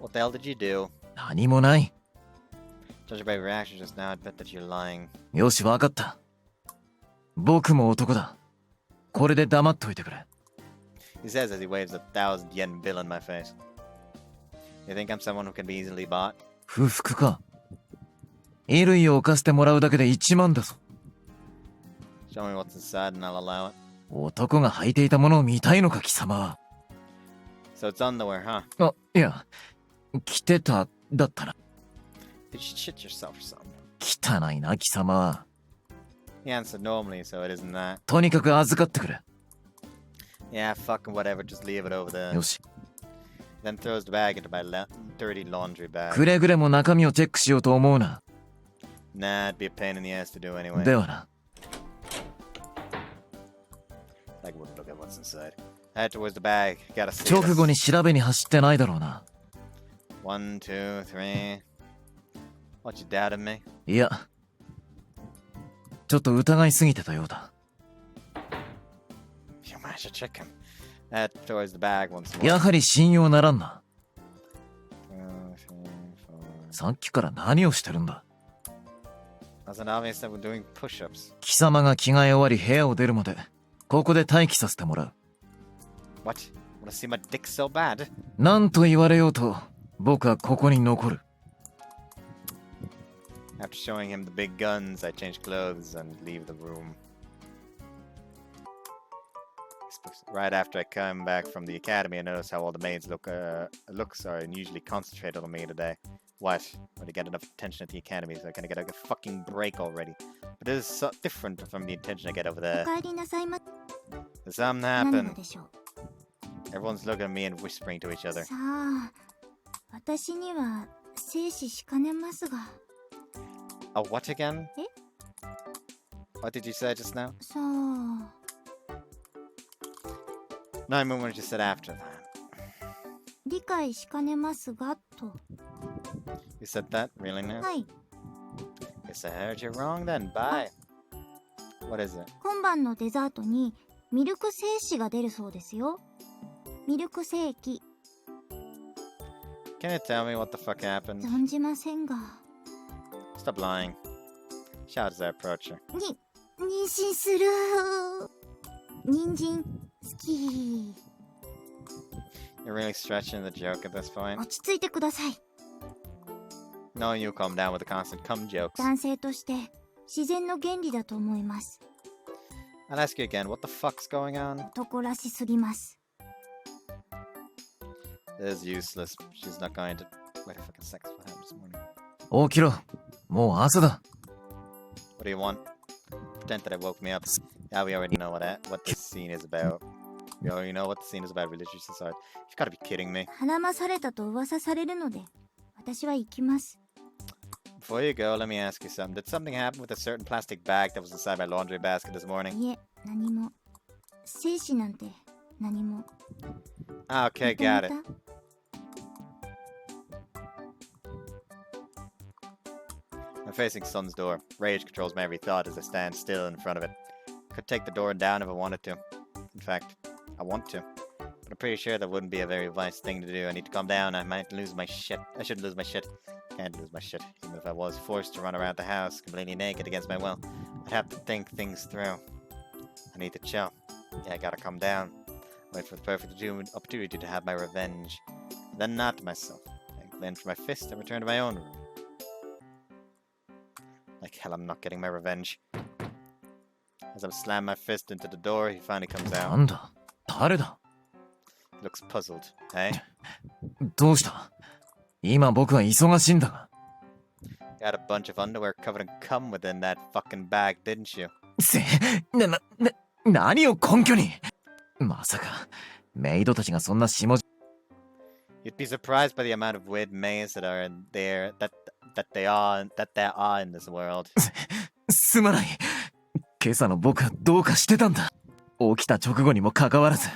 What the hell did you do? 何もない。 Judging by your reaction just now, I'd bet that you're lying. よし、わかった。僕も男だ。これで黙っといてくれ。 He says as he waves a 1,000 yen bill in my face. You think I'm someone who can be easily bought? 不服か。衣類を置かせてもらうだけで1万だぞ。Show me what's inside and I'll allow it. 男が履いていたものを見たいのか、貴様は。 So it's underwear, huh? あ、いや、着てた、だったな。 Did you shit yourself or something? 汚いな、貴様は。He answered normally, so it isn't that. とにかく預かってくれ。Yeah, fucking whatever, just leave it over there. よし。Then throws the bag into my dirty laundry bag. くれぐれも中身をチェックしようと思うな。Nah, it'd be a pain in the ass to do anyway. ではな。I wouldn't look at what's inside. Head towards the bag. Gotta see 直後 this. に調べに走ってないだろうな。 1, 2, 3. What, you doubted me? いや、ちょっと疑いすぎてたようだ。 You managed to trick him. Head towards the bag once more. やはり信用ならんな。 2, 3, 4. さっきから何をしてるんだ。 Wasn't obvious that we're doing push-ups. 貴様が着替え終わり部屋を出るまで、ここで待機させてもらう。 What? Wanna see my dick so bad? なんと言われようと、僕はここに残る。 After showing him the big guns, I change clothes and leave the room. Right after I come back from the academy, I notice how all the maids' looks are unusually concentrated on me today. What? When they get enough attention at the academy, so I kind of get like a fucking break already. But this is so different from the attention I get over お there. 帰りなさいま。 Something 何が happened. でしょう。 Everyone's looking at me and whispering to each other. さあ、私には生死しかねますが。 Oh, what again? え？ What did you say just now? さあ。 No, I mean what you said after that. 理解しかねますがと。 You said that? Really now? はい。 Guess I heard you wrong then. Bye. What is it? 今晩のデザートにミルク精子が出るそうですよ。ミルク精液。 Can you tell me what the fuck happened? 存じませんが。 Stop lying. Shout as I approach her. 妊娠する。人参好き。 You're really stretching the joke at this point. 落ち着いてください。 No, you calm down with the constant cum jokes. 男性として自然の原理だと思います。 I'll ask you again, what the fuck's going on? 男らしすぎます。 This is useless. She's not going to... Wait a fucking second. What happened this morning? 起きろ。もう朝だ。 What do you want? Pretend that it woke me up. Yeah, we already know what this scene is about. We already know what the scene is about, religious society. You've got to be kidding me. 孕まされたと噂されるので、私は行きます。 Before you go, let me ask you something. Did something happen with a certain plastic bag that was inside my laundry basket this morning? いえ、何も。精子なんて何も。 Ah, okay, got it. I'm facing Sun's door. Rage controls my every thought as I stand still in front of it. Could take the door down if I wanted to. In fact, I want to. But I'm pretty sure that wouldn't be a very wise thing to do. I need to calm down. I might lose my shit. I shouldn't lose my shit. Can't lose my shit. Even if I was forced to run around the house completely naked against my will, I'd have to think things through. I need to chill. Yeah, I gotta calm down. Wait for the perfect opportunity to have my revenge. Then nod to myself. Then clench my fist and return to my own room. Like hell, I'm not getting my revenge. As I slam my fist into the door, he finally comes な out. んだ？誰だ？ He looks puzzled. Hey? どうした？今僕は忙しいんだが。 Got a bunch of underwear covered in cum within that fucking bag, didn't you? 何を根拠に？まさか、メイドたちがそんな下々。 You'd be surprised by the amount of weird maids that are in there, that there are in this world. すまない。今朝の僕はどうかしてたんだ。起きた直後にもかかわらず、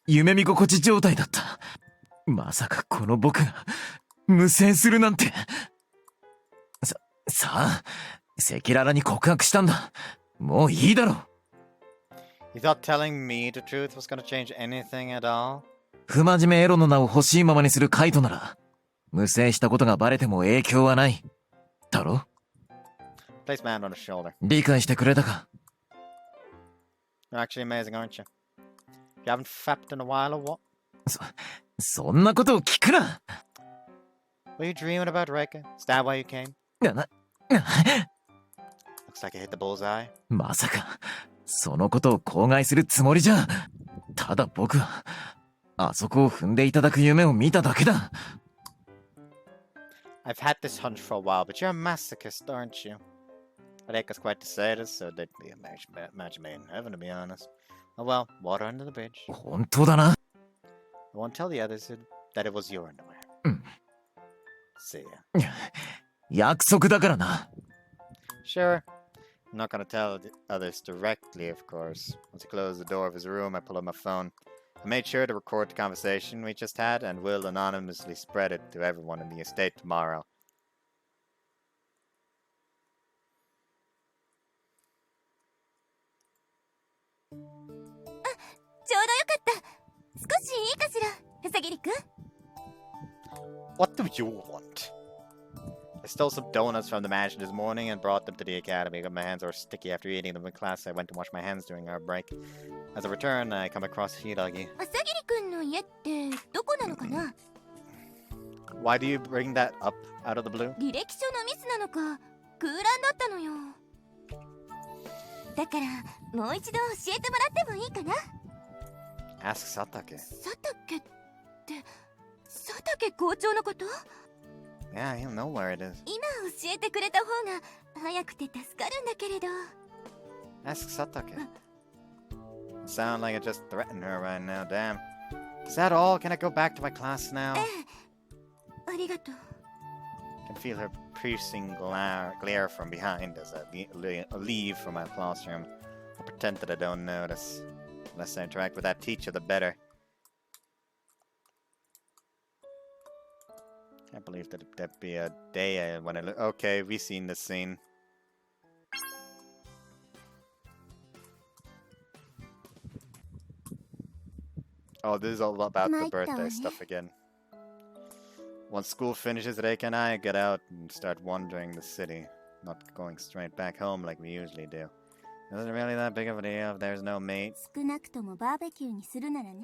夢見心地状態だった。まさかこの僕が無線するなんて。さあ、赤裸々に告白したんだ。もういいだろう。You thought telling me the truth was gonna change anything at all? 不真面目エロの名を欲しいままにするカイトなら、無声したことがバレても影響はない。だろ？ Place my hand on his shoulder. 理解してくれたか？ You're actually amazing, aren't you? You haven't fapped in a while or what? そんなことを聞くな。 Were you dreaming about Reika? Is that why you came? Looks like I hit the bullseye. まさか、そのことを口外するつもりじゃ。ただ僕は、あそこを踏んでいただく夢を見ただけだ。I've had this hunch for a while, but you're a masochist, aren't you? Reika's quite the sadist, so they'd be a match made in heaven, to be honest. Oh well, water under the bridge. 本当だな。I won't tell the others that it was your underwear. うん。See ya. 約束だからな。Sure. I'm not gonna tell the others directly, of course. Once he closes the door of his room, I pull out my phone. I made sure to record the conversation we just had and will anonymously spread it to everyone in the estate tomorrow. ちょうどよかった。少しいいかしら、うさぎりくん。 What do you want? I stole some donuts from the mansion this morning and brought them to the academy. My hands are sticky after eating them in class. I went to wash my hands during our break. As a return, I come across Hiragi. うさぎりくんの家ってどこなのかな？ Why do you bring that up out of the blue? 履歴書のミスなのか、空欄だったのよ。だからもう一度教えてもらってもいいかな？ Ask Satake. 佐竹って佐竹校長のこと？ Yeah, he'll know where it is. 今教えてくれた方が早くて助かるんだけれど。 Ask Satake. Sound like I just threatened her right now, damn. Is that all? Can I go back to my class now? ええ、ありがとう。 I can feel her piercing glare from behind as I leave from my classroom. I pretend that I don't notice. The less I interact with that teacher, the better. Can't believe that that'd be a day when I look. Okay, we've seen this scene. Oh, this is all about the birthday stuff again. Once school finishes, Reika and I get out and start wandering the city, not going straight back home like we usually do. Isn't really that big of a deal if there's no mate. 少なくともバーベキューにするならね。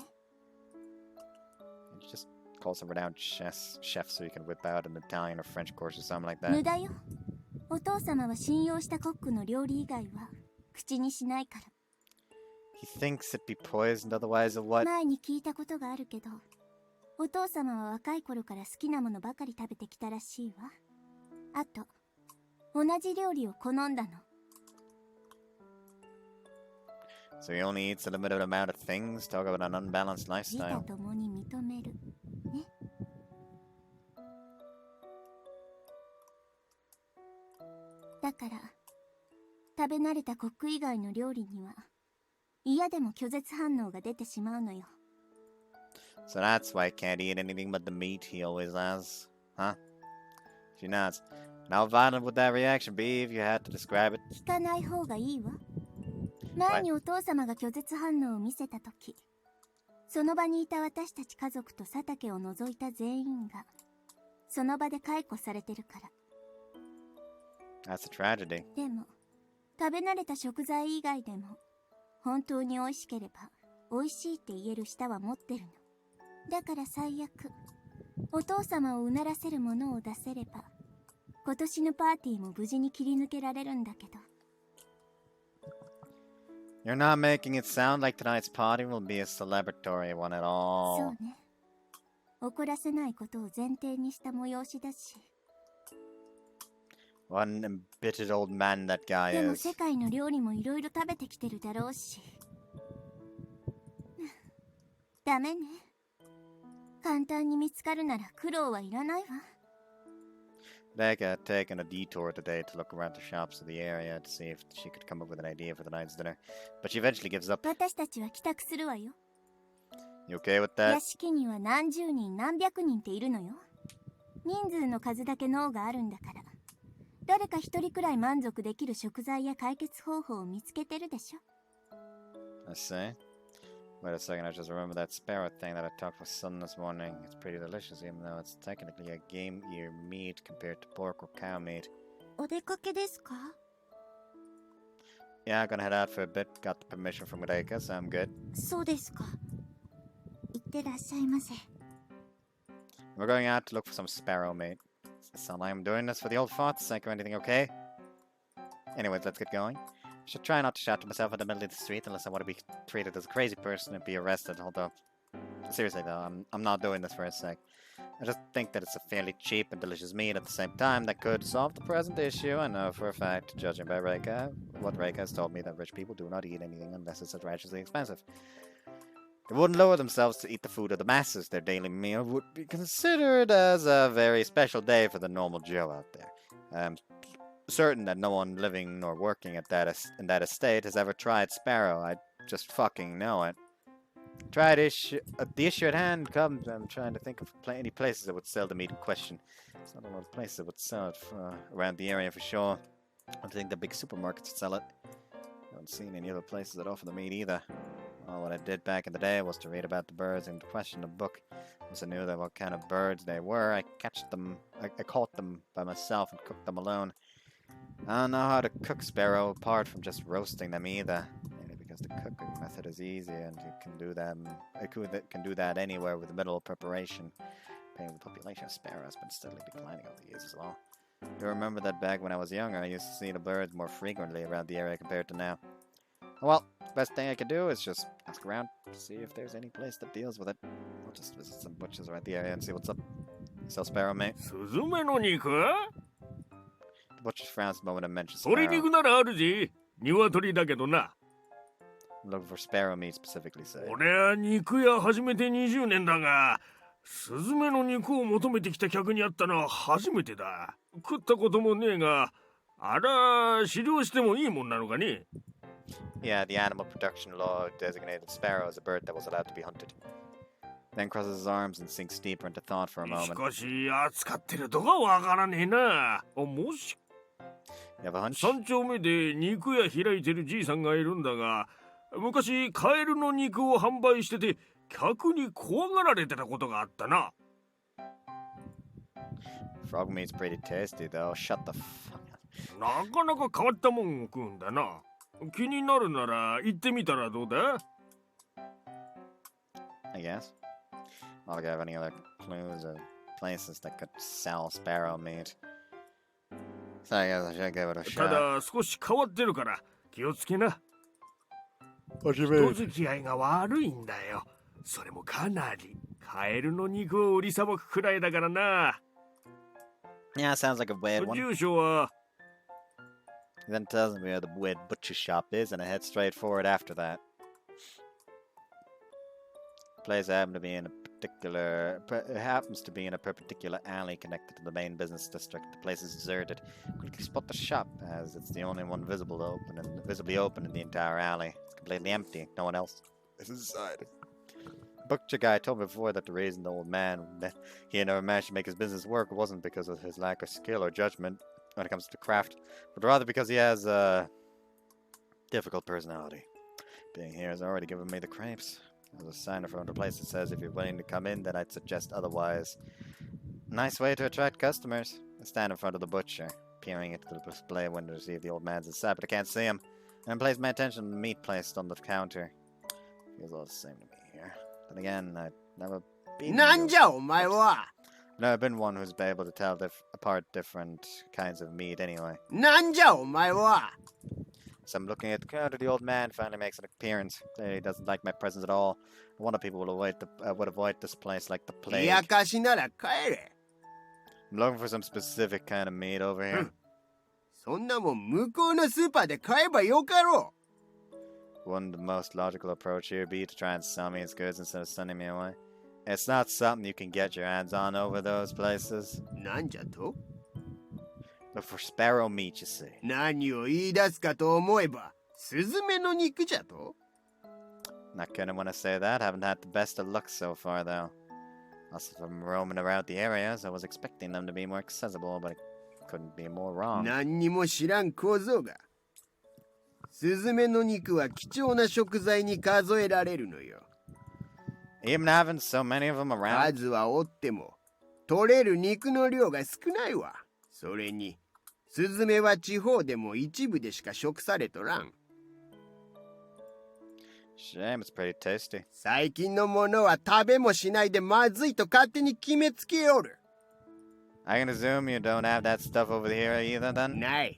Just call some renowned chefs so you can whip out an Italian or French course or something like 無 that. 駄よ。お父様は信用したコックの料理以外は口にしないから。 He thinks it'd be poisoned otherwise or what? 前に聞いたことがあるけど、お父様は若い頃から好きなものばかり食べてきたらしいわ。あと、同じ料理を好んだの。 So he only eats a limited amount of things. Talk about an unbalanced 自他 lifestyle. ともに認める。ね。だから、食べ慣れたコック以外の料理には、嫌でも拒絶反応が出てしまうのよ。 So that's why I can't eat anything but the meat he always has. Huh? She nods. And how violent would that reaction be if you had to describe it? 聞かない方がいいわ。前にお父様が拒絶反応を見せたとき、その場にいた私たち家族と佐竹を除いた全員が、その場で解雇されてるから。 That's a tragedy. でも、食べ慣れた食材以外でも、本当に美味しければ、美味しいって言える舌は持ってるの。だから最悪、お父様をうならせるものを出せれば、今年のパーティーも無事に切り抜けられるんだけど。 You're not making it sound like tonight's party will be a celebratory one at そ all. うね。怒らせないことを前提にした催しだし。 What an embittered old man that guy でも is. 世界の料理もいろいろ食べてきてるだろうし。ダメね。簡単に見つかるなら苦労はいらないわ。 Reika had taken a detour today to look around the shops of the area to see if she could come up with an idea for the night's dinner, but she eventually gives up. 私たちは帰宅するわよ。 You okay with 屋 that? 敷には何十人何百人っているのよ。人数の数だけ脳があるんだから。誰か一人くらい満足できる食材や解決方法を見つけてるでしょ。 I see. Wait a second, I just remembered that sparrow thing that I talked with Sun this morning. It's pretty delicious, even though it's technically a game ear meat compared to pork or cow meat. お出かけですか？ Yeah, I'm gonna head out for a bit. Got the permission from Reika, so I'm good. そうですか。いってらっしゃいませ。 We're going out to look for some sparrow meat. Does it sound like I'm doing this for the old fart's sake or anything, okay? Anyways, let's get going. I should try not to shout to myself in the middle of the street unless I want to be treated as a crazy person and be arrested. Although, seriously though, I'm not doing this for a sec. I just think that it's a fairly cheap and delicious meat at the same time that could solve the present issue. I know for a fact, judging by Reika, what Reika has told me, that rich people do not eat anything unless it's outrageously expensive. They wouldn't lower themselves to eat the food of the masses. Their daily meal would be considered as a very special day for the normal Joe out there. I'm certain that no one living nor working at in that estate has ever tried sparrow. I just fucking know it. Try the issue at hand comes. I'm trying to think of any places that would sell the meat in question. There's not a lot of places that would sell it around the area for sure. I think the big supermarkets would sell it. I haven't seen any other places that offer the meat either. Well, what I did back in the day was to read about the birds in question in the book. Once I knew that what kind of birds they were, I caught them by myself and cooked them alone. I don't know how to cook sparrow apart from just roasting them either. Mainly because the cooking method is easy and you can do them. I can do that anywhere with minimal preparation. Apparently the population of sparrow has been steadily declining over the years as well. Do remember that back when I was younger, I used to see the birds more frequently around the area compared to now. Well, best thing I could do is just ask around to see if there's any place that deals with it. I'll just visit some butchers around the area and see what's up. Sell sparrow, mate. The butcher frowns the moment I mention sparrow. I'm looking for sparrow meat specifically, say. 俺は肉屋始めて20年だが、スズメの肉を求めてきた客に会ったのは初めてだ。食ったこともねえが、あら、狩猟してもいいもんなのかね? Yeah, the animal production law designated sparrow as a bird that was allowed to be hunted. Then crosses his arms and sinks deeper into thought for a moment. しかし、扱ってるとかわからねえな。もし、3丁目で肉屋開いてるじいさんがいるんだが、昔カエルの肉を販売してて、客に怖がられてたことがあったな。Frog meat's pretty tasty though. Shut the fuck up. なかなか変わったもんを食うんだな。気になるなら行ってみたらどうだ? I guess. Not like I have any other clues or places that could sell sparrow meat. So I guess I should give it a shot. ただ少し変わってるから気をつけな。What do you mean? 人付き合いが悪いんだよ。それもかなり。カエルの肉を売りさばくくらいだからな。Yeah, sounds like a weird one. 住所は He then tells me where the weird butcher shop is, and I head straight for it after that. The place happens to be in a particular alley connected to the main business district. The place is deserted. Quickly spot the shop, as it's the only one visibly open in the entire alley. It's completely empty. No one else is inside. The butcher guy told me before that the reason the old man he never managed to make his business work wasn't because of his lack of skill or judgment when it comes to craft, but rather because he has a difficult personality. Being here has already given me the crepes. There's a sign in front of the place that says if you're willing to come in, then I'd suggest otherwise. Nice way to attract customers. I stand in front of the butcher, peering into the display window to see if the old man's inside, but I can't see him. And place my attention on the meat placed on the counter. Feels all the same to me here. Then again, I've never been... Never been one who's been able to tell apart different kinds of meat anyway. So I'm looking at the counter. The old man finally makes an appearance. He doesn't like my presence at all. I wonder people would avoid this place like the plague. I'm looking for some specific kind of meat over here. Wouldn't the most logical approach here be to try and sell me his goods instead of sending me away? It's not something you can get your hands on over those places. Look for sparrow meat, you see. Not kidding when I say that. Haven't had the best of luck so far, though. Also, from roaming around the areas, I was expecting them to be more accessible, but I couldn't be more wrong. Even having so many of them around. Shame, it's pretty tasty. I can assume you don't have that stuff over here either, then? I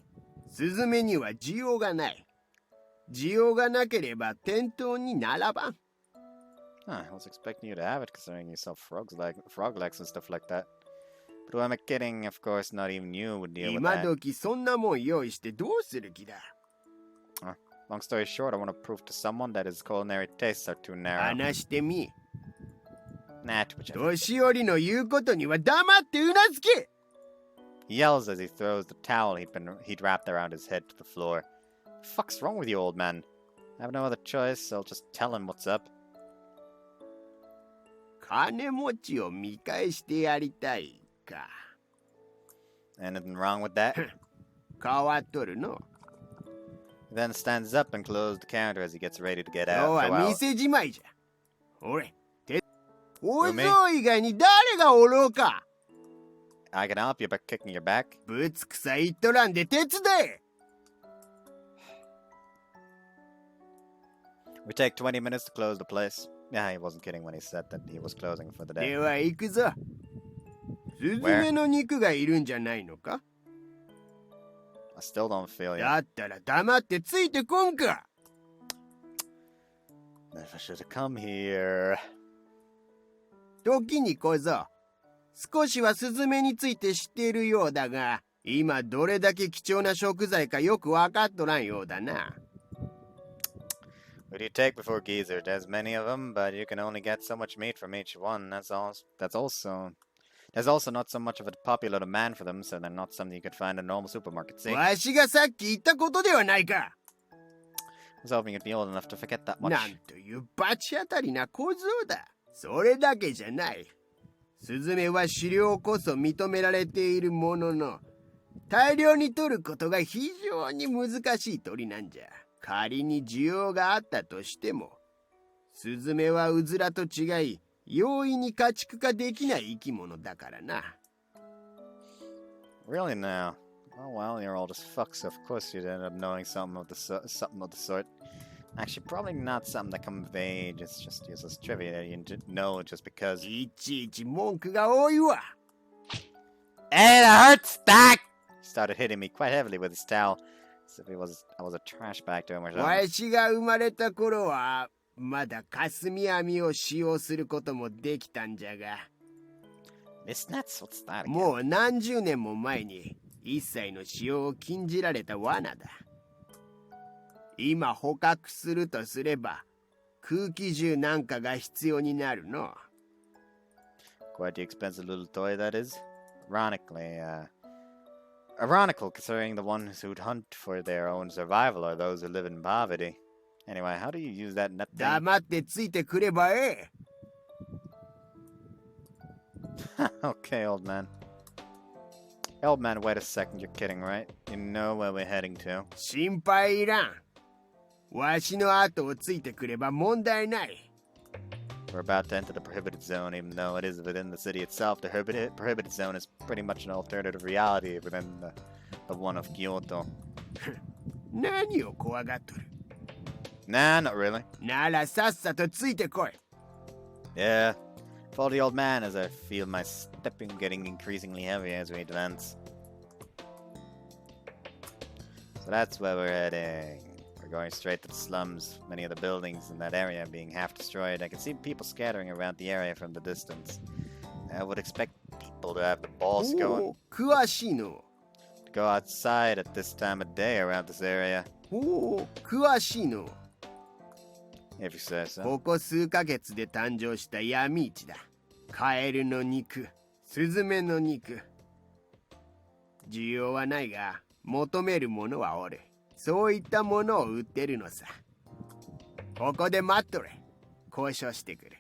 was expecting you to have it, considering you sell frog legs and stuff like that. But who am I kidding? Of course, not even you would deal with that. Long story short, I want to prove to someone that his culinary tastes are too narrow. Nah, too much effort. He yells as he throws the towel he'd wrapped around his head to the floor. The fuck's wrong with you, old man? I have no other choice, so I'll just tell him what's up. 金持ちを見返してやりたいか。Anything wrong with that? 変わっとるの。He then stands up and closes the counter as he gets ready to get 今日 out. は Go out. 店じまいじゃ。俺、小僧以外に誰がおろうか。I can help you by kicking your back. ぶつくさ言っとらんで手伝え。We take 20 minutes to close the place. Yeah, he wasn't kidding when he said that he was closing for the day. では行くぞ。スズメの肉がいるんじゃないのか？ I still don't feel you. だったら黙ってついてこんか。If I should have come here. 時に小僧、少しはスズメについて知っているようだが、今どれだけ貴重な食材かよく分かっとらんようだな。What do you take before geezer? There's many of them, but you can only get so much meat from each one. There's also not so much of a popular demand for them, so they're not something you could find in a normal supermarket. See? わしがさっき言ったことではないか。I was hoping you'd be old enough to forget that much. なんという罰当たりな小僧だ。それだけじゃない。スズメは狩猟こそ認められているものの、大量に取ることが非常に難しい鳥なんじゃ。仮に需要があったとしても、スズメはウズラと違い、容易に家畜化できない生き物だからな。Really now? Oh well, you're old as fuck, so of course you'd end up knowing something of the sort. Actually, probably not something that comes of age. It's just useless trivia that you didn't know just because. いちいち文句が多いわ。It hurts, Stack! He started hitting me quite heavily with his towel, as if I was a trash bag to him or something. わしが生まれた頃は、まだ霞網を使用することもできたんじゃが。This nuts? What's that again? もう何十年も前に、一切の使用を禁じられた罠だ。今捕獲するとすれば、空気銃なんかが必要になるの。Quite the expensive little toy that is. Ironical considering the ones who'd hunt for their own survival are those who live in poverty. Anyway, how do you use that nut thing? 黙ってついてくればええ。Okay, old man. Old man, wait a second, you're kidding, right? You know where we're heading to. 心配いらん。わしの後をついてくれば問題ない。We're about to enter the prohibited zone, even though it is within the city itself. The prohibited zone is pretty much an alternative reality within the one of Kyoto. 何を怖がっとる？ Nah, not really. ならさっさとついてこい。Yeah. Follow the old man as I feel my stepping getting increasingly heavy as we advance. So that's where we're heading. We're going straight to the slums. Many of the buildings in that area being half destroyed. I can see people scattering around the area from the distance. I would expect people to have the balls going. 詳しいの。 To go outside at this time of day around this area. 詳しいの。 If you say so. ここ数ヶ月で誕生した闇市だ。カエルの肉、スズメの肉。需要はないが、求めるものはおる。そういったものを売ってるのさ。ここで待っとれ。交渉してくる。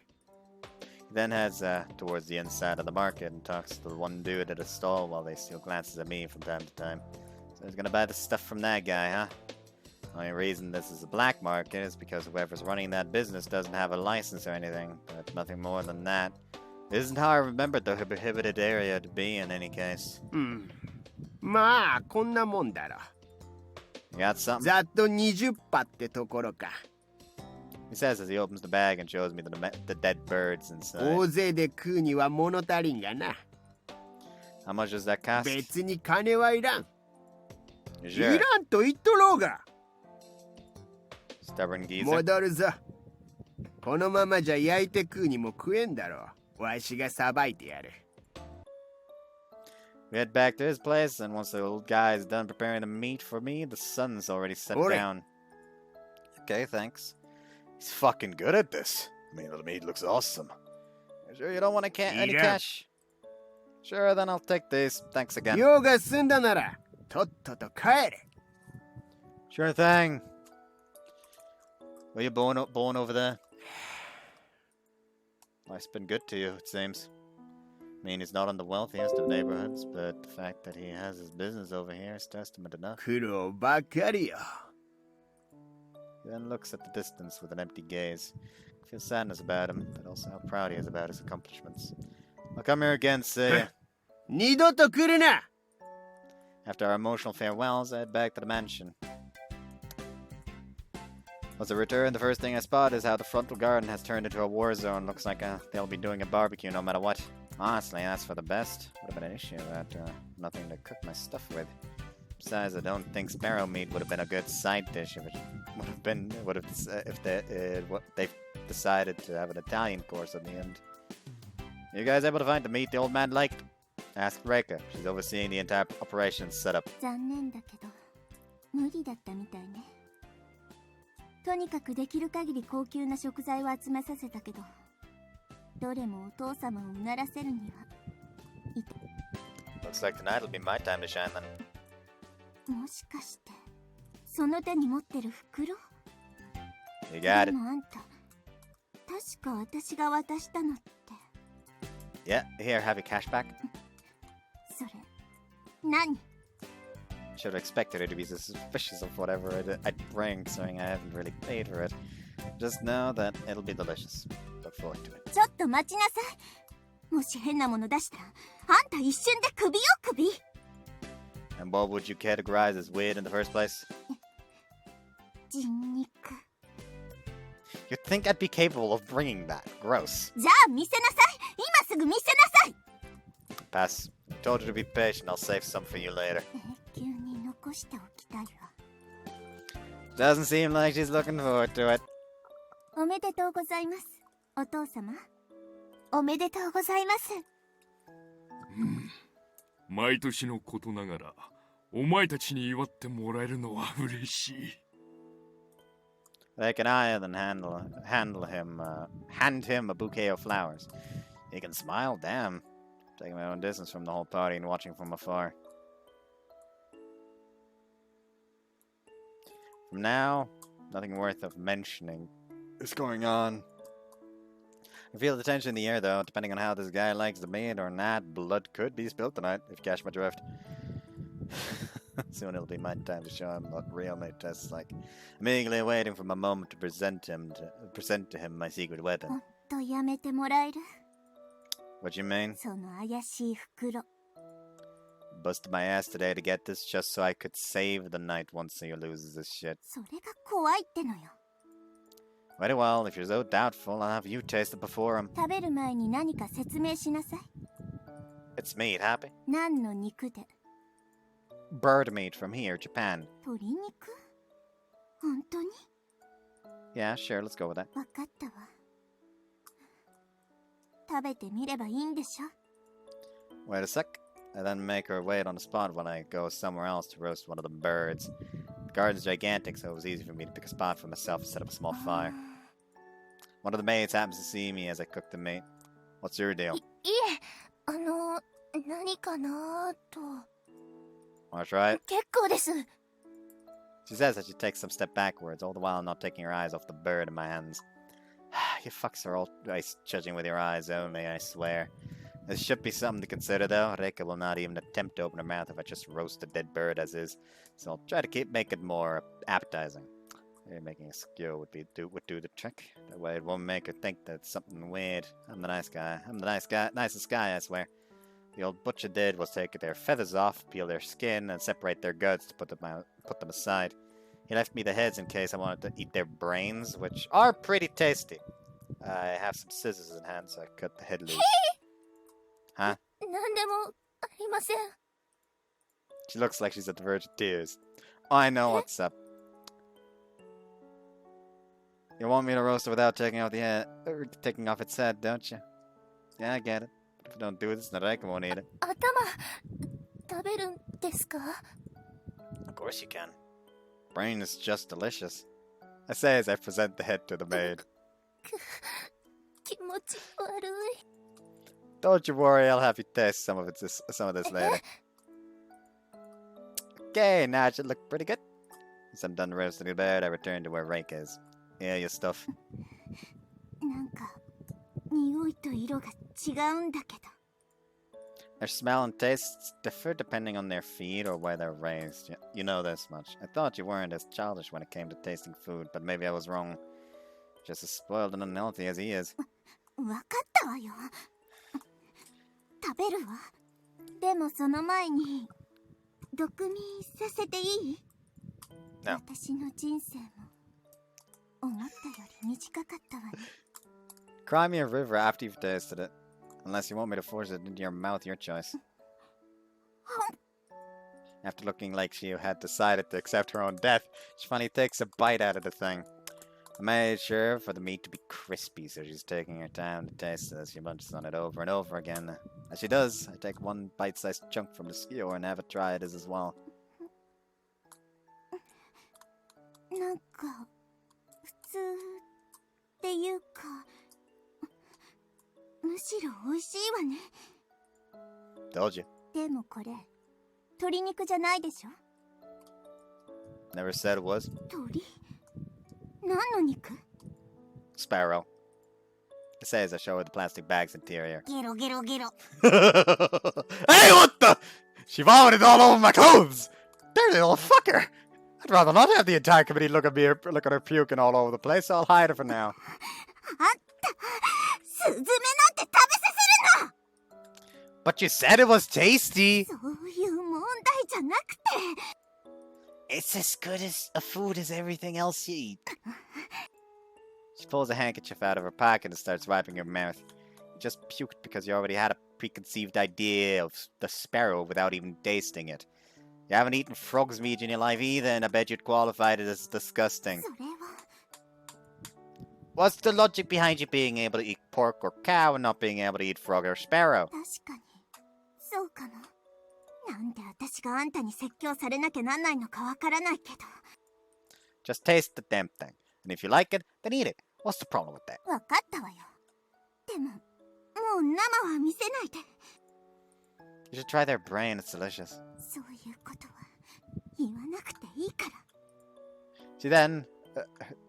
He then heads towards the inside of the market and talks to the one dude at a stall while they steal glances at me from time to time. So he's gonna buy the stuff from that guy, huh? The only reason this is a black market is because whoever's running that business doesn't have a license or anything, but nothing more than that. This isn't how I remembered the prohibited area to be in any case. まあ、こんなもんだろ。You got something? ざっと20羽ってところか。He says as he opens the bag and shows me the dead birds inside. 大勢で食うには物足りんがな。How much does that cost? 別に金はいらん。Sure. いらんと言っとろうが。Stubborn geezer. 戻るぞ。このままじゃ焼いて食うにも食えんだろう。わしがさばいてやる。We head back to his place, and once the old guy is done preparing the meat for me, the sun's already set down. Okay, thanks. He's fucking good at this. I mean, the meat looks awesome. Sure you don't want any cash? Sure, then I'll take these. Thanks again. 用が済んだなら、とっとと帰れ。Sure thing. Were you born over there? Life's been good to you, it seems. I mean, he's not in the wealthiest of neighborhoods, but the fact that he has his business over here is testament enough. 苦労ばかりよ。 He then looks at the distance with an empty gaze. Feels sadness about him, but also how proud he is about his accomplishments. I'll come here again, say. 二度と来るな! After our emotional farewells, I head back to the mansion. Once I return, the first thing I spot is how the frontal garden has turned into a war zone. Looks like they'll be doing a barbecue no matter what. Honestly, that's for the best. Would have been an issue that nothing to cook my stuff with. Besides, I don't think sparrow meat would have been a good side dish if it if they decided to have an Italian course in the end. You guys able to find the meat the old man liked? Asked Reika. She's overseeing the entire operation setup. 残念だけど、無理だったみたいね。とにかくできる限り高級な食材を集めさせたけど、どれもお父様をうならせるには。Looks like tonight will be my time to shine then. もしかして、その手に持ってる袋？ You got it. でもあんた、確か私が渡したのって。Yeah, here, have your cash back. それ、何？ Should have expected her to be suspicious of whatever I'd bring, considering I haven't really paid for it. Just know that it'll be delicious. Look forward to it. ちょっと待ちなさい。もし変なもの出したら、あんた一瞬で首よ首。And what would you categorize as weird in the first place? 人肉。You'd think I'd be capable of bringing that. Gross. じゃあ見せなさい。今すぐ見せなさい。Pass. I told you to be patient. I'll save some for you later. 急に残しておきたいわ。Doesn't seem like she's looking forward to it. おめでとうございます。お父様。おめでとうございます。毎年のことながら、お前たちに祝ってもらえるのは嬉しい。They can eye and hand him a bouquet of flowers. He can smile, damn. Taking my own distance from the whole party and watching from afar. From now, nothing worth of mentioning is going on. I feel the tension in the air, though. Depending on how this guy likes the meat or not, blood could be spilled tonight, if you catch my drift. Soon it'll be my time to show him what real mate tastes like. I'm eagerly waiting for my moment to present to him my secret weapon. もっとやめてもらえる？ What you mean? その怪しい袋。 Busted my ass today to get this just so I could save the night once he loses this shit. それが怖いってのよ。 Very well, if you're so doubtful, I'll have you taste it before him. 食べる前に何か説明しなさい。 It's meat, happy? 何の肉で？ Bird meat from here, Japan. 鶏肉？本当に？ Yeah, sure, let's go with that. わかったわ。食べてみればいいんでしょ？ Wait a sec. I then make her wait on the spot when I go somewhere else to roast one of the birds. The garden's gigantic, so it was easy for me to pick a spot for myself and set up a small fire. One of the maids happens to see me as I cook the meat. What's your deal? いえ、何かなと。 Wanna try it? 結構です。 She says that she takes some step backwards, all the while not taking her eyes off the bird in my hands. You fucks are all judging with your eyes only, I swear. This should be something to consider, though. Reika will not even attempt to open her mouth if I just roast a dead bird as is, so I'll try to make it more appetizing. Maybe making a skewer would do the trick. That way it won't make her think that it's something weird. I'm the nice guy. I'm the nicest guy, I swear. The old butcher did was take their feathers off, peel their skin, and separate their guts to put them aside. He left me the heads in case I wanted to eat their brains, which are pretty tasty. I have some scissors in hand, so I cut the head loose. Huh? 何でもありません。 She looks like she's at the verge of tears. I know what's up. You want me to roast it without taking off its head, don't you? Yeah, I get it. But if I don't do this, then Reika won't eat it. 頭、食べるんですか？ Of course you can. Brain is just delicious. I say as I present the head to the maid. 気持ち悪い。 Don't you worry, I'll have you taste some of this later. Okay, now it should look pretty good. Once I'm done roasting the bird, I return to where Reika is. Yeah, your stuff. なんか、匂いと色が違うんだけど。 Their smell and tastes differ depending on their feed or where they're raised. You know this much. I thought you weren't as childish when it came to tasting food, but maybe I was wrong. Just as spoiled and unhealthy as he is. わかったわよ。食べるわ。でもその前に毒味させていい？ No. 私の人生も思ったより短かったわね。 Cry me a river after you've tasted it. Unless you want me to force it into your mouth, your choice. After looking like she had decided to accept her own death, she finally takes a bite out of the thing. I made sure for the meat to be crispy, so she's taking her time to taste it as she munches on it over and over again. As she does, I take one bite-sized chunk from the skewer and have it try it as well. なんか普通っていうか、むしろ美味しいわね。 Told you. でもこれ鶏肉じゃないでしょ。 Never said it was. 鳥？何の肉？ Sparrow. It says I show her the plastic bag's interior. ゲロゲロゲロ。 Hey, what the? She vomited all over my clothes! Dirty little fucker! I'd rather not have the entire committee look at her puking all over the place. I'll hide her for now. あった！スズメなんて食べさせるの！ But you said it was tasty! そういう問題じゃなくて。 It's as good as a food as everything else you eat. She pulls a handkerchief out of her pocket and starts wiping her mouth. You just puked because you already had a preconceived idea of the sparrow without even tasting it. You haven't eaten frog's meat in your life either, and I bet you'd qualify it as disgusting. それは。 What's the logic behind you being able to eat pork or cow and not being able to eat frog or sparrow? 確かにそうかな。なんで私があんたに説教されなきゃなんないのかわからないけど。 Just taste the damn thing. And if you like it, then eat it. What's the problem with that? わかったわよ。でも、もう生は見せないで。 You should try their brain, it's delicious. そういうことは言わなくていいから。 She then,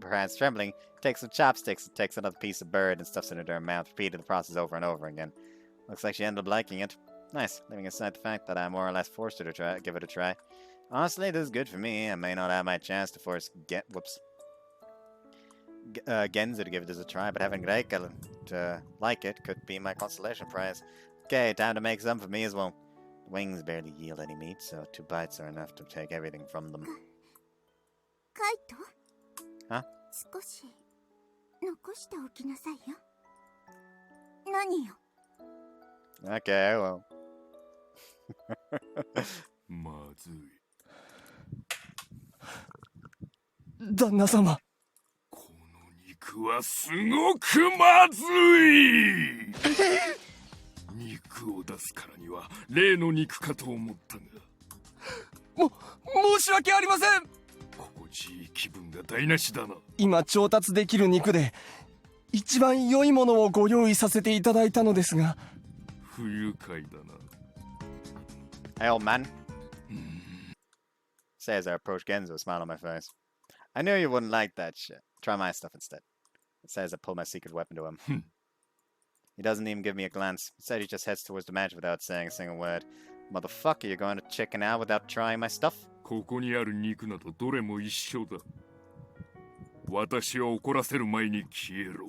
her hands trembling, takes some chopsticks and takes another piece of bird and stuffs it into her mouth, repeating the process over and over again. Looks like she ended up liking it. Nice, leaving aside the fact that I more or less forced her to give it a try. Honestly, this is good for me. I may not have my chance to force Genzo to give this a try, but having Reika to like it could be my consolation prize. Okay, time to make some for me as well. The wings barely yield any meat, so 2 bites are enough to take everything from them. カイト？ Huh? 少し残しておきなさいよ。何よ。 Okay, well. まずい。旦那様。この肉はすごくまずい。肉を出すからには例の肉かと思ったが。申し訳ありません。心地いい気分が台無しだな。今調達できる肉で一番良いものをご用意させていただいたのですが。不愉快だな。 Hey, old man. Say as I approach Genzo, a smile on my face. I knew you wouldn't like that shit. Try my stuff instead. Say as I pull my secret weapon to him. He doesn't even give me a glance. Instead, he just heads towards the match without saying a single word. Motherfucker, you're going to chicken out without trying my stuff? ここにある肉などどれも一緒だ。私を怒らせる前に消えろ。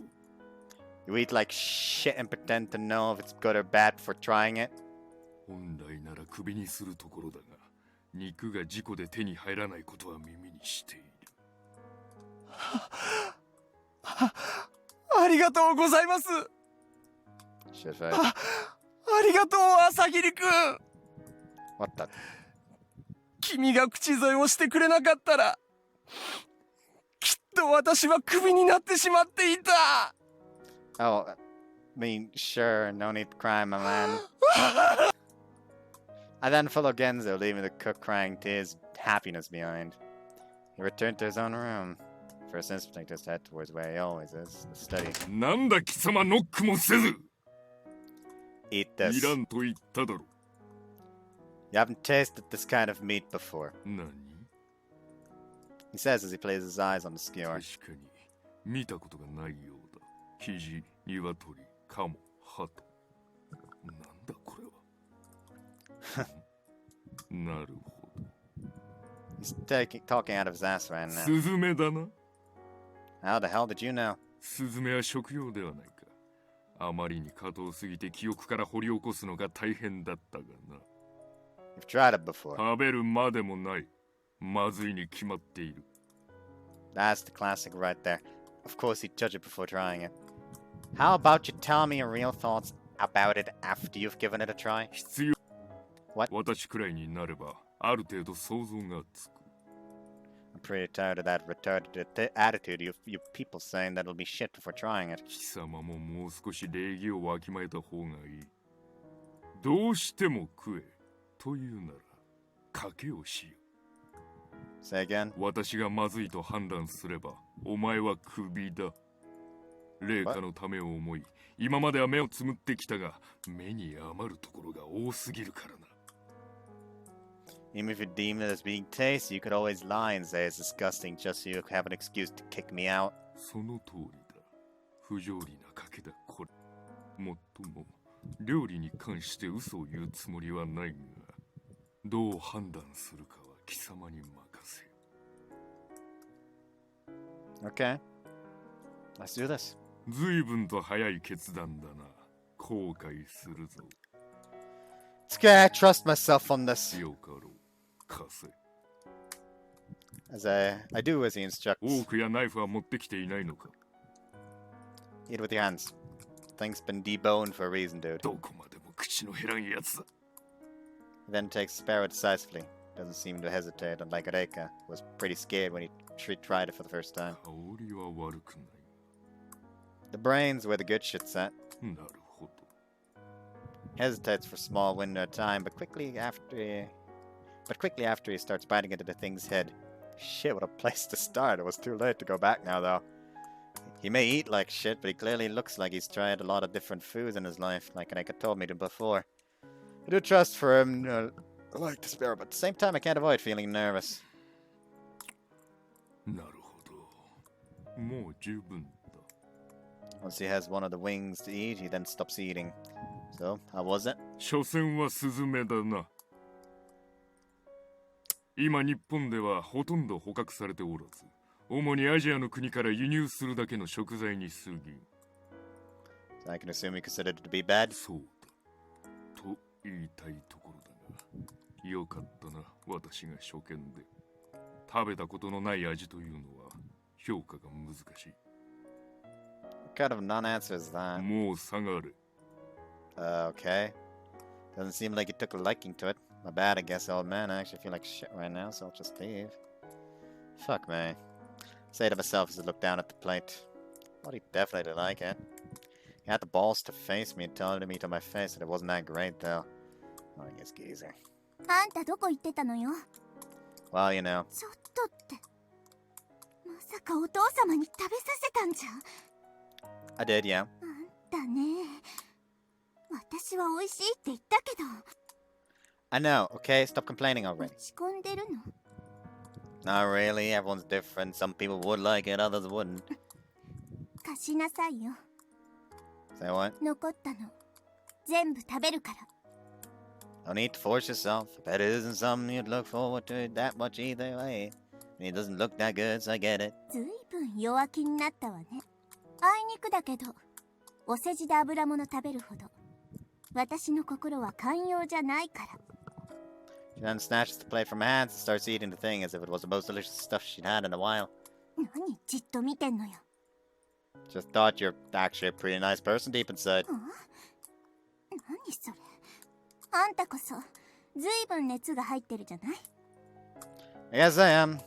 You eat like shit and pretend to know if it's good or bad before trying it? 本来なら首にするところだが、肉が事故で手に入らないことは耳にしている。ありがとうございます。ありがとう、朝霧くん。What the? 君が口添えをしてくれなかったら、きっと私はクビになってしまっていた。Oh, I mean, sure, no need to cry, my man. I then follow Genzo, leaving the cook crying tears of happiness behind. He returned to his own room. First instantly just head towards where he always is, the study. なんだ貴様ノックもせず。 Eat this. いらんと言っただろ。You haven't tasted this kind of meat before. 何? He says as he places his eyes on the skewer. 確かに見たことがないようだ。キジ、鶏、カモ、ハト。なんだこれは。なるほど。He's talking out of his ass right now. スズメだな。How the hell did you know? スズメは食用ではないか。あまりに過当すぎて記憶から掘り起こすのが大変だったがな。You've tried it before. 食べるまでもない。まずいに決まっている。That's the classic right there. Of course he'd judge it before trying it. How about you tell me your real thoughts about it after you've given it a try? 必要。What? 私くらいになれば、ある程度想像がつく。I'm pretty tired of that retarded attitude you people saying that it'll be shit before trying it. 貴様ももう少し礼儀をわきまえた方がいい。どうしても食えというなら賭けをしよう。Say again? 私がまずいと判断すればお前はクビだ。麗華のためを思い、今までは目をつむってきたが目に余るところが多すぎるからな。Even if you deem it as being tasty, you could always lie and say it's disgusting just so you have an excuse to kick me out. その通りだ。不条理な賭けだこれ。もっとも料理に関して嘘を言うつもりはないが、どう判断するかは貴様に任せよ。Okay. Let's do this. 随分と早い決断だな。後悔するぞ。It's okay, I trust myself on this. よかろう。貸せ。As I do as he instructs. フォークやナイフは持ってきていないのか。Eat with your hands. Thing's been deboned for a reason, dude. どこまでも口の減らんやつだ。He then takes the sparrow decisively. Doesn't seem to hesitate, unlike Reika, who was pretty scared when he tried it for the first time. 香りは悪くない。The brain's where the good shit's at. なるほど。Hesitates for a small window of time, but quickly after he starts biting into the thing's head. Shit, what a place to start. It was too late to go back now, though. He may eat like shit, but he clearly looks like he's tried a lot of different foods in his life, like Reika told me to before. I do trust for him, like the sparrow, but at the same time I can't avoid feeling nervous. なるほど。もう十分だ。Once he has one of the wings to eat, he then stops eating. So, how was it? 所詮はスズメだな。今日本ではほとんど捕獲されておらず、主にアジアの国から輸入するだけの食材に過ぎん。So I can assume you consider it to be bad? そうだ。と言いたいところだが、よかったな、私が初見で。食べたことのない味というのは評価が難しい。What kind of non-answer is that? もう下がれ。Okay. Doesn't seem like you took a liking to it. My bad, I guess, old man. I actually feel like shit right now, so I'll just leave. Fuck me. Say to myself as I look down at the plate. Well, he definitely didn't like it. He had the balls to face me and tell me to my face that it wasn't that great, though. Oh, I guess geezer. あんたどこ行ってたのよ。 Well, you know. ちょっとって。まさかお父様に食べさせたんじゃ。I did, yeah. あんたね。私は美味しいって言ったけど。I know, okay? Stop complaining already. 落ち込んでるの。Not really. Everyone's different. Some people would like it, others wouldn't. 貸しなさいよ。Say what? 残ったの。全部食べるから。No need to force yourself. I bet it isn't something you'd look forward to that much either way. I mean, it doesn't look that good, so I get it. ずいぶん弱気になったわね。あいにくだけど、お世辞で油物食べるほど、私の心は寛容じゃないから。She then snatches the plate from her hands and starts eating the thing as if it was the most delicious stuff she'd had in a while. 何じっと見てんのよ。Just thought you're actually a pretty nice person deep inside. 何それ。あんたこそ、ずいぶん熱が入ってるじゃない。I guess I am.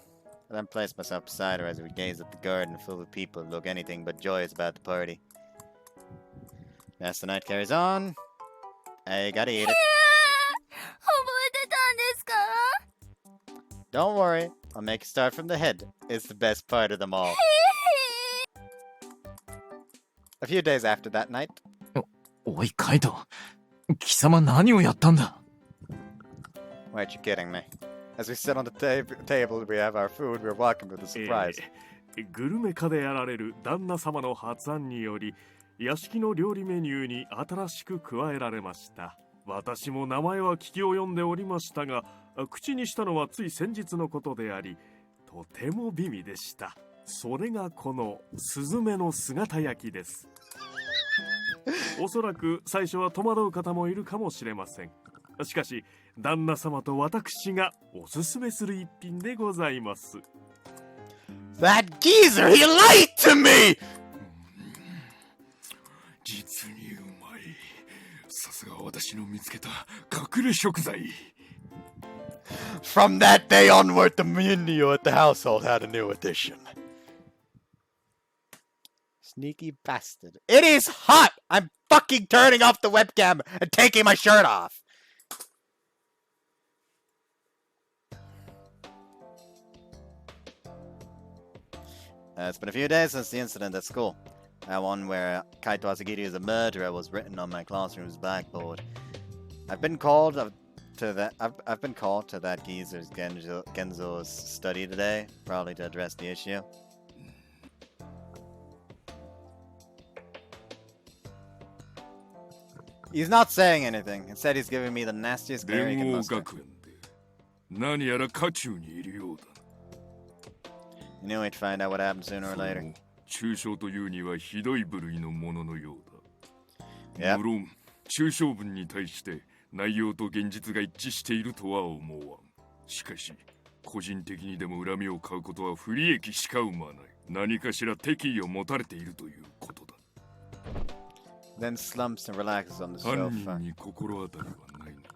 I then placed myself beside her as we gazed at the garden full of people who look anything but joyous about the party. As the night carries on, I gotta eat it. 覚えてたんですか？ Don't worry, I'll make you start from the head. It's the best part of them all. A few days after that night. おい、カイト。貴様何をやったんだ？ Why aren't you kidding me? As we sit on the table, we have our food, we're welcomed with a surprise. グルメ家でやられる旦那様の発案により、屋敷の料理メニューに新しく加えられました。私も名前は聞き及んでおりましたが、口にしたのはつい先日のことであり、とても美味でした。それがこのスズメの姿焼きです。おそらく最初は戸惑う方もいるかもしれません。しかし旦那様と私がおすすめする一品でございます。 That geezer, he lied to me! 実にうまい。さすが私の見つけた隠れ食材。 From that day onward, the menu at the household had a new addition. Sneaky bastard. It is hot! I'm fucking turning off the webcam and taking my shirt off! It's been a few days since the incident at school. That one where Kaito Asagiri is a murderer was written on my classroom's blackboard. I've been called to that geezer's Genzo's study today, probably to address the issue. He's not saying anything. Instead, he's giving me the nastiest glare he can muster. You knew we'd find out what happened sooner or later. Yep. 抽象文に対して内容と現実が一致しているとは思わん。しかし個人的にでも恨みを買うことは不利益しか生まない。何かしら敵意を持たれているということだ。 Then slumps and relaxes on the sofa. 犯人に心当たりはないのか。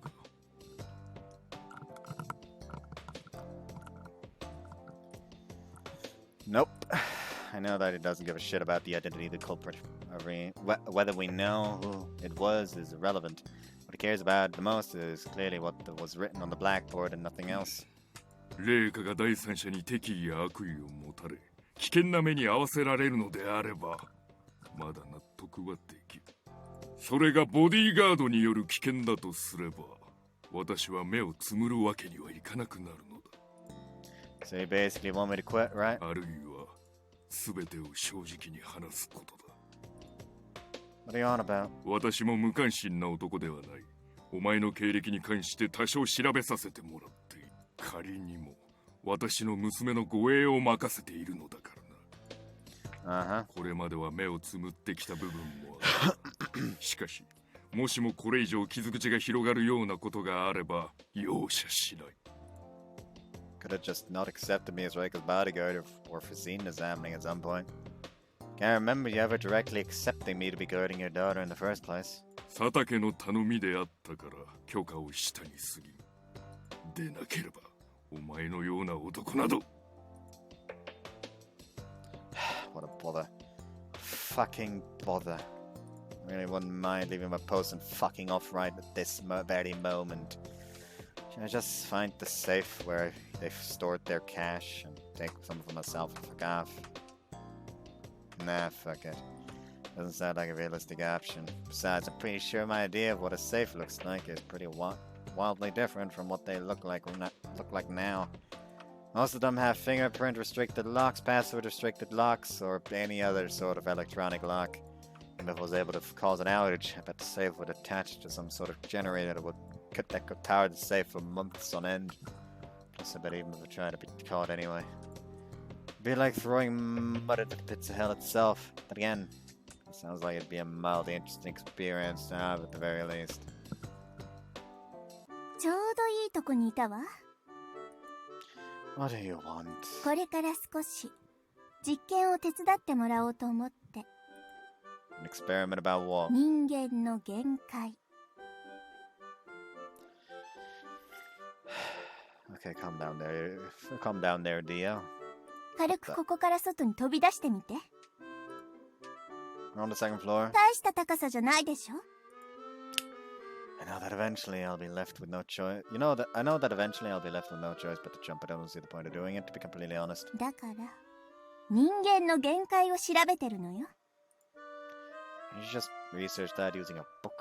Nope. I know that he doesn't give a shit about the identity of the culprit. Whether we know who it was is irrelevant. What he cares about the most is clearly what was written on the blackboard and nothing else. レイカが第三者に敵意や悪意を持たれ、危険な目に遭わせられるのであれば、まだ納得はできる。それがボディーガードによる危険だとすれば、私は目をつむるわけにはいかなくなるのだ。 So you basically want me to quit, right? あるいは、すべてを正直に話すことだ。 What are you on about? 私も無関心な男ではない。お前の経歴に関して多少調べさせてもらっている。仮にも、私の娘の護衛を任せているのだからな。これまでは目をつむってきた部分もある。しかし、もしもこれ以上傷口が広がるようなことがあれば、容赦しない。 Could have just not accepted me as Reika's bodyguard or foreseen this happening at some point. Can't remember you ever directly accepting me to be guarding your daughter in the first place. 佐竹の頼みであったから許可をしたに過ぎ。でなければ、お前のような男など。What a bother. Fucking bother. I really wouldn't mind leaving my post and fucking off right at this very moment. Should I just find the safe where they've stored their cash and take some for myself and fuck off? Nah, fuck it. Doesn't sound like a realistic option. Besides, I'm pretty sure my idea of what a safe looks like is pretty wildly different from what they look like now. Most of them have fingerprint restricted locks, password restricted locks, or any other sort of electronic lock. And if I was able to cause an outage, I bet the safe would attach to some sort of generator that could power the safe for months on end. Plus, I bet even if I tried to be caught anyway. It'd be like throwing mud at the pits of hell itself. But again, it sounds like it'd be a mildly interesting experience to have at the very least. ちょうどいいとこにいたわ。 What do you want? これから少し実験を手伝ってもらおうと思って。 An experiment about what? 人間の限界。 Okay, calm down there. Calm down there, Dio. 軽くここから外に飛び出してみて。 We're on the second floor. 大した高さじゃないでしょ。 I know that eventually I'll be left with no choice. I know that eventually I'll be left with no choice but to jump. I don't see the point of doing it, to be completely honest. だから人間の限界を調べてるのよ。 You should just research that using a book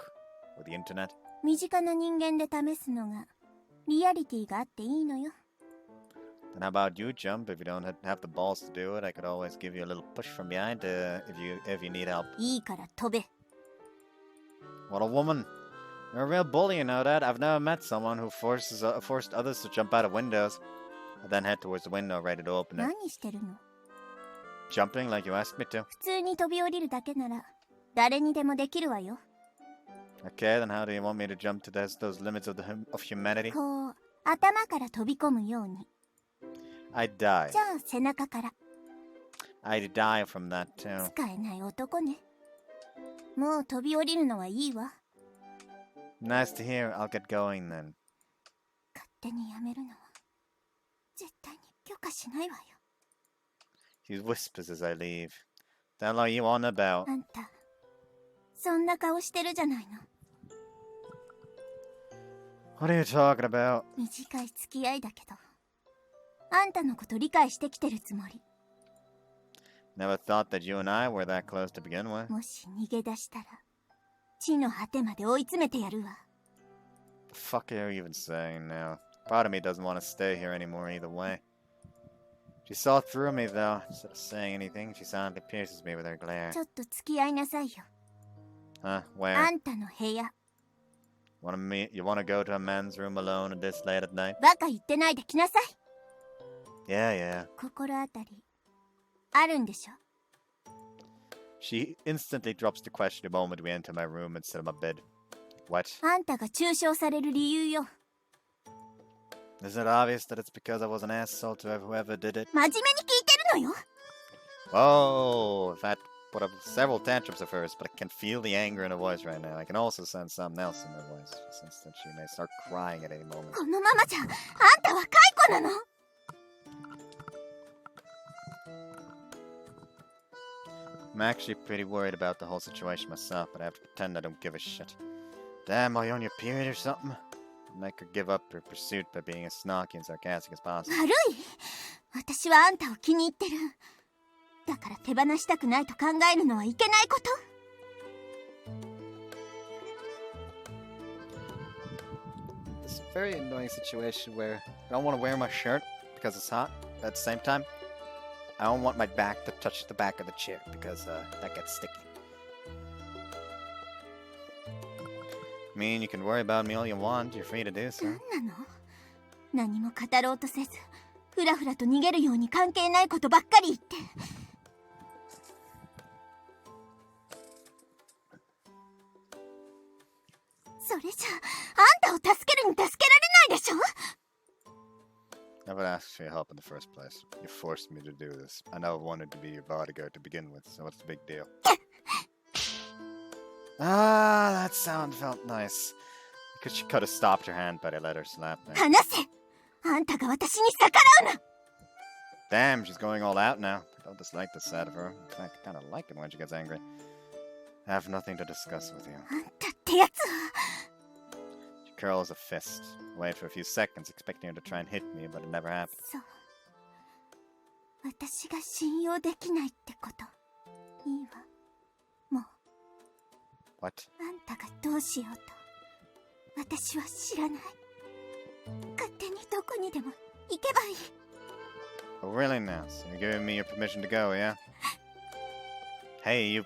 or the internet. 身近な人間で試すのがリアリティがあっていいのよ。Then how about you jump? If you don't have the balls to do it, I could always give you a little push from behind if you need help. いいから飛べ。 What a woman! You're a real bully, you know that? I've never met someone who forced others to jump out of windows and then head towards the window ready to open it. 何してるの？ Jumping like you asked me to. 普通に飛び降りるだけなら誰にでもできるわよ。 Okay, then how do you want me to jump to those limits of humanity? こう頭から飛び込むように。 I'd die. じゃあ背中から。 I'd die from that too. 使えない男ね。もう飛び降りるのはいいわ。 Nice to hear. I'll get going then. 勝手にやめるのは絶対に許可しないわよ。 She whispers as I leave. The hell are you on about? あんた、そんな顔してるじゃないの。 What are you talking about? 短い付き合いだけど、あんたのこと理解してきてるつもり。 Never thought that you and I were that close to begin with. もし逃げ出したら、地の果てまで追い詰めてやるわ。 The fuck are you even saying now? Part of me doesn't want to stay here anymore either way. She saw through me though. Instead of saying anything, she silently pierces me with her glare. ちょっと付き合いなさいよ。 Huh? Where? あんたの部屋。 You wanna go to a man's room alone at this late at night? バカ言ってないで来なさい。 Yeah, yeah. 心当たりあるんでしょ？ She instantly drops the question the moment we enter my room instead of my bed. What? あんたが中傷される理由よ。 Is it obvious that it's because I was an asshole to whoever did it? 真面目に聞いてるのよ。 Oh, that put up several tantrums of hers, but I can feel the anger in her voice right now. I can also sense something else in her voice. I sense that she may start crying at any moment. このままじゃ、あんた若い子なの。 I'm actually pretty worried about the whole situation myself, but I have to pretend I don't give a shit. Damn, are you on your period or something? Make her give up her pursuit by being as snarky and sarcastic as possible. 悪い。私はあんたを気に入ってる。だから手放したくないと考えるのはいけないこと。 This very annoying situation where I don't want to wear my shirt because it's hot, but at the same time, I don't want my back to touch the back of the chair because that gets sticky. I mean, you can worry about me all you want. You're free to do so. 何なの？何も語ろうとせず、ふらふらと逃げるように関係ないことばっかり言って。それじゃあ、あんたを助けるに助けられないでしょ？ Never asked for your help in the first place. You forced me to do this. I never wanted to be your bodyguard to begin with, so what's the big deal? Ah, that sound felt nice. Because she could have stopped her hand, but I let her slap me. 離せ！あんたが私に逆らうな！ Damn, she's going all out now. I don't dislike this side of her. In fact, I kind of like it when she gets angry. I have nothing to discuss with you. あんたってやつは。 She curls a fist. Wait for a few seconds, expecting her to try and hit me, but it never happened. そう。私が信用できないってこと。いいわ。もう。 What? あんたがどうしようと。私は知らない。勝手にどこにでも行けばいい。 Oh, really now? So you're giving me your permission to go, yeah? Hey, you...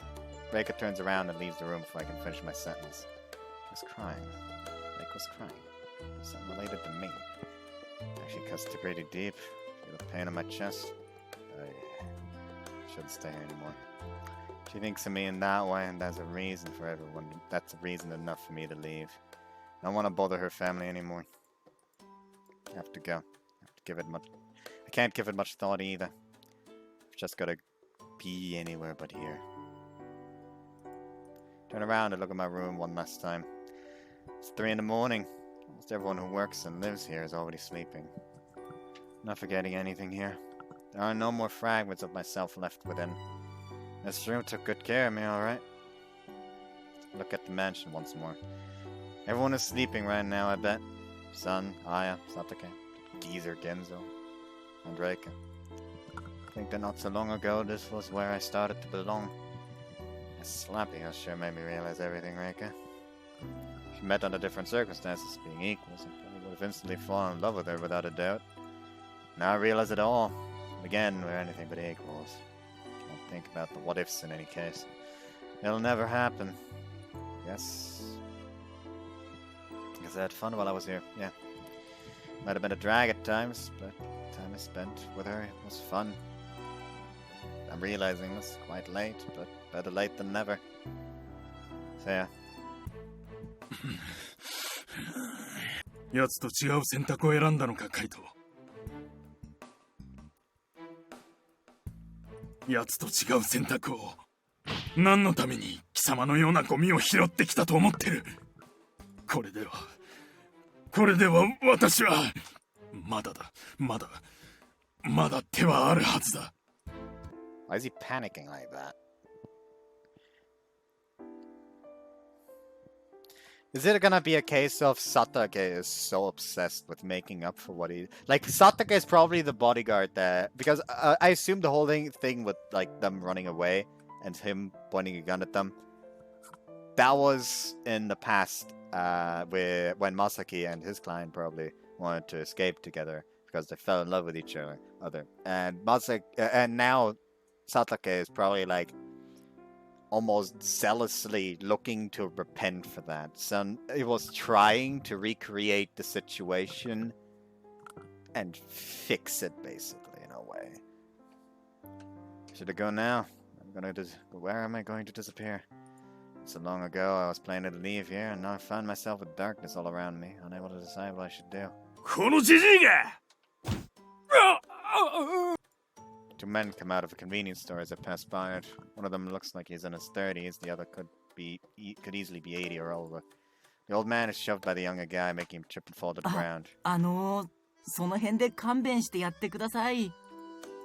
Reika turns around and leaves the room before I can finish my sentence. She was crying. Reika was crying. Something related to me. Actually cuts pretty deep. Feel the pain in my chest. I shouldn't stay here anymore. She thinks of me in that way, and that's a reason for everyone. That's a reason enough for me to leave. I don't want to bother her family anymore. I have to go. I have to give it much... I can't give it much thought either. I've just gotta be anywhere but here. Turn around and look at my room one last time. It's 3 in the morning. Almost everyone who works and lives here is already sleeping. I'm not forgetting anything here. There are no more fragments of myself left within. This room took good care of me, alright. Look at the mansion once more. Everyone is sleeping right now, I bet. Sun, Aya, Satake, Geezer, Genzo, and Reika. I think that not so long ago this was where I started to belong. A slappy has sure made me realize everything, Reika. If you met under different circumstances, being equals, I probably would have instantly fallen in love with her without a doubt. Not realize at all. Again, we're anything but equals. Can't think about the what-ifs in any case. It'll never happen. Yes. Guess I had fun while I was here, yeah. Might have been a drag at times, but the time I spent with her was fun. I'm realizing this quite late, but better late than never. So yeah. 奴と違う選択を選んだのか、カイト。奴と違う選択を。何のために貴様のようなゴミを拾ってきたと思ってる。これでは私はまだ手はあるはずだ。Why is he panicking like that? Is it gonna be a case of Satake is so obsessed with making up for what he... Like, Satake is probably the bodyguard there, because I assume the whole thing with, like, them running away and him pointing a gun at them, that was in the past, when Masaki and his client probably wanted to escape together, because they fell in love with each other. And and now Satake is probably, like, almost zealously looking to repent for that. So it was trying to recreate the situation and fix it, basically, in a way. Should I go now? Where am I going to disappear? So long ago, I was planning to leave here, and now I find myself with darkness all around me, unable to decide what I should do. Two men come out of a convenience store as I pass by it. One of them looks like he's in his 30s, the other could easily be 80 or older. The old man is shoved by the younger guy, making him trip and fall to the ground. その辺で勘弁してやってください。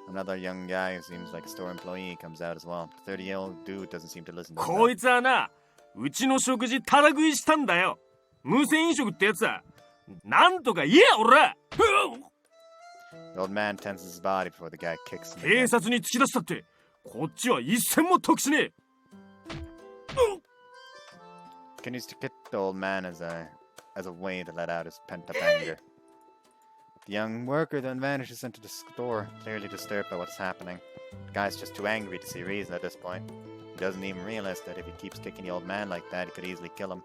Another young guy who seems like a store employee comes out as well. The 30-year-old dude doesn't seem to listen to him. こいつはな、うちの食事たら食いしたんだよ。無銭飲食ってやつは。なんとか言えや、俺ら。 The old man tenses his body before the guy kicks him. 警察に突き出したって、こっちは一銭も得しねえ。Continues to kick the old man as a way to let out his pent-up anger. The young worker then vanishes into the store, clearly disturbed by what's happening. The guy's just too angry to see reason at this point. He doesn't even realize that if he keeps kicking the old man like that, he could easily kill him.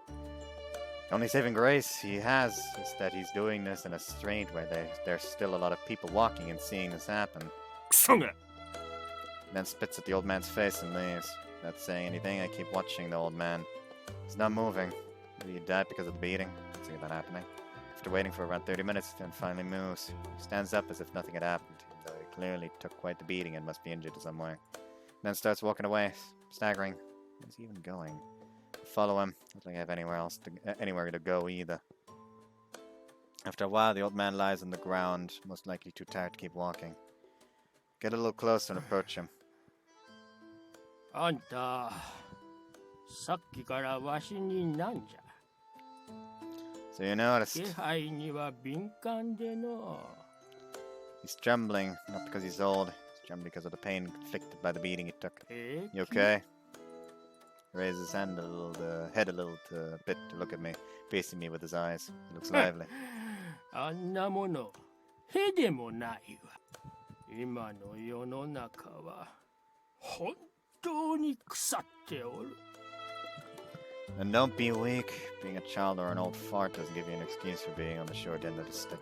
The only saving grace he has is that he's doing this in a street where there's still a lot of people walking and seeing this happen. Then spits at the old man's face and leaves. Not saying anything, I keep watching the old man. He's not moving. Maybe he died because of the beating. I see that happening. After waiting for around 30 minutes, then finally moves. He stands up as if nothing had happened, though he clearly took quite the beating and must be injured in some way. Then starts walking away, staggering. Where's he even going? Follow him. I don't think I have anywhere to go either. After a while, the old man lies on the ground, most likely too tired to keep walking. Get a little closer and approach him. あんた、さっきからわしになんじゃ。 So you noticed. 気配には敏感での。 He's trembling, not because he's old. He's trembling because of the pain inflicted by the beating he took. You okay? He raises his hand head a bit to look at me, facing me with his eyes. He looks lively. あんなもの、へでもないわ。今の世の中は本当に腐っておる。 And don't be weak. Being a child or an old fart doesn't give you an excuse for being on the short end of the stick.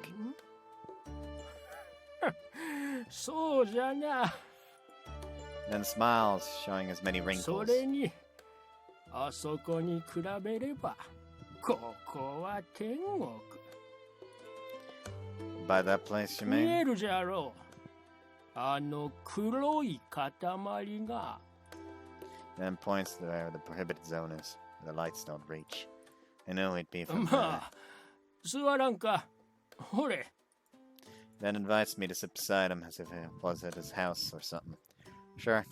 そうじゃな。 Then smiles, showing his many wrinkles. それに、あそこに比べれば、ここは天国。 By that place, you 見 mean? えるじゃろう。あの黒い塊が。 Then points to where the prohibited zone is. The lights don't reach. I knew he'd be from まあ、座らんか。ほれ。 Then invites me to sit beside him as if it was at his house or something. Sure,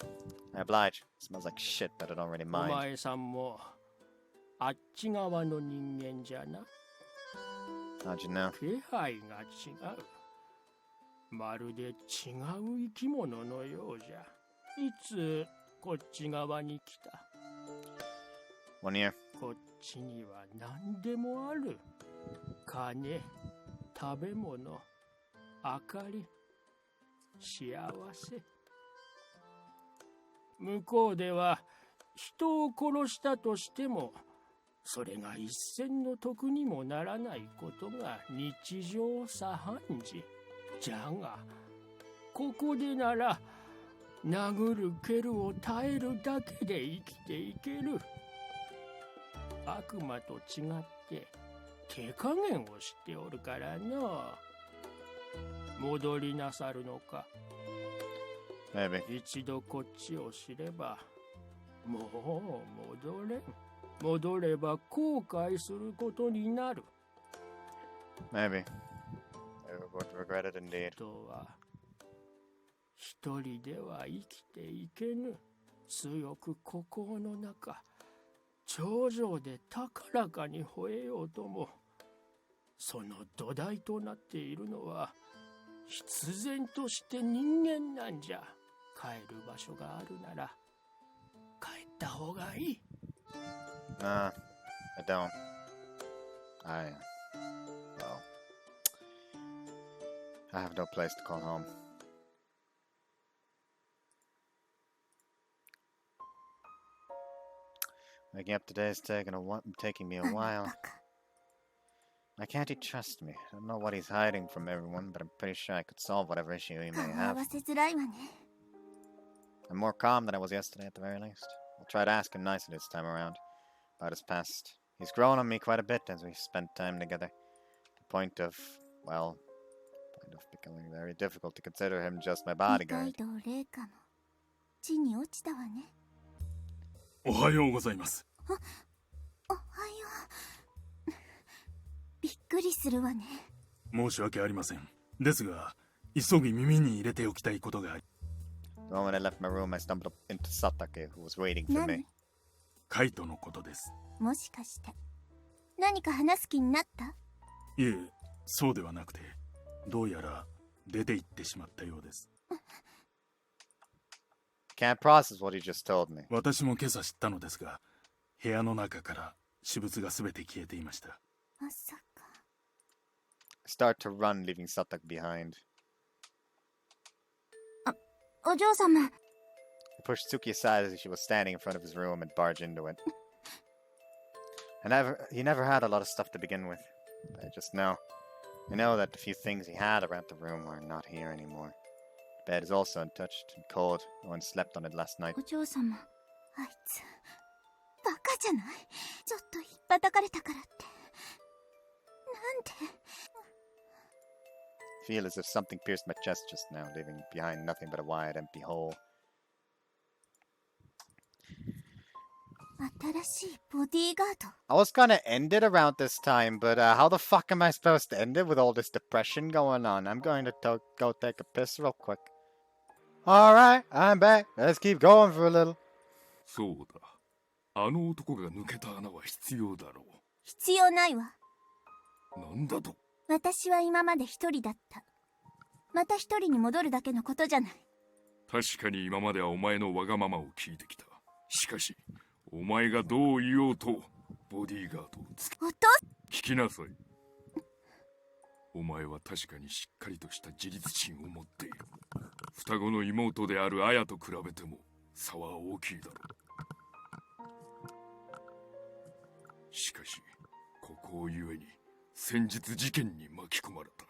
I oblige. Smells like shit, but I don't really お mind. 前さんも、あっち側の人間じゃな。 How'd you know? 気配が違う。まるで違う生き物のようじゃ。いつこっち側に来た。 1 year. こっちには何でもある。金、食べ物、明かり、幸せ。向こうでは人を殺したとしてもそれが一銭の得にもならないことが日常茶飯事じゃが、ここでなら殴る蹴るを耐えるだけで生きていける。悪魔と違って手加減をしておるからな。戻りなさるのか。一度こっちを知ればもう戻れん。戻れば後悔することになる。Maybe. I would regret it indeed. 人は一人では生きていけぬ。強く孤高の中、頂上で高らかに吠えようとも、その土台となっているのは必然として人間なんじゃ。帰る場所があるなら帰った方がいい。I don't. Well, I have no place to call home. Waking up today is taking me a while. Why can't he trust me? I don't know what he's hiding from everyone, but I'm pretty sure I could solve whatever issue he may have. I'm more calm than I was yesterday at the very least. I'll try to ask him nicely this time around about his past. He's grown on me quite a bit as we spent time together. To the point of becoming very difficult to consider him just my bodyguard. おはようございます。おはよう。びっくりするわね。申し訳ありません。ですが、急ぎ耳に入れておきたいことがあり。The moment I left my room, I stumbled into Satake, who was waiting for me. カイトのことです。もしかして何か話す気になった？いえ、そうではなくて、どうやら出て行ってしまったようです。Can't process what he just told me. 私も今朝知ったのですが、部屋の中から私物がすべて消えていました。まさか。I start to run, leaving Satak behind. お嬢様。I pushed Tsuki aside as she was standing in front of his room and barged into it. He never had a lot of stuff to begin with. I just know. I know that the few things he had around the room are not here anymore. The bed is also untouched and cold. No one slept on it last night. お嬢様、あいつ、バカじゃない？ちょっと引っ叩かれたからって。なんでI feel as if something pierced my chest just now, leaving behind nothing but a wide, empty hole. 新しいボディーガード。I was gonna end it around this time, but how the fuck am I supposed to end it with all this depression going on? I'm going to go take a piss real quick. Alright, I'm back. Let's keep going for a little. そうだ。あの男が抜けた穴は必要だろう。必要ないわ。なんだと？私は今まで一人だった。また一人に戻るだけのことじゃない。確かに今まではお前のわがままを聞いてきた。しかし、お前がどう言おうとボディーガードをつけ。聞きなさい。お前は確かにしっかりとした自立心を持っている。双子の妹である綾と比べても差は大きいだろう。しかし、ここをゆえに先日事件に巻き込まれた。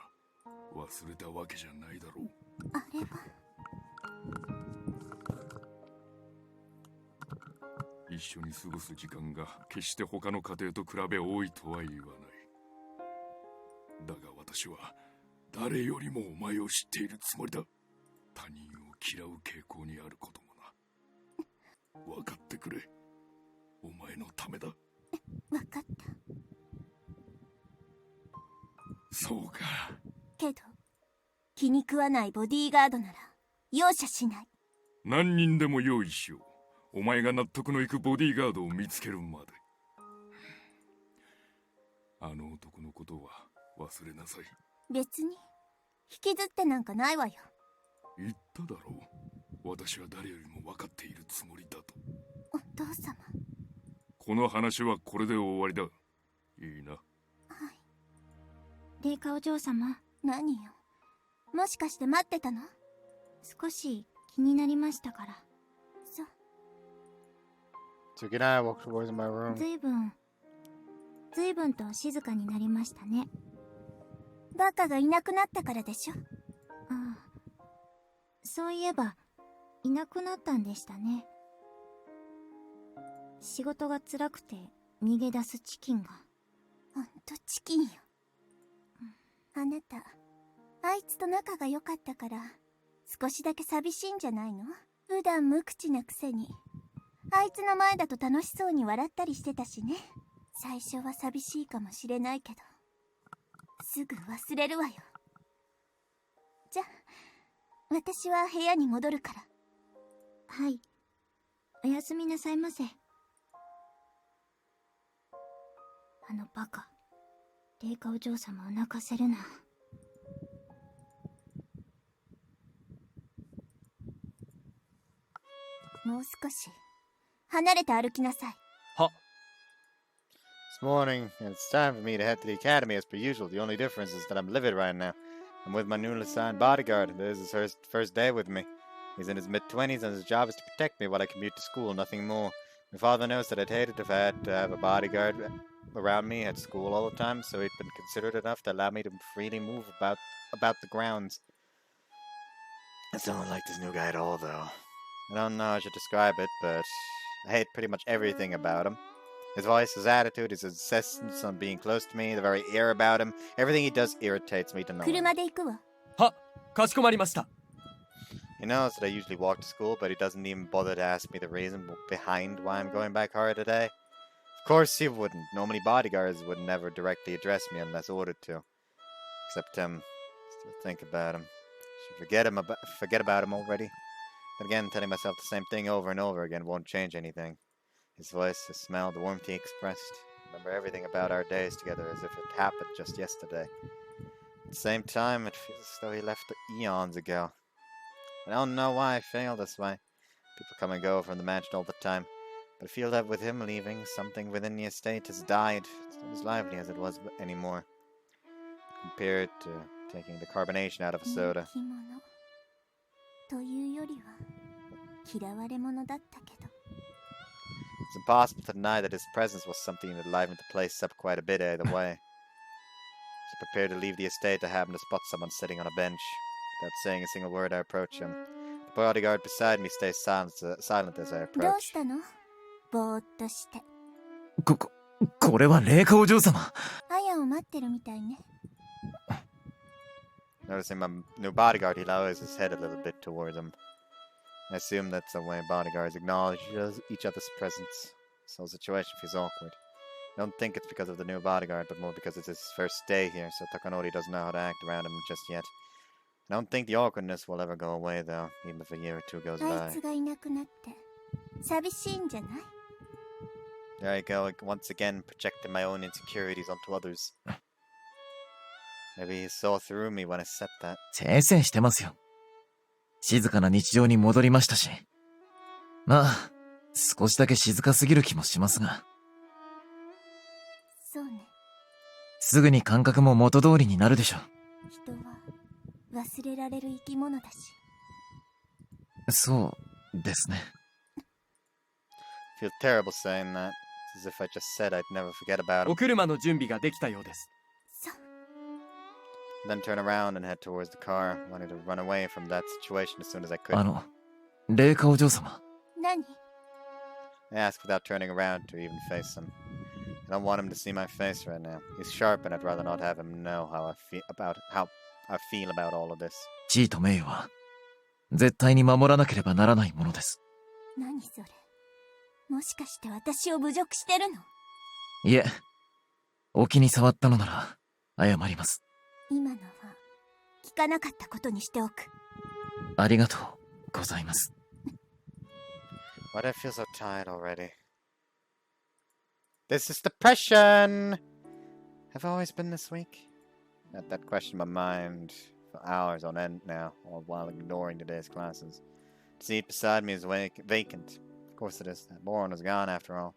忘れたわけじゃないだろう。あれは一緒に過ごす時間が決して他の家庭と比べ多いとは言わない。だが私は誰よりもお前を知っているつもりだ。他人を嫌う傾向にあることもな。分かってくれ。お前のためだ。分かった。そうか。けど気に食わないボディーガードなら容赦しない。何人でも用意しよう。お前が納得のいくボディーガードを見つけるまで。あの男のことは忘れなさい。別に引きずってなんかないわよ。言っただろう。私は誰よりも分かっているつもりだと。お父様。この話はこれで終わりだ。いいな。はい。レイカお嬢様。何よ。もしかして待ってたの？少し気になりましたから。So again, I walked towards my room. ずいぶんと静かになりましたね。バカがいなくなったからでしょ。ああ、そういえばいなくなったんでしたね。仕事が辛くて逃げ出すチキンが。ほんとチキンよ。あなた、あいつと仲が良かったから少しだけ寂しいんじゃないの？普段無口なくせにあいつの前だと楽しそうに笑ったりしてたしね。最初は寂しいかもしれないけどすぐ忘れるわよ。じゃあ私は部屋に戻るから。はい、おやすみなさいませ。あのバカ、レイカお嬢様を泣かせるな。もう少し離れて歩きなさい。は。This morning, and it's time for me to head to the academy as per usual. The only difference is that I'm livid right now. I'm with my newly assigned bodyguard. This is his first day with me. He's in his mid-20s and his job is to protect me while I commute to school, nothing more. My father knows that I'd hate it if I had to have a bodyguard around me at school all the time, so he'd been considerate enough to allow me to freely move about the grounds. I still don't like this new guy at all, though. I don't know how I should describe it, but I hate pretty much everything about him. His voice, his attitude, his insistence on being close to me, the very air about him, everything he does irritates me to no end. 車で行くわ。は、かしこまりました。He knows that I usually walk to school, but he doesn't even bother to ask me the reason behind why I'm going back hard today. Of course he wouldn't. Normally bodyguards would never directly address me unless ordered to. Except him. Still think about him. Should forget about him already. But again, telling myself the same thing over and over again won't change anything. His voice, his smell, the warmth he expressed. Remember everything about our days together as if it happened just yesterday. At the same time, it feels as though he left eons ago. I don't know why I feel this way. People come and go from the mansion all the time. But I feel that with him leaving, something within the estate has died. It's not as lively as it was anymore. Compared to taking the carbonation out of a soda. というよりは嫌われ者だったけど。It's impossible to deny that his presence was something that livened the place up quite a bit either way. As I prepared to leave the estate, I happened to spot someone sitting on a bench. Without saying a single word, I approach him. The bodyguard beside me stays silent as I approach. どうしたの？ぼーっとして。これはレイカお嬢様。アヤを待ってるみたいね。Noticing my new bodyguard, he lowers his head a little bit towards him. I assume that's the way bodyguards acknowledge each other's presence. This whole situation feels awkward. I don't think it's because of the new bodyguard, but more because it's his first day here, so Takanori doesn't know how to act around him just yet. I don't think the awkwardness will ever go away, though, even if a year or two goes by. あいつがいなくなって寂しいんじゃない？ There I go, once again projecting my own insecurities onto others. Maybe he saw through me when I said that. せいせいしてますよ。静かな日常に戻りましたし。まあ、少しだけ静かすぎる気もしますが。そうね。すぐに感覚も元通りになるでしょう。人は忘れられる生き物だし。そうですね。I feel terrible saying that. It's as if I just said I'd never forget about him. お車の準備ができたようです。Then turn around and head towards the car, wanting to run away from that situation as soon as I could. レイカお嬢様。何？ I asked without turning around to even face him. I don't want him to see my face right now. He's sharp and I'd rather not have him know how I feel about all of this. 地位と名誉は絶対に守らなければならないものです。何それ？もしかして私を侮辱してるの？いえ、お気に障ったのなら謝ります。今のは聞かなかったことにしておく。ありがとうございます。Why do I feel so tired already? This is depression! Have I always been this weak? Had that question in my mind for hours on end now, all while ignoring today's classes. The seat beside me is vacant. Of course it is. That Moron is gone after all.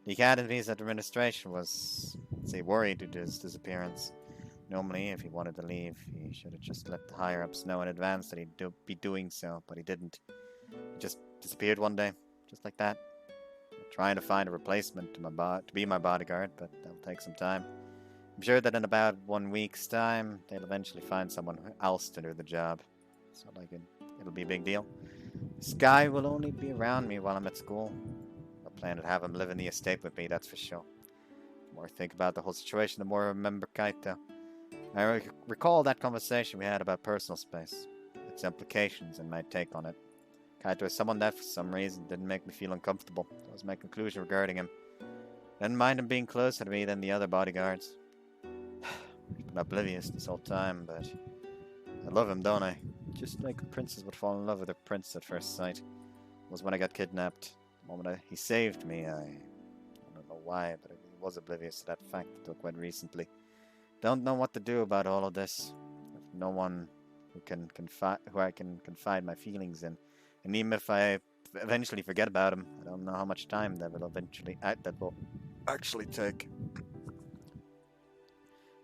The Academy's administration was, let's say, worried due to his disappearance. Normally, if he wanted to leave, he should have just let the higher-ups know in advance that he'd be doing so, but he didn't. He just disappeared one day, just like that. I'm trying to find a replacement to be my bodyguard, but that'll take some time. I'm sure that in about 1 week's time, they'll eventually find someone else to do the job. It's not like it'll be a big deal. This guy will only be around me while I'm at school. I plan to have him live in the estate with me, that's for sure. The more I think about the whole situation, the more I remember Kaito. I recall that conversation we had about personal space, its implications and my take on it. Kaito is someone that, for some reason, didn't make me feel uncomfortable. That was my conclusion regarding him. I didn't mind him being closer to me than the other bodyguards. I've been oblivious this whole time, but I love him, don't I? Just like a princess would fall in love with her prince at first sight. It was when I got kidnapped. The moment he saved me, I don't know why, but I was oblivious to that fact until quite recently. Don't know what to do about all of this. I've no one who I can confide my feelings in. And even if I eventually forget about him, I don't know how much time that will actually take.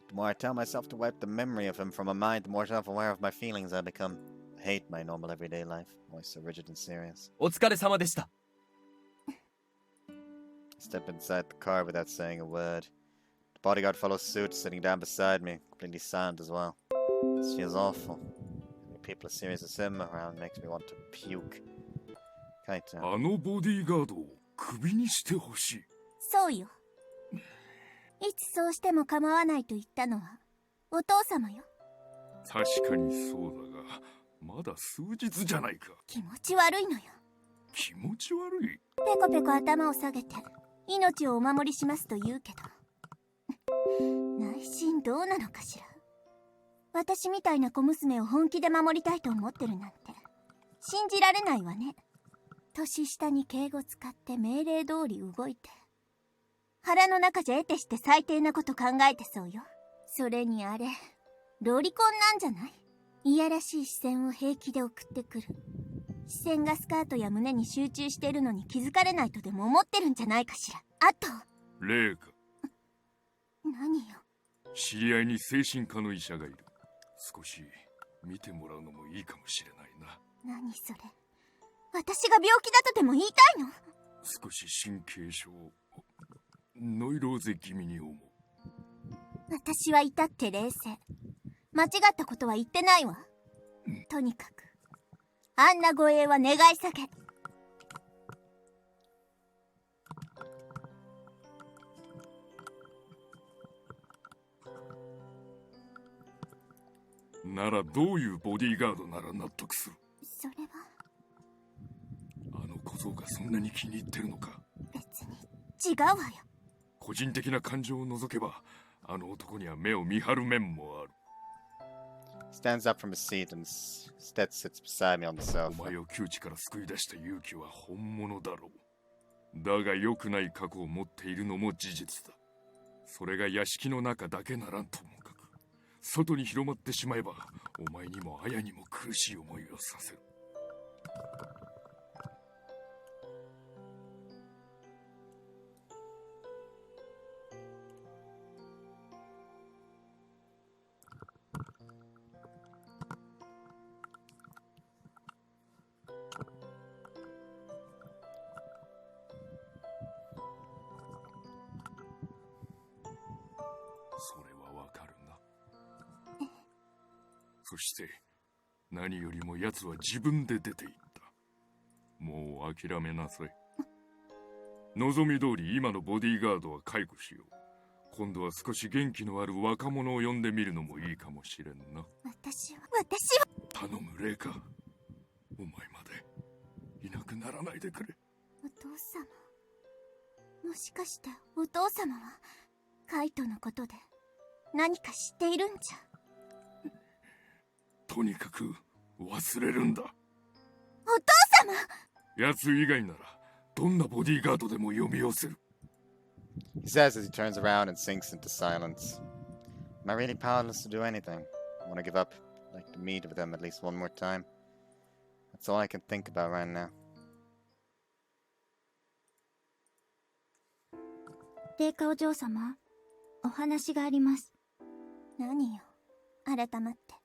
The more I tell myself to wipe the memory of him from my mind, the more self-aware of my feelings I become. I hate my normal everyday life. Always so rigid and serious. お疲れ様でした。 Step inside the car without saying a word. The bodyguard follows suit, sitting down beside me, completely silent as well. This feels awful. Many people as serious as him around makes me want to puke. Kaito. あのボディーガードをクビにしてほしい。そうよ。いつそうしても構わないと言ったのはお父様よ。確かにそうだが、まだ数日じゃないか。気持ち悪いのよ。気持ち悪い？ペコペコ頭を下げて命をお守りしますと言うけど、内心どうなのかしら。私みたいな小娘を本気で守りたいと思ってるなんて信じられないわね。年下に敬語使って命令通り動いて、腹の中じゃ得てして最低なこと考えてそうよ。それにあれロリコンなんじゃない？いやらしい視線を平気で送ってくる。視線がスカートや胸に集中してるのに気づかれないとでも思ってるんじゃないかしら。あとレイカ。何よ。知り合いに精神科の医者がいる。少し見てもらうのもいいかもしれないな。何それ。私が病気だとでも言いたいの？少し神経症、ノイローゼ気味に思う。私は至って冷静。間違ったことは言ってないわ。とにかくあんな護衛は願い下げ。ならどういうボディーガードなら納得する？それはあの小僧がそんなに気に入ってるのか？別に違うわよ。個人的な感情を除けばあの男には目を見張る面もある。Stands up from his seat and instead sits beside me on the sofa. お前を窮地から救い出した勇気は本物だろう。だが良くない過去を持っているのも事実だ。それが屋敷の中だけならともかく、外に広まってしまえばお前にも綾にも苦しい思いをさせる。それはわかるな。そして何よりも奴は自分で出て行った。もう諦めなさい。望み通り今のボディーガードは解雇しよう。今度は少し元気のある若者を呼んでみるのもいいかもしれんな。私は頼むレイカ、お前までいなくならないでくれ。お父様、もしかしてお父様はカイトのことで何か知っているんじゃ。とにかく忘れるんだ。お父様。奴以外ならどんなボディーガードでも呼び寄せる。He says as he turns around and sinks into silence. Am I really powerless to do anything? I want to give up. I'd like to meet with him at least one more time. That's all I can think about right now. 陛下お嬢様、お話があります。何よ、改まって。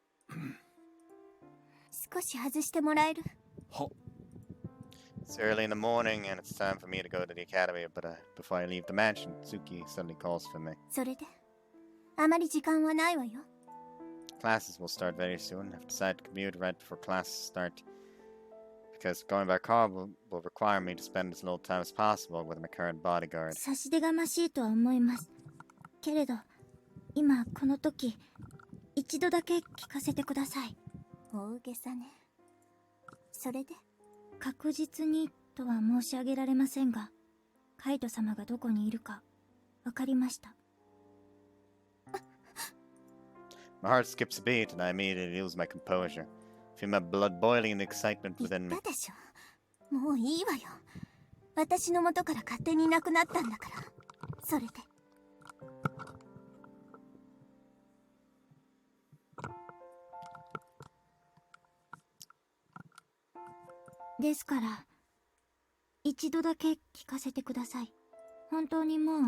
少し外してもらえる？は。It's early in the morning and it's time for me to go to the academy, but before I leave the mansion, Tsuki suddenly calls for me. それであまり時間はないわよ。Classes will start very soon. I've decided to commute right before classes start because going by car will require me to spend as little time as possible with my current bodyguard. 差し出がましいとは思います。けれど、今この時、一度だけ聞かせてください。大げさね。それで？確実にとは申し上げられませんが、カイト様がどこにいるかわかりました。My heart skips a beat and I immediately lose my composure. Feel my blood boiling in the excitement within me. 言ったでしょ。もういいわよ。私の元から勝手にいなくなったんだから。それで。ですから、一度だけ聞かせてください。本当にもう、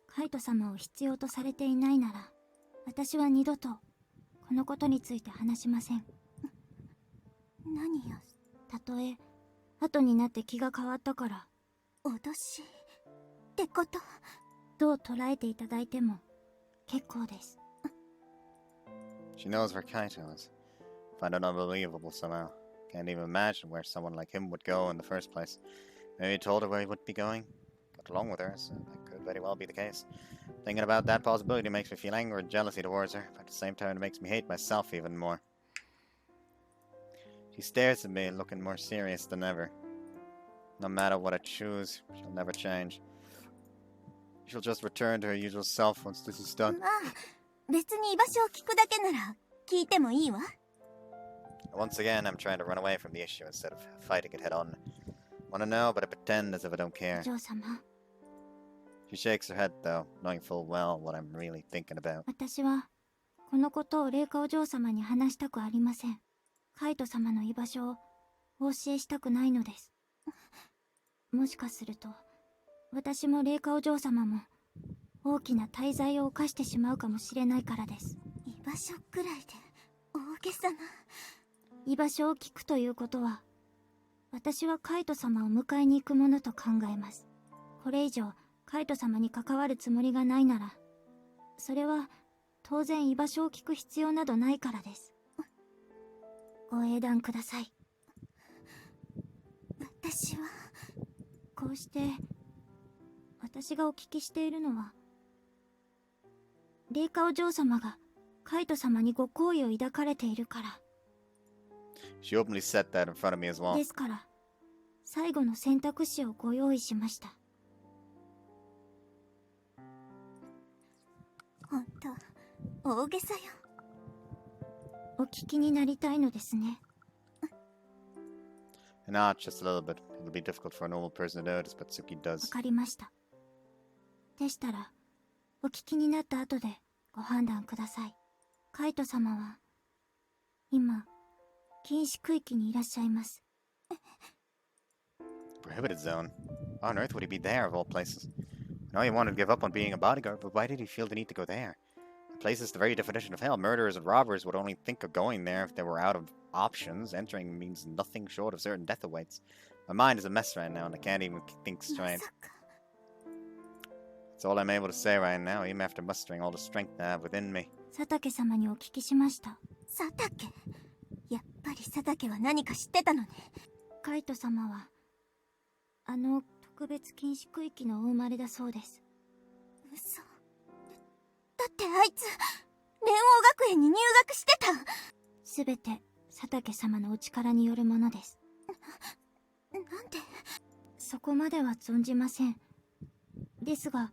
カイト様を必要とされていないなら、私は二度と、このことについて話しません。何よ。たとえ、後になって気が変わったから。脅し、ってこと？どう捉えていただいても、結構です。She knows where Kaito is. Find it unbelievable somehow. Can't even imagine where someone like him would go in the first place. Maybe he told her where he would be going. Got along with her, so that could very well be the case. Thinking about that possibility makes me feel anger and jealousy towards her, but at the same time it makes me hate myself even more. She stares at me, looking more serious than ever. No matter what I choose, she'll never change. She'll just return to her usual self once this is done. まあ、別に居場所を聞くだけなら聞いてもいいわ。Once again, I'm trying to run away from the issue instead of fighting it head on. Want to know, but I pretend as if I don't care. お嬢様。She shakes her head, though, knowing full well what I'm really thinking about. 私は、このことを麗華お嬢様に話したくありません。カイト様の居場所をお教えしたくないのです。もしかすると、私も麗華お嬢様も、大きな大罪を犯してしまうかもしれないからです。居場所くらいで、大げさな。居場所を聞くということは、私はカイト様を迎えに行くものと考えます。これ以上、カイト様に関わるつもりがないなら、それは、当然居場所を聞く必要などないからです。ご英断ください。私は、こうして、私がお聞きしているのは、麗華お嬢様が、カイト様にご好意を抱かれているから。She openly said that in front of me as well. ですから、最後の選択肢をご用意しました。本当、大げさよ。お聞きになりたいのですね。Not just a little bit. It'll be difficult for a normal person to notice, but Suki does. わかりました。でしたら、お聞きになった後でご判断ください。カイト様は、今、禁止区域にいらっしゃいます。Prohibited zone? Why on earth would he be there of all places? I know he wanted to give up on being a bodyguard, but why did he feel the need to go there? The place is the very definition of hell. Murderers and robbers would only think of going there if they were out of options. Entering means nothing short of certain death awaits. My mind is a mess right now, and I can't even think straight. That's all I'm able to say right now, even after mustering all the strength I have within me. 佐竹様にお聞きしました。佐竹？やっぱり佐竹は何か知ってたのね。カイト様は、特別禁止区域のお生まれだそうです。嘘。だってあいつ、連王学園に入学してた。すべて、佐竹様のお力によるものです。なんで？そこまでは存じません。ですが、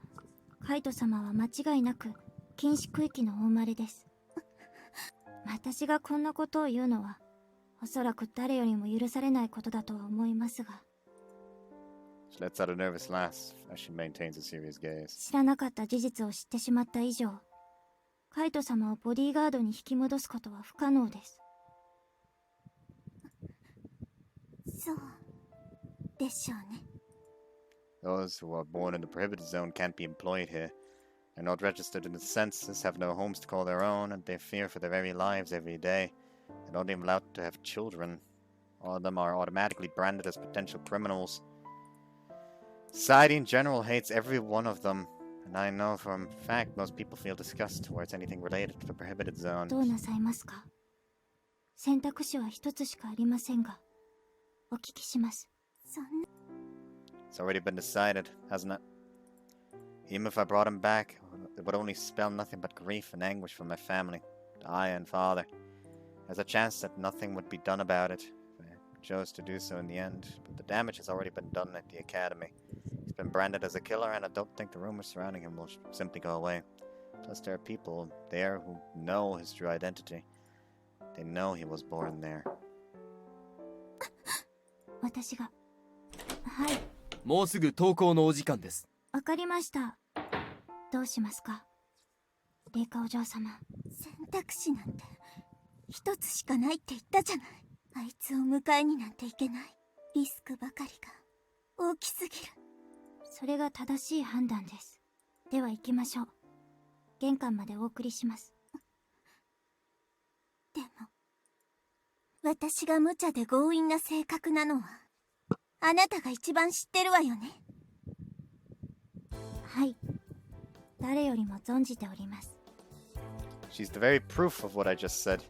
カイト様は間違いなく、禁止区域のお生まれです。私がこんなことを言うのは、おそらく誰よりも許されないことだとは思いますが。She lets out a nervous laugh as she maintains a serious gaze. 知らなかった事実を知ってしまった以上、カイト様をボディーガードに引き戻すことは不可能です。そうでしょうね。Those who are born in the prohibited zone can't be employed here. They're not registered in the census, have no homes to call their own, and they fear for their very lives every day. They're not even allowed to have children. All of them are automatically branded as potential criminals. Society in general hates every one of them, and I know for a fact most people feel disgust towards anything related to the prohibited zone. どうなさいますか？選択肢は一つしかありませんが、お聞きします。そんな。It's already been decided, hasn't it? Even if I brought him back, it would only spell nothing but grief and anguish for my family, Aya and father. There's a chance that nothing would be done about it if I chose to do so in the end, but the damage has already been done at the academy. He's been branded as a killer, and I don't think the rumors surrounding him will simply go away. Plus, there are people there who know his true identity. They know he was born there. 私が。はい。もうすぐ登校のお時間です。わかりました。どうしますか？レイカお嬢様。選択肢なんて一つしかないって言ったじゃない。あいつを迎えになんていけない。リスクばかりが大きすぎる。それが正しい判断です。では行きましょう。玄関までお送りします。でも、私が無茶で強引な性格なのはあなたが一番知ってるわよね。はい。誰よりも存じております。She's the very proof of what I just said.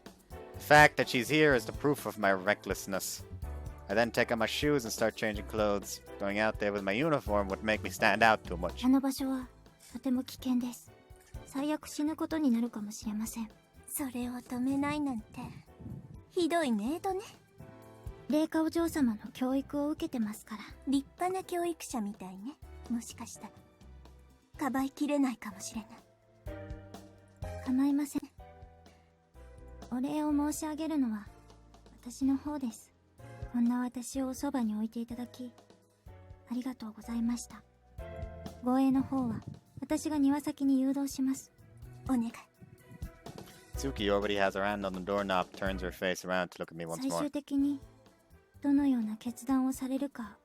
The fact that she's here is the proof of my recklessness. I then take off my shoes and start changing clothes. Going out there with my uniform would make me stand out too much. あの場所はとても危険です。最悪死ぬことになるかもしれません。それを止めないなんてひどいメイドね。レイカお嬢様の教育を受けてますから。立派な教育者みたいね。もしかしたらかばいきれないかもしれない。構いません。お礼を申し上げるのは私の方です。こんな私をおそばに置いていただきありがとうございました。護衛の方は私が庭先に誘導します。お願い。Tsuki already has her hand on the doorknob, turns her face around to look at me once 最 more. 終的にどのような決断をされるか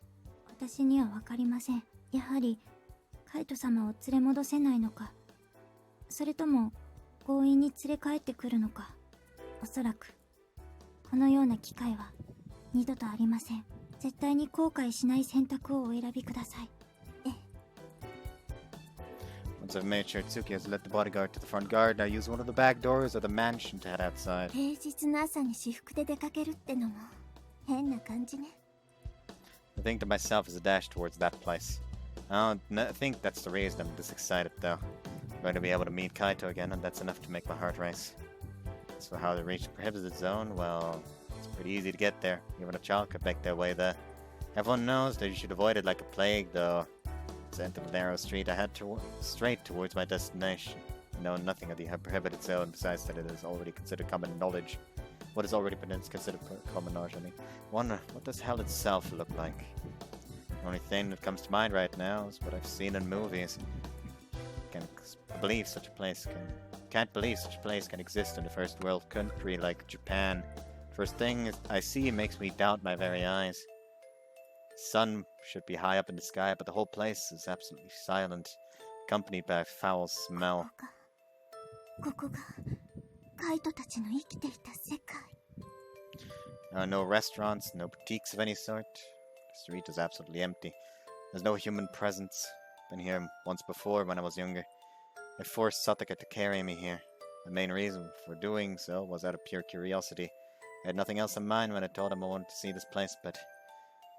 私には分かりません。やはりカイト様を連れ戻せないのか、それとも強引に連れ帰ってくるのか。おそらくこのような機会は二度とありません。絶対に後悔しない選択をお選びください。Once I've made sure Tsuki has led the bodyguard to the front garden, I use one of the back doors of the mansion to head outside. 平日の朝に私服で出かけるってのも変な感じね。I think to myself as a dash towards that place. I don't think that's the reason I'm this excited, though. I'm going to be able to meet Kaito again, and that's enough to make my heart race. As for how to reach the prohibited zone, well, it's pretty easy to get there. Even a child could make their way there. Everyone knows that you should avoid it like a plague, though. As I entered the narrow street, I head straight towards my destination. I know nothing of the prohibited zone, besides that it is already considered common knowledge. What has already been considered common knowledge, I mean. Wonder, what does hell itself look like? The only thing that comes to mind right now is what I've seen in movies. Can't believe such a place can exist in a first world country like Japan. First thing I see makes me doubt my very eyes. The sun should be high up in the sky, but the whole place is absolutely silent, accompanied by a foul smell. ここがカイトたちの生きていた世界。No restaurants, no boutiques of any sort. The street is absolutely empty. There's no human presence. Been here once before when I was younger. I forced Sataka to carry me here. The main reason for doing so was out of pure curiosity. I had nothing else in mind when I told him I wanted to see this place, but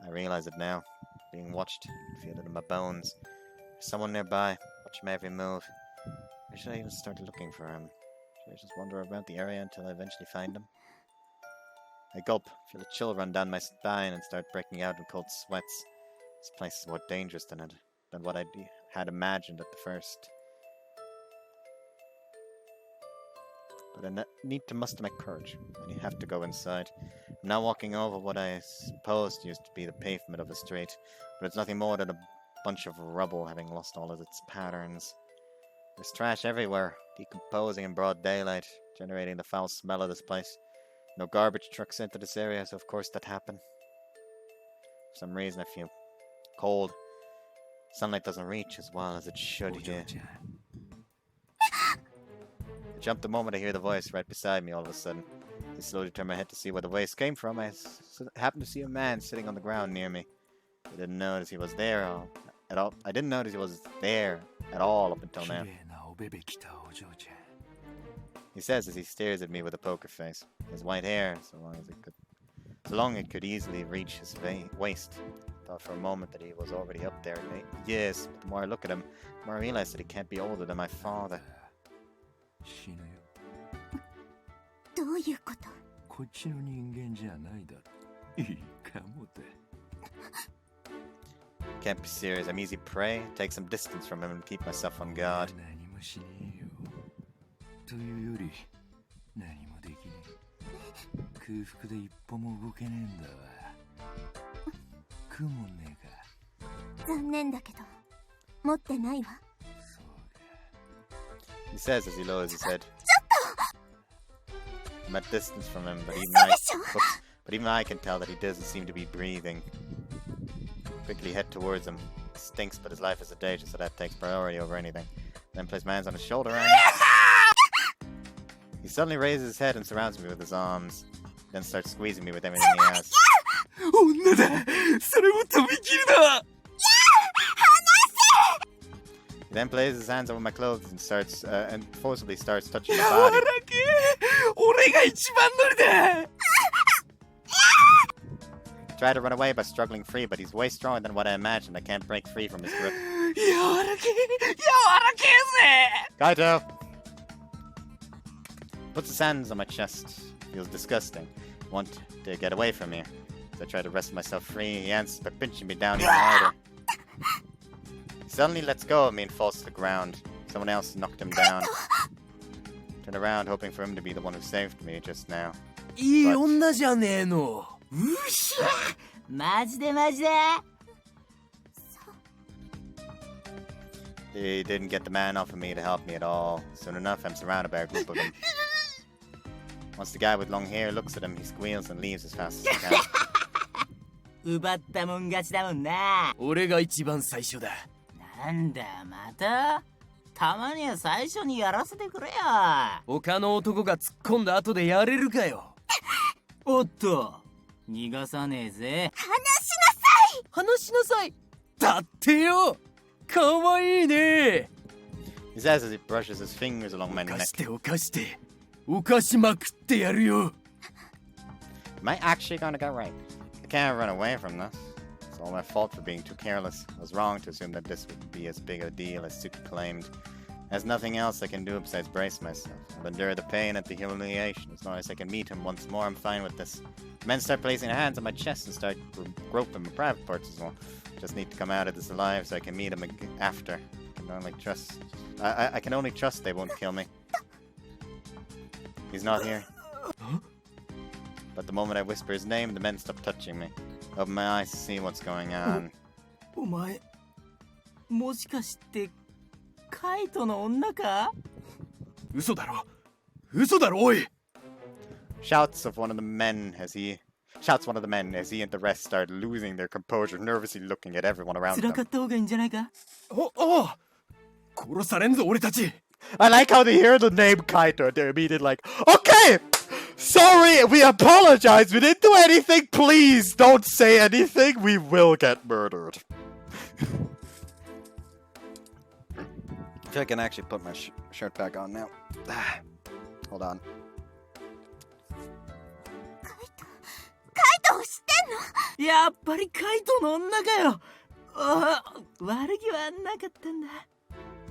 I realize it now. Being watched, I feel it in my bones. There's someone nearby, watching my every move. Where should I even start looking for him? Should I just wander around the area until I eventually find him? I gulp, feel a chill run down my spine, and start breaking out in cold sweats. This place is more dangerous than what I had imagined at the first. But I need to muster my courage, and I have to go inside. I'm now walking over what I supposed used to be the pavement of the street, but it's nothing more than a bunch of rubble having lost all of its patterns. There's trash everywhere, decomposing in broad daylight, generating the foul smell of this place. No garbage trucks enter this area, so of course that happened. For some reason I feel cold. Sunlight doesn't reach as well as it should here. jump the moment I hear the voice right beside me all of a sudden. I slowly turn my head to see where the voice came from. I happened to see a man sitting on the ground near me. I didn't notice he was there at all. I didn't notice he was there at all up until now. He says as he stares at me with a poker face. His white hair, so long it could easily reach his waist. I thought for a moment that he was already up there. Yes, but the more I look at him, the more I realize that he can't be older than my father. Can't be serious. I'm easy prey. Take some distance from him and keep myself on guard. He says as he lowers his head. I'm at distance from him, but even I can tell that he doesn't seem to be breathing. Quickly head towards him. He stinks, but his life is a danger, so that takes priority over anything. Then place my hands on his shoulder and... He suddenly raises his head and surrounds me with his arms. Then starts squeezing me with everything he has. He then places his hands over my clothes and forcibly starts touching my body. I try to run away by struggling free, but he's way stronger than what I imagined. I can't break free from his grip. Kaito! Puts his hands on my chest. Feels disgusting. Want to get away from here. As I try to wrest myself free, he answers by pinching me down even harder. He suddenly lets go of me and falls to the ground. Someone else knocked him down. Turn around, hoping for him to be the one who saved me just now. He didn't get the man off of me to help me at all. Soon enough, I'm surrounded by a group of them. Once the guy with long hair looks at him, he squeals and leaves as fast as he can. 奪ったもん勝ちだもんな。俺が一番最初だ。なんだまた？たまには最初にやらせてくれよ。他の男が突っ込んだ後でやれるかよ。おっと、逃がさねえぜ。話しなさい。だってよ。かわいいね。He says as he brushes his fingers along my neck. 犯して。犯しまくってやるよ。Am I actually gonna get right? I can't run away from this. It's all my fault for being too careless. I was wrong to assume that this would be as big a deal as Suki claimed. There's nothing else I can do besides brace myself. I'll endure the pain and the humiliation. As long as I can meet him once more, I'm fine with this. Men start placing their hands on my chest and start groping my private parts as well. Just need to come out of this alive so I can meet him after. I can only trust they won't kill me. He's not here. But the moment I whisper his name, the men stop touching me. Open my eyes to see what's going on. お前、もしかしてカイトの女か？嘘だろ、おい。Shouts one of the men as he and the rest start losing their composure, nervously looking at everyone around them. 辛かった方がいいんじゃないか？殺されんぞ俺たち。I like how they hear the name Kaito and they're immediately like, okay, sorry, we apologize, we didn't do anything, please don't say anything, we will get murdered. I feel I can actually put my shirt back on now. Hold on. カイトを知ってんの？やっぱりカイトの女かよ。悪気はなかったんだ。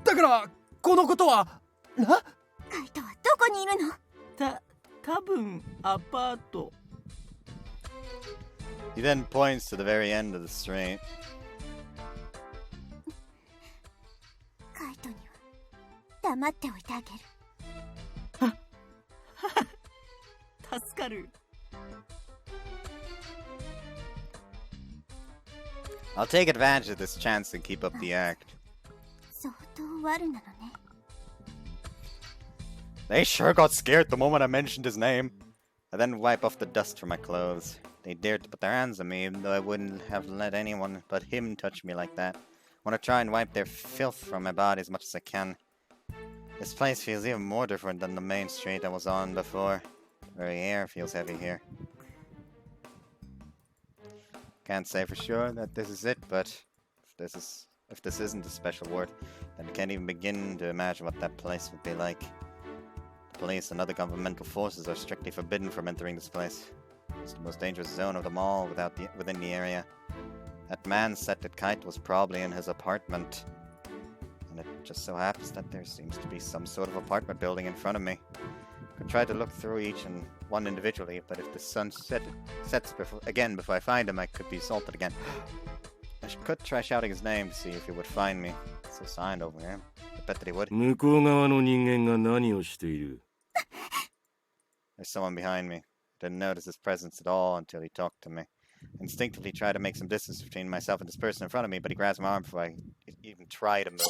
だからこのことはな？カイトはどこにいるの？多分アパート。He then points to the very end of the street. カイトには黙っておいてあげる。助かる。I'll take advantage of this chance and keep up the act. 相当悪なのね。They sure got scared the moment I mentioned his name. I then wipe off the dust from my clothes. They dared to put their hands on me, even though I wouldn't have let anyone but him touch me like that. I want to try and wipe their filth from my body as much as I can. This place feels even more different than the main street I was on before. The very air feels heavy here. Can't say for sure that this is it, but if this isn't a special ward, then I can't even begin to imagine what that place would be like. The police and other governmental forces are strictly forbidden from entering this place. It's the most dangerous zone of them all within the area. That man said that Kite was probably in his apartment. And it just so happens that there seems to be some sort of apartment building in front of me. I could try to look through each and one individually, but if the sun sets again before I find him, I could be assaulted again. I could try shouting his name to see if he would find me. It's a sign over here. I bet that he would. 向こう側の人間が何をしている? There's someone behind me. I didn't notice his presence at all until he talked to me. I instinctively tried to make some distance between myself and this person in front of me, but he grabs my arm before I even try to move.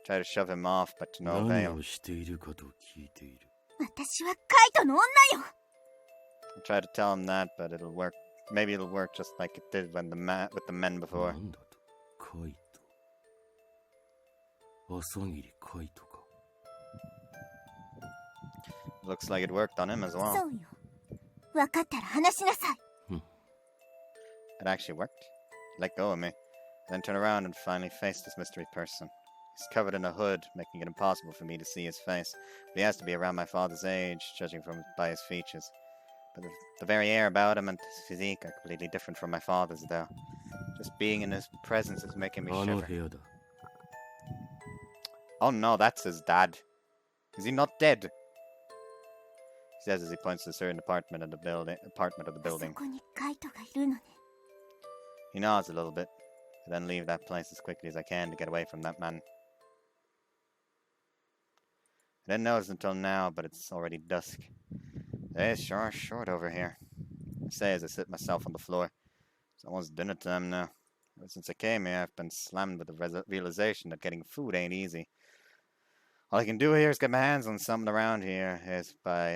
Try to shove him off, but to no avail. 何をしているかと聞いている。私はカイトの女よ。 I'll try to tell him that, but it'll work. Maybe it'll work just like it did when with the men before. なんだと、カイト。朝霧カイトか。 Looks like it worked on him as well. そうよ。分かったら話しなさい。It actually worked. He let go of me. I then turned around and finally faced this mystery person. He's covered in a hood, making it impossible for me to see his face. But he has to be around my father's age, judging by his features. But the very air about him and his physique are completely different from my father's, though. Just being in his presence is making me shiver. Oh no, that's his dad. Is he not dead? He says as he points to a certain apartment of the building. He nods a little bit. I then leave that place as quickly as I can to get away from that man. I didn't notice until now, but it's already dusk. The day is sure short over here. I say as I sit myself on the floor. It's almost dinner time now. Ever since I came here, I've been slammed with the realization that getting food ain't easy. All I can do here is get my hands on something around here,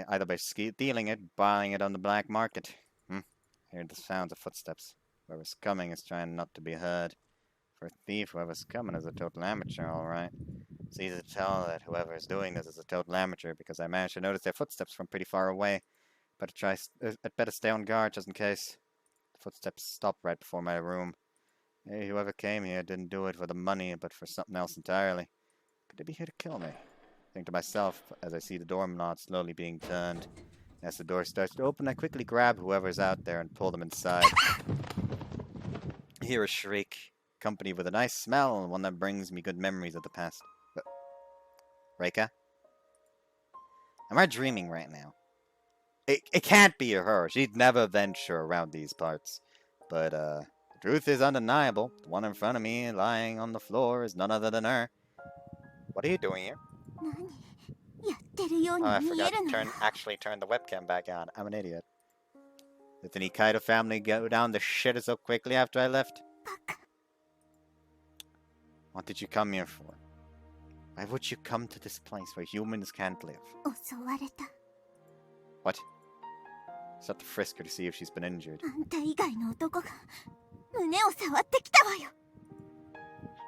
either by stealing it, buying it on the black market. I hear the sounds of footsteps. Whoever's coming is trying not to be heard. For a thief, whoever's coming is a total amateur, alright. It's easy to tell that whoever is doing this is a total amateur because I managed to notice their footsteps from pretty far away. I'd better stay on guard just in case. The footsteps stopped right before my room. Hey, whoever came here didn't do it for the money, but for something else entirely. Could they be here to kill me? I think to myself as I see the doorknob slowly being turned. As the door starts to open, I quickly grab whoever's out there and pull them inside. I hear a shriek, accompanied with a nice smell, and one that brings me good memories of the past. Reika? Am I dreaming right now? It can't be her. She'd never venture around these parts. But, the truth is undeniable. The one in front of me, lying on the floor, is none other than her. What are you doing here? Oh, I forgot to actually turn the webcam back on. I'm an idiot. Did the Nikaido family go down the shitter so quickly after I left? What did you come here for? Why would you come to this place where humans can't live? What? It's up to frisk her to see if she's been injured.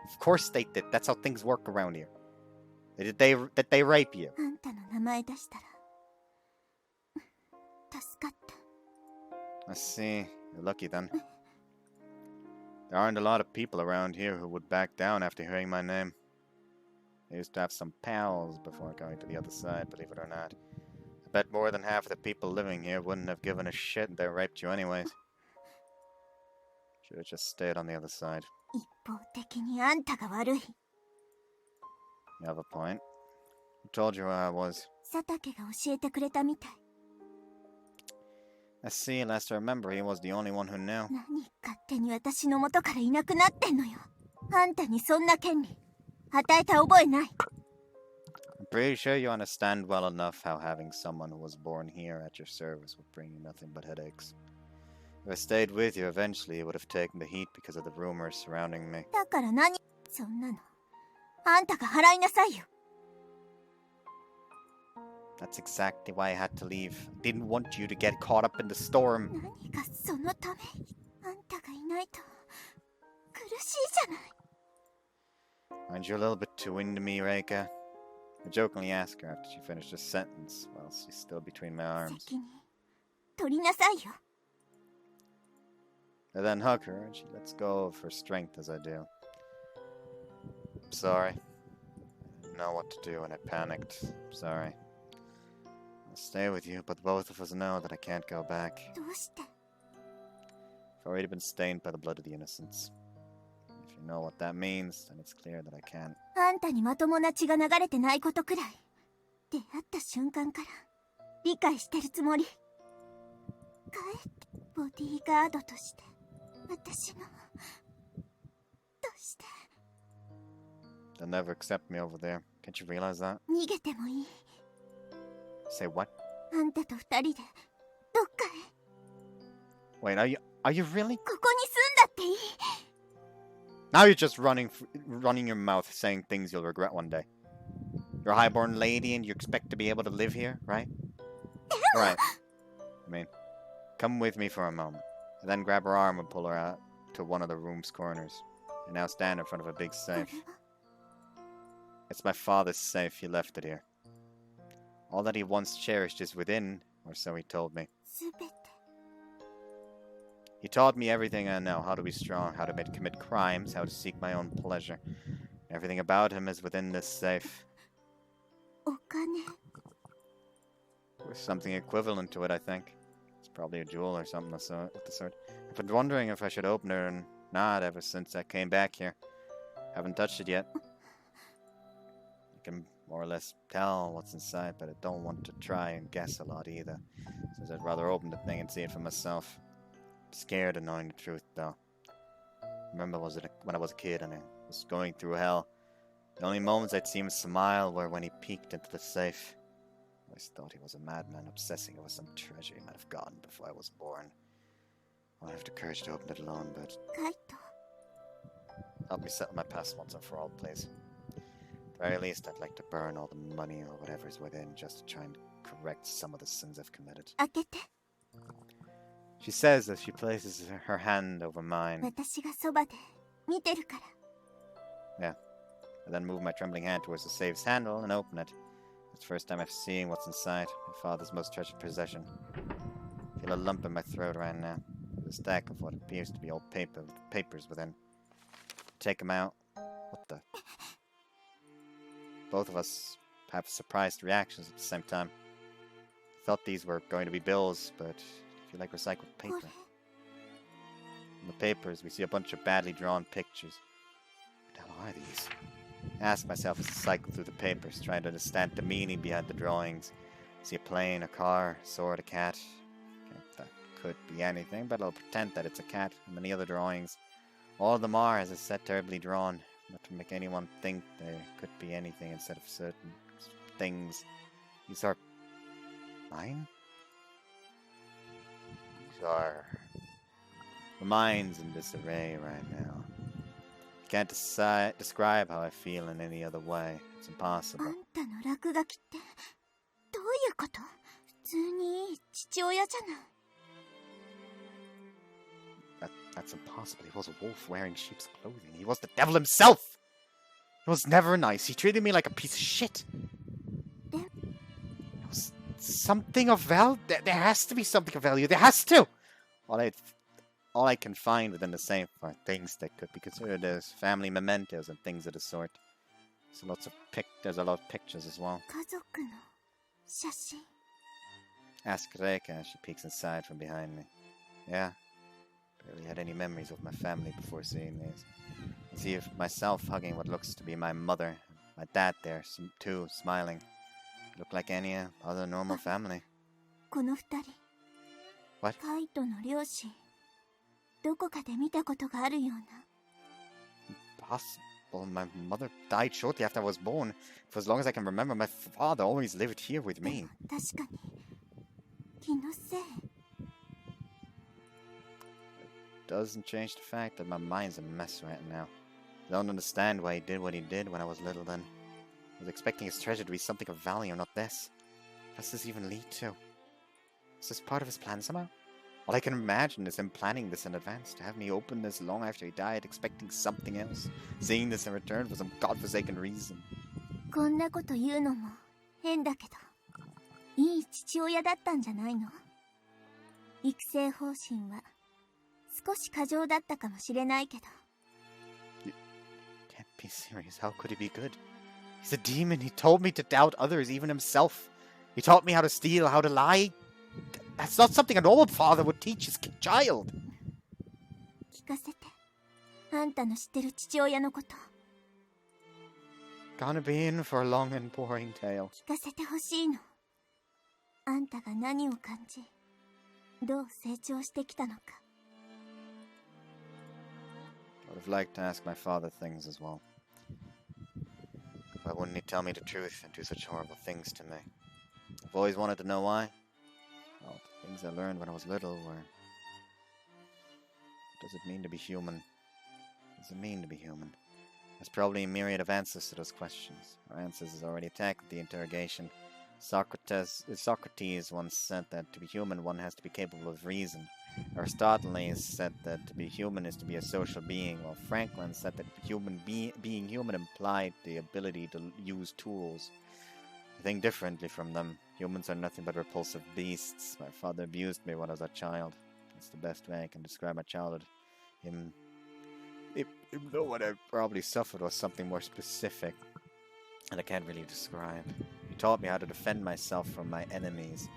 Of course they did. That's how things work around here. Did they rape you? I see. You're lucky then. There aren't a lot of people around here who would back down after hearing my name. I used to have some pals before going to the other side, believe it or not. I bet more than half of the people living here wouldn't have given a shit if they raped you anyways. Should have just stayed on the other side. You have a point. Who told you who I was? I see, last I remember, he was the only one who knew. I'm pretty sure you understand well enough how having someone who was born here at your service would bring you nothing but headaches. If I stayed with you, eventually it would have taken the heat because of the rumors surrounding me. That's exactly why I had to leave. I didn't want you to get caught up in the storm. Aren't you a little bit too into me, Reika? I jokingly ask her after she finished her sentence while she's still between my arms. 取りなさいよ。 I then hug her and she lets go of her strength as I do. I'm sorry. I didn't know what to do and I panicked. I'm sorry. I'll stay with you, but both of us know that I can't go back. どうして? I've already been stained by the blood of the innocents. If you know what that means, then it's clear that I can't. あんたにまともな血が流れてないことくらい出会った瞬間から理解してるつもり。帰ってボディーガードとして私のどうして They'll never accept me over there. Can't you realize that? 逃げてもいい。 Say what? あんたと二人でどっかへ。 Wait, are you really? ここに住んだっていい。 Now you're just running your mouth saying things you'll regret one day. You're a highborn lady and you expect to be able to live here, right? Right. I mean, come with me for a moment. I then grab her arm and pull her out to one of the room's corners. I now stand in front of a big safe. It's my father's safe. He left it here. All that he once cherished is within, or so he told me. He taught me everything I know, how to be strong, how to commit crimes, how to seek my own pleasure. Everything about him is within this safe. お金。 Or something equivalent to it, I think. It's probably a jewel or something of the sort. I've been wondering if I should open it or not ever since I came back here. Haven't touched it yet. I can more or less tell what's inside, but I don't want to try and guess a lot either, since I'd rather open the thing and see it for myself. I'm scared of knowing the truth, though. Remember when I was a kid and I was going through hell. The only moments I'd see him smile were when he peeked into the safe. I always thought he was a madman obsessing over some treasure he might have gotten before I was born. I don't have the courage to open it alone, but... Kaito. Help me settle my past once and for all, please. At the very least, I'd like to burn all the money or whatever's within just to try and correct some of the sins I've committed. 開けて。 She says as she places her hand over mine. 私がそばで見てるから。 Yeah. I then move my trembling hand towards the safe's handle and open it. It's the first time I've seen what's inside, my father's most treasured possession. I feel a lump in my throat right now. There's a stack of what appears to be old papers within. Take them out. What the? Both of us have surprised reactions at the same time. I thought these were going to be bills, but I feel like recycled paper. In the papers, we see a bunch of badly drawn pictures. What the hell are these? I ask myself as I cycle through the papers, trying to understand the meaning behind the drawings. I see a plane, a car, a sword, a cat. Okay, that could be anything, but I'll pretend that it's a cat. And many other drawings. All of them are, as I said, terribly drawn. Not to make anyone think there could be anything instead of certain things. These are... mine? These are... my mind's in disarray right now. I can't describe how I feel in any other way. It's impossible. あんたの落書きってどういうこと？普通にいい父親じゃない。 That's impossible. He was a wolf wearing sheep's clothing. He was the devil himself! He was never nice. He treated me like a piece of shit. There was something of value. There has to be something of value. There has to! All I can find within the safe are things that could be considered as family mementos and things of the sort. There's a lot of pictures as well. 家族の写真。 Ask Reika as she peeks inside from behind me. Yeah. Barely had any memories of my family before seeing these. I see myself hugging what looks to be my mother. My dad there, too, smiling. Look like any other normal family. この二人。 What? カイトの両親。どこかで見たことがあるような。 Possible. My mother died shortly after I was born. For as long as I can remember, my father always lived here with me. 確かに。気のせい。 Doesn't change the fact that my mind's a mess right now. I don't understand why he did what he did when I was little then. I was expecting his treasure to be something of value, not this. What does this even lead to? Is this part of his plan somehow? All I can imagine is him planning this in advance, to have me open this long after he died, expecting something else, seeing this in return for some godforsaken reason. こんなこと言うのも変だけど、いい父親だったんじゃないの？育成方針は少し過剰だったかもしれないけど。Can't be serious. How could he be good? He's a demon. He told me to doubt others, even himself. He taught me how to steal, how to lie. That's not something a normal father would teach his child. 聞かせて。あんたの知ってる父親のこと。Gonna be in for a long and boring tale. 聞かせてほしいの。あんたが何を感じ、どう成長してきたのか。I would have liked to ask my father things as well. Why wouldn't he tell me the truth and do such horrible things to me? I've always wanted to know why. Well, the things I learned when I was little were... What does it mean to be human? What does it mean to be human? There's probably a myriad of answers to those questions. Our ancestors already tackled the interrogation. Socrates once said that to be human, one has to be capable of reason. Aristotle said that to be human is to be a social being, while Franklin said that being human implied the ability to use tools. I think differently from them. Humans are nothing but repulsive beasts. My father abused me when I was a child. That's the best way I can describe my childhood. Even though what I probably suffered was something more specific, and I can't really describe. He taught me how to defend myself from my enemies.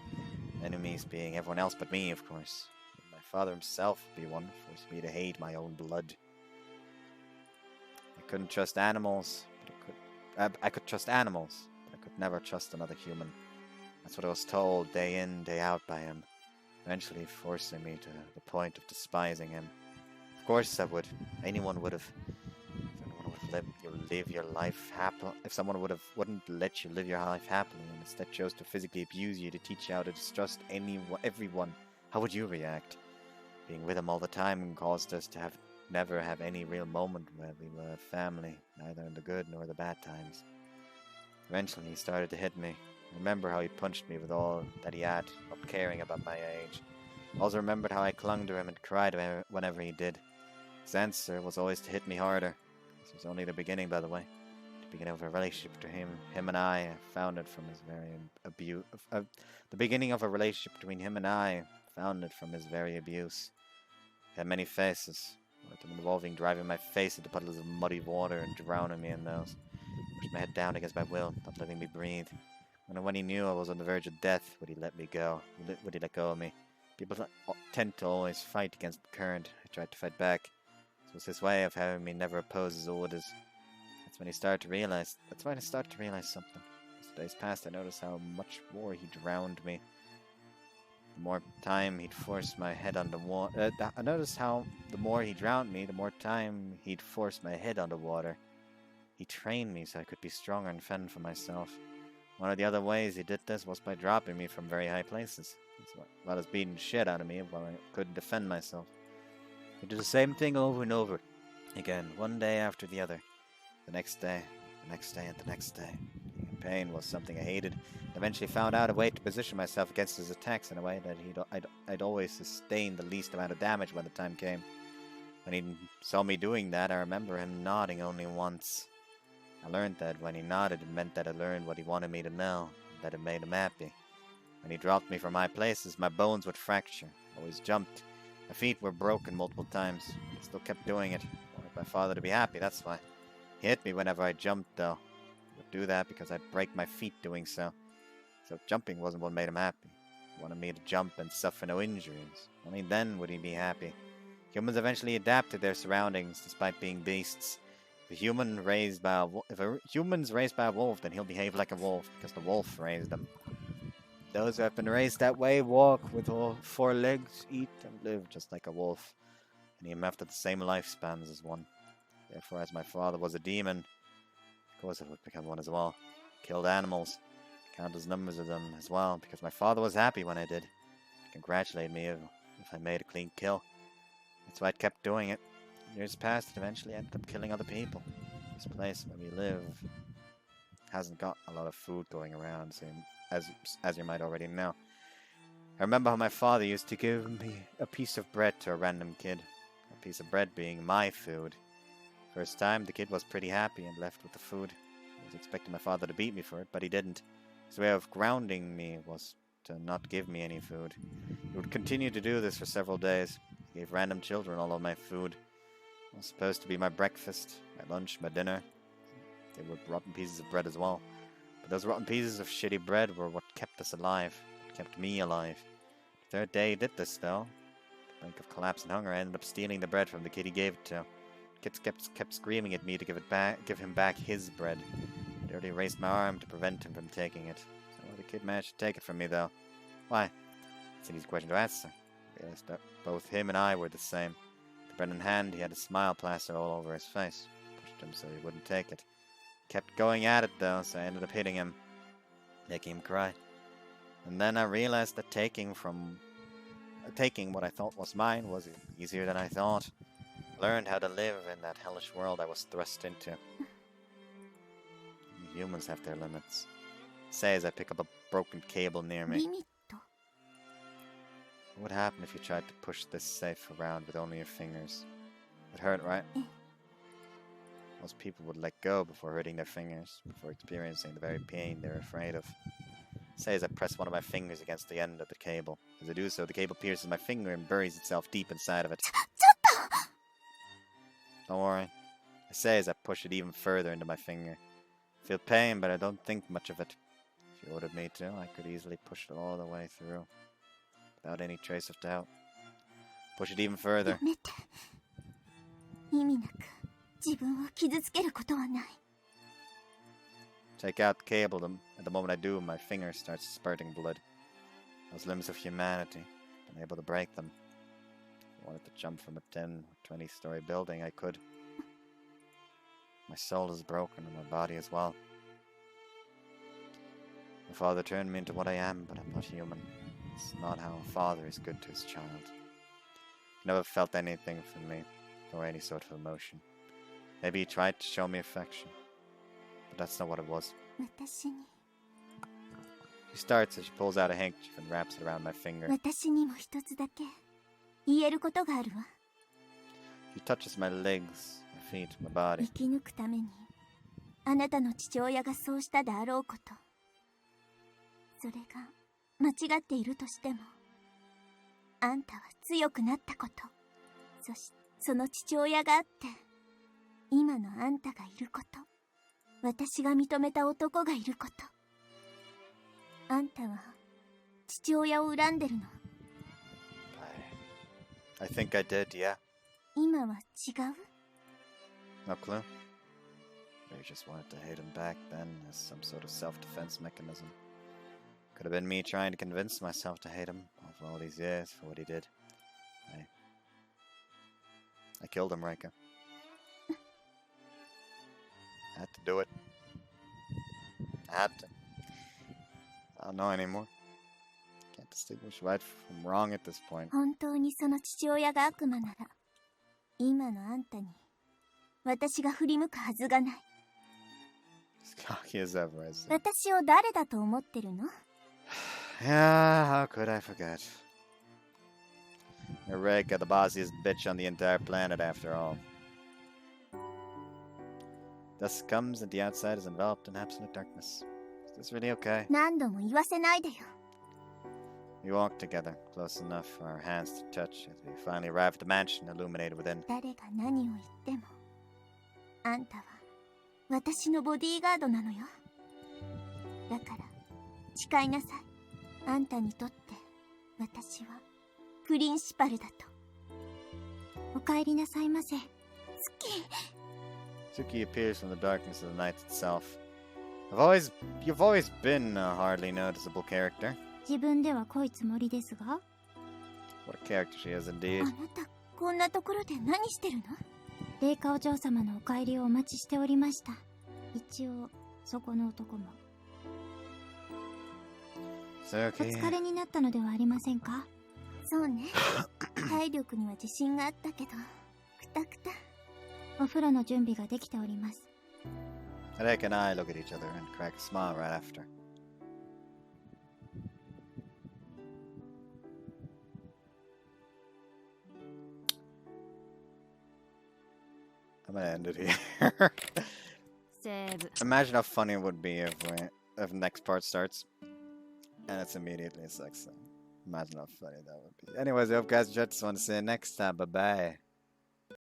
Enemies being everyone else but me, of course. My father himself would be one, forced me to hate my own blood. I couldn't trust animals, but I could trust animals, but I could never trust another human. That's what I was told day in, day out by him, eventually forcing me to the point of despising him. Of course I would. Anyone would have. Live your life happily. If someone wouldn't let you live your life happily and instead chose to physically abuse you to teach you how to distrust everyone, how would you react? Being with him all the time caused us to never have any real moment where we were a family, neither in the good nor the bad times. Eventually he started to hit me. I remember how he punched me with all that he had, not caring about my age. I also remembered how I clung to him and cried whenever he did. His answer was always to hit me harder. This was only the beginning, by the way. The beginning of a relationship between him and I, founded from his very abuse. The beginning of a relationship between him and I, founded from his very abuse. It had many faces, with them involving driving my face into puddles of muddy water and drowning me in those. Pushed my head down against my will, not letting me breathe. When he knew I was on the verge of death, would he let me go? Would he let go of me? People tend to always fight against the current. I tried to fight back. It was his way of having me never oppose his orders. That's when I started to realize something. As the days passed, I noticed how much more he drowned me. The more time he'd force my head underwater. I noticed how the more he drowned me, the more time he'd force my head underwater. He trained me so I could be stronger and fend for myself. One of the other ways he did this was by dropping me from very high places, as well as beating the shit out of me while I couldn't defend myself. He did the same thing over and over again, one day after the other. The next day, and the next day. Being in pain was something I hated. I eventually found out a way to position myself against his attacks in a way that I'd always sustain the least amount of damage when the time came. When he saw me doing that, I remember him nodding only once. I learned that when he nodded, it meant that I learned what he wanted me to know, that it made him happy. When he dropped me from high places, my bones would fracture. I always jumped. My feet were broken multiple times. I still kept doing it. I wanted my father to be happy, that's why. He hit me whenever I jumped, though. He would do that because I'd break my feet doing so. So jumping wasn't what made him happy. He wanted me to jump and suffer no injuries. Only then would he be happy. Humans eventually adapt to their surroundings, despite being beasts. If a human's raised by a wolf, then he'll behave like a wolf, because the wolf raised him. Those who have been raised that way walk with all 4 legs, eat and live just like a wolf, and even after the same lifespans as one. Therefore, as my father was a demon, of course I would become one as well. Killed animals, countless numbers of them as well, because my father was happy when I did. He congratulated me if I made a clean kill. That's why I kept doing it. Years passed, and eventually I ended up killing other people. This place where we live hasn't got a lot of food going around, so as you might already know. I remember how my father used to give me a piece of bread to a random kid. A piece of bread being my food. First time, the kid was pretty happy and left with the food. was expecting my father to beat me for it, but he didn't. His way of grounding me was to not give me any food. He would continue to do this for several days. He gave random children all of my food. It was supposed to be my breakfast, my lunch, my dinner. They were rotten pieces of bread as well. But those rotten pieces of shitty bread were what kept us alive. What kept me alive. The third day he did this, though. At the brink of collapse and hunger, I ended up stealing the bread from the kid he gave it to. Kept screaming at me to give him back his bread. I nearly raised my arm to prevent him from taking it. So the kid managed to take it from me, though. Why? It's an easy question to answer. I realized that both him and I were the same. The bread in hand, he had a smile plastered all over his face. Pushed him so he wouldn't take it. Kept going at it, though, so I ended up hitting him, making him cry. And then I realized that taking what I thought was mine was easier than I thought. Learned how to live in that hellish world I was thrust into. Humans have their limits. Say as I pick up a broken cable near me. What would happen if you tried to push this safe around with only your fingers? It hurt, right? Most people would let go before hurting their fingers, before experiencing the very pain they're afraid of. Say as I press one of my fingers against the end of the cable. As I do so, the cable pierces my finger and buries itself deep inside of it. Don't worry. I say as I push it even further into my finger. I feel pain, but I don't think much of it. If you ordered me to, I could easily push it all the way through. Without any trace of doubt. Push it even further. Take out the cable, and the moment I do, my finger starts spurting blood. Those limbs of humanity, been able to break them. If I wanted to jump from a 10 or 20-story building, I could. My soul is broken, and my body as well. My father turned me into what I am, but I'm not human. It's not how a father is good to his child. He never felt anything from me, or any sort of emotion. Maybe he tried to show me affection, but that's not what it was. She starts as she pulls out a handkerchief and wraps it around my finger. She touches my legs, my feet, my body. I think I did, yeah. No clue. Maybe just wanted to hate him back then as some sort of self-defense mechanism. Could have been me trying to convince myself to hate him over all these years for what he did. I killed him, Reika. I had to do it. I had to. I don't know anymore. Can't distinguish right from wrong at this point. As cocky as ever, I said. Yeah, how could I forget? Reika, the bossiest bitch on the entire planet, after all. Dusk comes and the outside is enveloped in absolute darkness. Is this really okay? We walk together, close enough for our hands to touch as we finally arrive at the mansion illuminated within. Tsuki appears from the darkness of the night itself. You've always been a hardly noticeable character. What a character she is indeed. Reika and I look at each other and crack a smile right after. I'm gonna end it here. Imagine how funny it would be if next part starts and it's immediately sex. Imagine how funny that would be. Anyways, I hope you guys enjoyed. Just want to say next time. Bye bye.